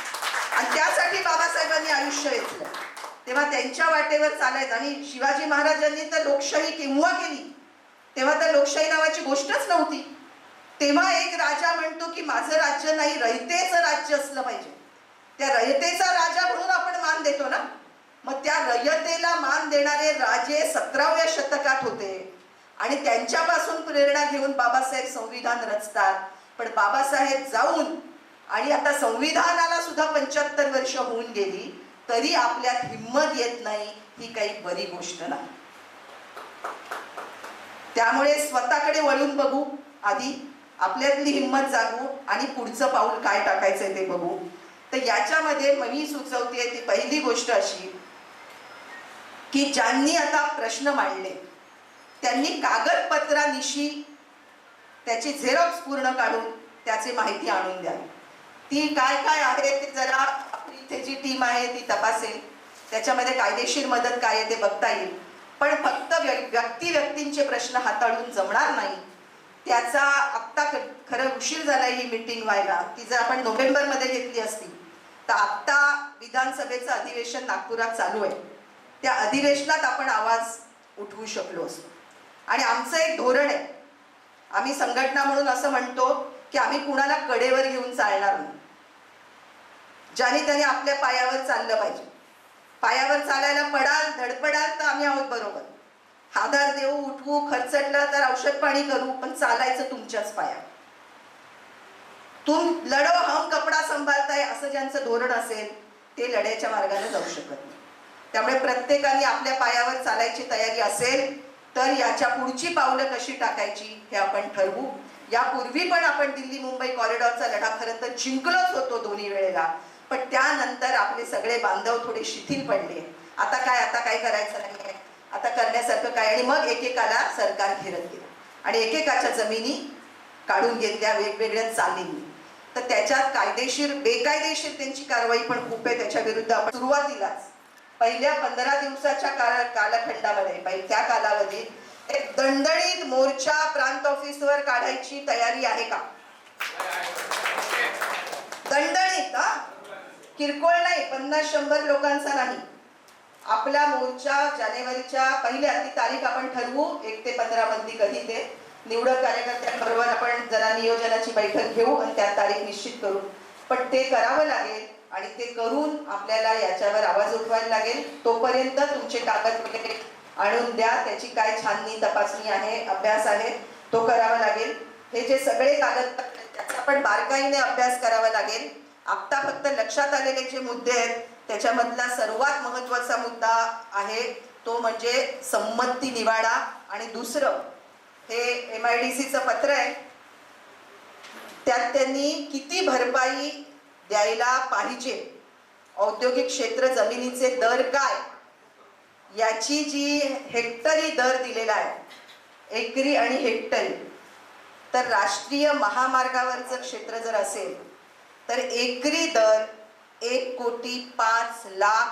आणि त्यासाठी बाबासाहेबांनी आयुष्य वेचलं. तेव्हा त्यांच्या वाटेवर चालायचं. आणि शिवाजी महाराजांनी तर लोकशाही केव्हा केली? तेव्हा तर लोकशाही नावाची गोष्टच नव्हती. तेव्हा एक राजा म्हणतो की माझं राज्य नाही, रयतेचं राज्य असलं पाहिजे. त्या रयतेचा राजा म्हणून आपण मान देतो ना. मग त्या रयतेला मान देणारे राजे 17व्या शतकात होते आणि त्यांच्यापासून प्रेरणा घेऊन बाबासाहेब संविधान रचतात. पण बाबासाहेब जाऊन आणि आता संविधानाला सुद्धा 75 वर्ष होऊन गेली तरी आपल्यात हिंमत येत नाही, ही काही बरी गोष्ट नाही. त्यामुळे स्वतःकडे वळून बघू, आधी आपल्यातली हिंमत जागू आणि पुढचं पाऊल काय टाकायचंय ते बघू. तर याच्यामध्ये मी सुचवते ती पहिली गोष्ट अशी की ज्यांनी आता प्रश्न मांडले त्यांनी कागदपत्रानिशी त्याची झेरॉक्स पूर्ण काढून त्याची माहिती आणून द्यावी. ती काय काय आहे ते जरा आपली इथे जी टीम आहे ती तपासेल. त्याच्यामध्ये कायदेशीर मदत काय आहे ते बघता येईल. पण फक्त व्यक्तींचे प्रश्न हाताळून जमणार नाही. त्याचा आत्ता खरं उशीर झाला ही मीटिंग व्हायला. ती जर आपण नोव्हेंबरमध्ये घेतली असती तर आत्ता विधानसभेचं अधिवेशन नागपुरात चालू आहे, त्या अधिवेशनात आपण आवाज उठवू शकलो असतो. आणि आमचं एक धोरण आहे, आम्ही संघटना म्हणून असं म्हणतो की आम्ही कुणाला कडेवर घेऊन चालणार नाही. ज्याने त्याने आपल्या पायावर चाललं पाहिजे. पायावर चालायला पडाल, धडपडाल तर आम्ही आहोत बरोबर. आधार देऊ, उठवू, खर्चटलं तर औषध पाणी करू, पण चालायचं तुमच्याच पायावर. तुम लढो हम कपडा संभाळताय असं ज्यांचं धोरण असेल ते लढ्याच्या मार्गाने जाऊ शकत नाही. त्यामुळे प्रत्येकाने आपल्या पायावर चालायची तयारी असेल तर याच्या पुढची पावलं कशी टाकायची हे आपण ठरवू. यापूर्वी पण आपण दिल्ली मुंबई कॉरिडॉरचा लढा खरं तर जिंकलोच होतो दोन्ही वेळेला, पण त्यानंतर आपले सगळे बांधव थोडे शिथिल पडले. आता काय करायचं नाही, आता करण्यासारखं काय. आणि मग एकेकाला सरकार घेरत गेलं आणि एकेकाच्या जमिनी काढून घेतल्या वेगवेगळ्या चालींनी. तर त्याच्यात कायदेशीर बेकायदेशीर त्यांची कारवाई पण खूप आहे. त्याच्या विरुद्ध आपण सुरुवातीलाच पहिल्या 15 दिवसाच्या कालखंडामध्ये त्या कालावधीत एक दणदणीत मोर्चा प्रांत ऑफिसवर काढायची तयारी आहे का? दणदणीत, किरकोळ नाही, 50-100 लोकांचा नाही. आपला मोर्चा जानेवारीच्या पहिल्या ती तारीख आपण ठरवू, 1 ते 15 मधली कधी ते निवडक कार्यकर्त्यांबरोबर आपण जरा नियोजनाची बैठक घेऊ आणि त्या तारीख निश्चित करू. पण ते करावं लागेल आणि ते करून आपल्याला याच्यावर आवाज उठवायला लागेल. तोपर्यंत तुमचे कागद वगैरे आणून द्या, त्याची काय छाननी तपासणी आहे, अभ्यास आहे तो करावा लागेल. हे जे सगळे कागदपत्र त्याचा पण बारकाईने अभ्यास करावा लागेल. आत्ता फक्त लक्षात आलेले जे मुद्दे आहेत त्याच्यामधला सर्वात महत्त्वाचा मुद्दा आहे तो म्हणजे संमती निवाडा. आणि दुसरं हे MIDCचं पत्र आहे, त्यात त्यांनी किती भरपाई द्यायला पाहिजे, औद्योगिक क्षेत्र जमिनीचे दर काय, याची जी हेक्टरी दर दिलेला आहे, एकरी आणि हेक्टरी, तर राष्ट्रीय महामार्गावरचं क्षेत्र जर असेल तर एकरी दर 1,05,00,000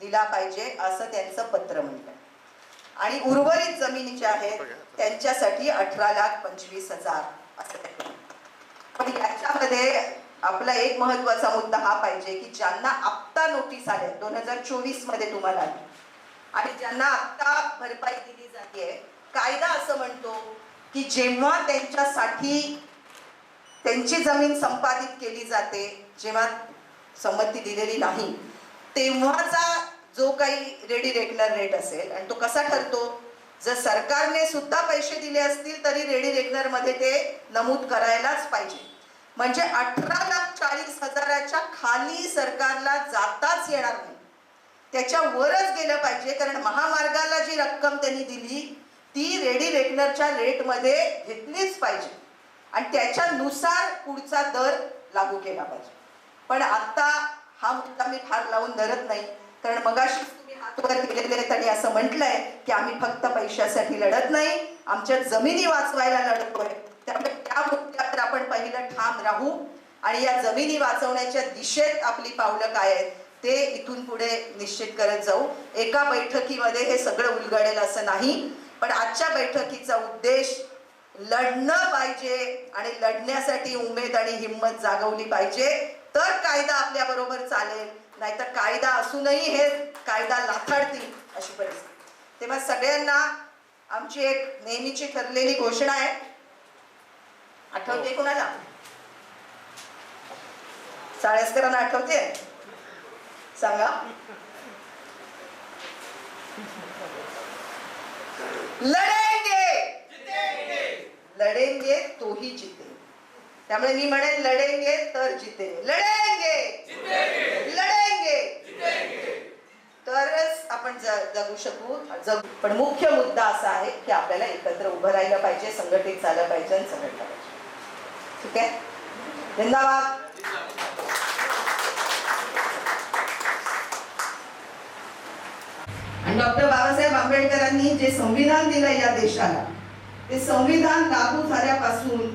दिला पाहिजे असं त्यांचं पत्र म्हणतं. आणि उर्वरित जमिनी ज्या आहेत त्यांच्यासाठी 18,25,000 असं. पण याच्यामध्ये आपला एक महत्वाचा मुद्दा हा पाहिजे की ज्यांना आत्ता नोटीस आल्या 2024 मध्ये तुम्हाला आणि ज्यांना आत्ता भरपाई दिली जाते, कायदा असं म्हणतो की जेव्हा त्यांच्यासाठी त्यांची जमीन संपादित केली जाते, जेव्हा संमती दिलेली नाही तेव्हाचा जो काही रेडी रेकनर रेट असेल, आणि तो कसा ठरतो, जर सरकारने सुद्धा पैसे दिले असतील तरी रेडी रेकनर मध्ये ते नमूद करायलाच पाहिजे. म्हणजे 18,40,000च्या खाली सरकारला जाताच येणार नाही, त्याच्या वरच गेलं पाहिजे. कारण महामार्गाला जी रक्कम त्यांनी दिली ती रेडी रेकनरच्या रेटमध्ये घेतलीच पाहिजे आणि त्याच्यानुसार पुढचा दर लागू केला पाहिजे. पण आता हा मुद्दा मी फार लावून धरत नाही, कारण मगाशी तुम्ही हात वर केलेले आहेत आणि असं म्हटलंय की आम्ही फक्त पैशासाठी लढत नाही, आमच्या जमिनी वाचवायला लढतोय. त्यामुळे त्या मुद्द्यावर आपण पहिलं ठाम राहू आणि या जमिनी वाचवण्याच्या दिशेत आपली पावलं काय आहेत ते इथून पुढे निश्चित करत जाऊ. एका बैठकीमध्ये हे सगळं उलगडेल असं नाही, पण आजच्या बैठकीचा उद्देश लढणं पाहिजे आणि लढण्यासाठी उमेद आणि हिंमत जागवली पाहिजे. तर कायदा आपल्या बरोबर चालेल, नाहीतर कायदा असूनही हे कायदा लाथाडतील अशी परिस्थिती. तेव्हा सगळ्यांना आमची एक नेहमीची ठरलेली घोषणा आहे, आठवते कोणाला? साळेस्करांना आठवते? सांगा. लढेंगे लढेंगे तो ही जिते. त्यामुळे मी म्हणेन लढेंगे तर जिते, लढेंगे लढेंगे तरच आपण जगू शकू. पण मुख्य मुद्दा असा आहे की आपल्याला एकत्र उभं राहिलं पाहिजे, संघटित झालं पाहिजे आणि संघटलं पाहिजे. ठीक आहे. धन्यवाद. आणि डॉक्टर बाबासाहेब आंबेडकरांनी जे संविधान दिलं या देशाला, ते संविधान लागू झाल्यापासून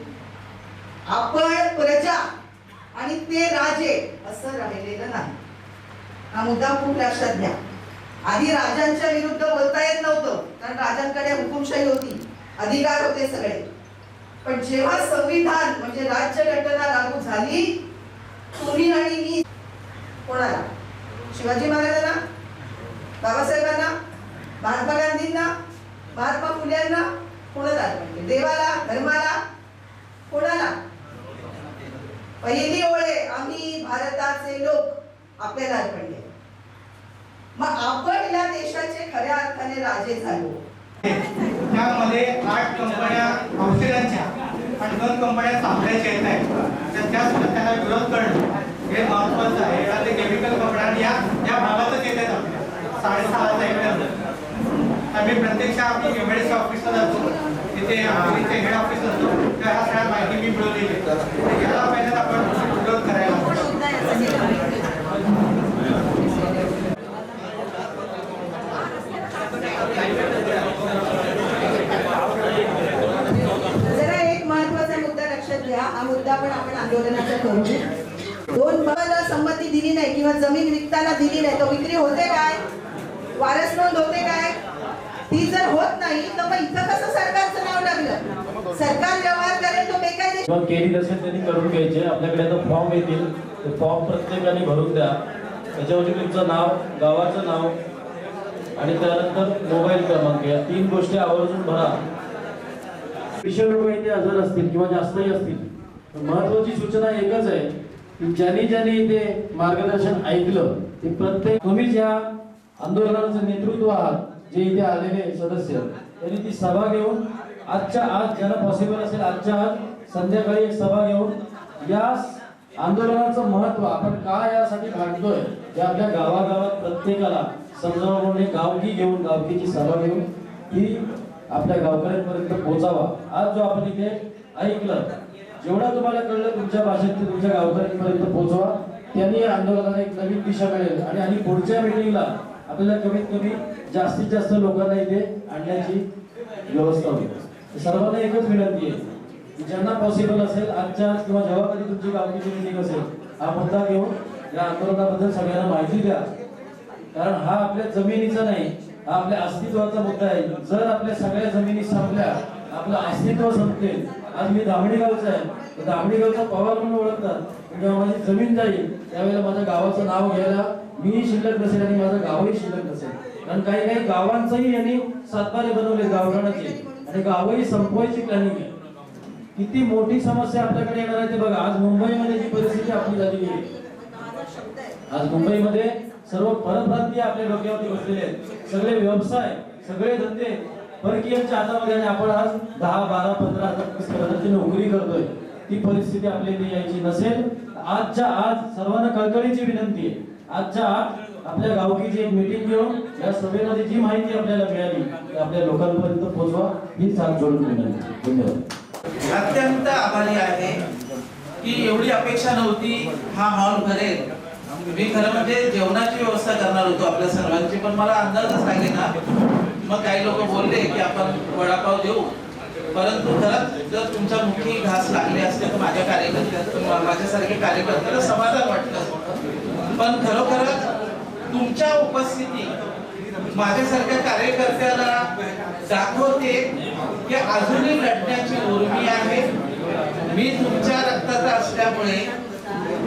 आपण प्रजा आणि ते राजे असं राहिलेलं नाही. हा मुद्दा खूप लक्षात घ्या. आधी राजांच्या विरुद्ध बोलता येत नव्हतं, कारण राजांकडे हुकुमशाही होती, अधिकार होते सगळे. पण जेव्हा संविधान म्हणजे राज्यघटना लागू झाली, तुम्ही आणि मी कोणाला? शिवाजी महाराजांना, बाबासाहेबांना, महात्मा गांधींना, महात्मा फुलेंना कोणाला? म्हणजे देवाला, धर्माला, कोणाला? पहिली ओळे आम्ही भारताचे लोक आपल्याला अर्पण केले. मग आपण या देशाचे खऱ्या अर्थाने राजे झालो. त्यामध्ये 8 कंपन्या औषधांच्या आणि 2 कंपन्या चांगल्याच्या येत आहेत, तर त्या सुद्धा त्यांना विरोध करणं हे महत्वाचं आहे. ते केमिकल कंपन्या या भागातच येत आहेत. आपल्या 6.5 एकर आम्ही प्रत्यक्ष आम्ही एमएडसी ऑफिसला जातो, तिथे आमच्या हेड ऑफिसला जातो, तेव्हा ह्या सगळ्या माहिती मी मिळवलेली आहे. याला पहिल्यांदा आपण विरोध करायला जरा एक महत्वाचा मुद्दा लक्षात घ्या. हा मुद्दा पण आपण आंदोलनाचा करू. 2 भावाला संमती दिली नाही किंवा जमीन विकताना दिली नाही, तर विक्री होते काय? वारस नोंद होते काय? ती जर होत नाही तर मग इथं कसं सरकारचं नाव लागलं? सरकार व्यवहार करेल तो बेकायदेशीर. केली नसेल त्यांनी करून घ्यायचे. आपल्याकडे आता फॉर्म येतील, ते फॉर्म प्रत्येकाने भरून द्या. त्याच्यावरती तुमचं नाव, गावाचं नाव आणि त्यानंतर मोबाईल क्रमांक, या 3 गोष्टी आवर्जून भरा. 200 लोक इथे हजर असतील किंवा जास्तही असतील. महत्वाची सूचना एकच आहे की ज्यांनी इथे मार्गदर्शन ऐकलं ते प्रत्येक, तुम्ही ज्या आंदोलनाचं नेतृत्व आहात, जे इथे आलेले सदस्य, त्यांनी ती सभा घेऊन आजच्या आज, ज्यांना पॉसिबल असेल आजच्या आज संध्याकाळी एक सभा घेऊन या आंदोलनाचं महत्व आपण का यासाठी काढतोय हे आपल्या गावागावात प्रत्येकाला समजावून गावकी घेऊन, गावकीची सभा घेऊन ही आपल्या गावकऱ्यांपर्यंत पोहोचावा. आज जो आपण इथे ऐकलं, जेवढं तुम्हाला कळलं तुमच्या भाषेत ते तुमच्या गावकऱ्यांपर्यंत पोहोचवा. त्यांनी या आंदोलनाला एक नवीन दिशा मिळेल आणि पुढच्या मीटिंगला आपल्याला कमीत कमी जास्तीत जास्त लोकांना इथे आणण्याची व्यवस्था होईल. सर्वांना एकच विनंती आहे की ज्यांना पॉसिबल असेल आजच्या आज किंवा जेव्हा कधी तुमची गावकीची मीटिंग असेल, हा मुद्दा घेऊन या आंदोलनाबद्दल सगळ्यांना माहिती द्या. कारण हा आपल्या जमिनीचा नाही, हा आपल्या अस्तित्वाचा मुद्दा आहे. जर आपल्या सगळ्या जमिनी संपल्या, आपलं अस्तित्व संपते. आज मी धामणी गावचा आहे, तर धामणी गावचा पवार म्हणून ओळखतात. जेव्हा माझी जमीन जाईल त्यावेळेला माझ्या गावाचं नाव घ्यायला मी शिल्लक नसेल आणि माझं गावही शिल्लक नसेल. कारण काही गावांचंही यांनी सातबारे बनवले गावठाणाचे आणि गावही संपवायची प्लॅनिंग आहे. किती मोठी समस्या आपल्याकडे येणार आहे ते बघा. आज मुंबईमध्ये जी परिस्थिती आपली झालेली आहे, आज मुंबईमध्ये सर्व परप्रांतीय आपल्या डोक्यावरती बसलेले आहेत. सगळे व्यवसाय, सगळे धंदे परकीयांच्या हातामध्ये आणि आपण आज 10, 12, 15, 20,000ची नोकरी करतोय. ती परिस्थिती आपल्या इथे यायची नसेल. आजच्या आज सर्वांना कळकळीची विनंती आहे, आजच्या आज आपल्या गावकीची एक मीटिंग घेऊन या सभेमध्ये जी माहिती आपल्याला मिळाली ती आपल्या लोकांपर्यंत पोहोचवा, ही हात जोडून विनंती. धन्यवाद. अत्यंत आभारी आहे की एवढी अपेक्षा नव्हती हा हॉल भरेल. मी खरं म्हणजे जेवणाची व्यवस्था करणार होतो आपल्या सर्वांची, पण मला अंदाजच लागेना. मग काही लोक बोलले की आपण वडापाव देऊ, परंतु खरंच जर तुमच्या मुखी घास लागले असते तर माझ्या कार्यकर्त्याला माझ्यासारखे कार्यकर्त्याला समाधान वाटलं असतं. पण खरोखरच तुमच्या उपस्थिती माझ्यासारख्या कार्यकर्त्याला दाखवते की अजूनही लढण्याची उर्मी आहे. मी तुमच्या रक्ताचा असल्यामुळे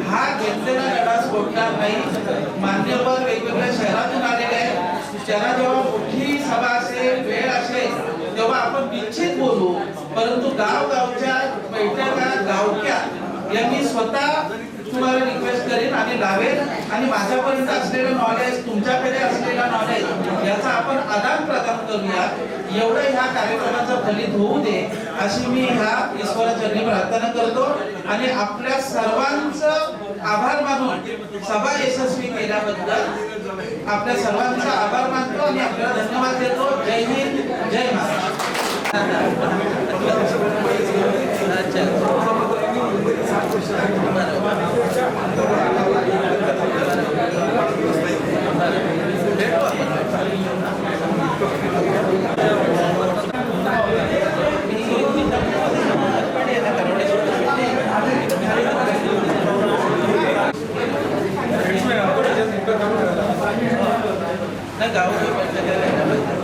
हा घेतलेला लढा सोडणार नाही. मान्यवर वेगवेगळ्या शहरातून आलेले आहेत. त्यांना जेव्हा मोठी सभा असेल, वेळ असेल तेव्हा आपण निश्चित बोलू. परंतु गावगावच्या बैठका गावक्या यांनी स्वतः तुम्हाला रिक्वेस्ट करेन आणि लावेल आणि माझ्यापर्यंत असलेलं नॉलेज तुमच्याकडे असलेलं नॉलेज याचा आपण आदान प्रदान करूया. एवढं ह्या कार्यक्रमाचं फलित होऊ दे अशी मी ह्या ईश्वराचरणी प्रार्थना करतो आणि आपल्या सर्वांचं आभार मानून सभा यशस्वी केल्याबद्दल आपल्या सर्वांचा आभार मानतो आणि आपल्याला धन्यवाद देतो. जय हिंद, जय गाव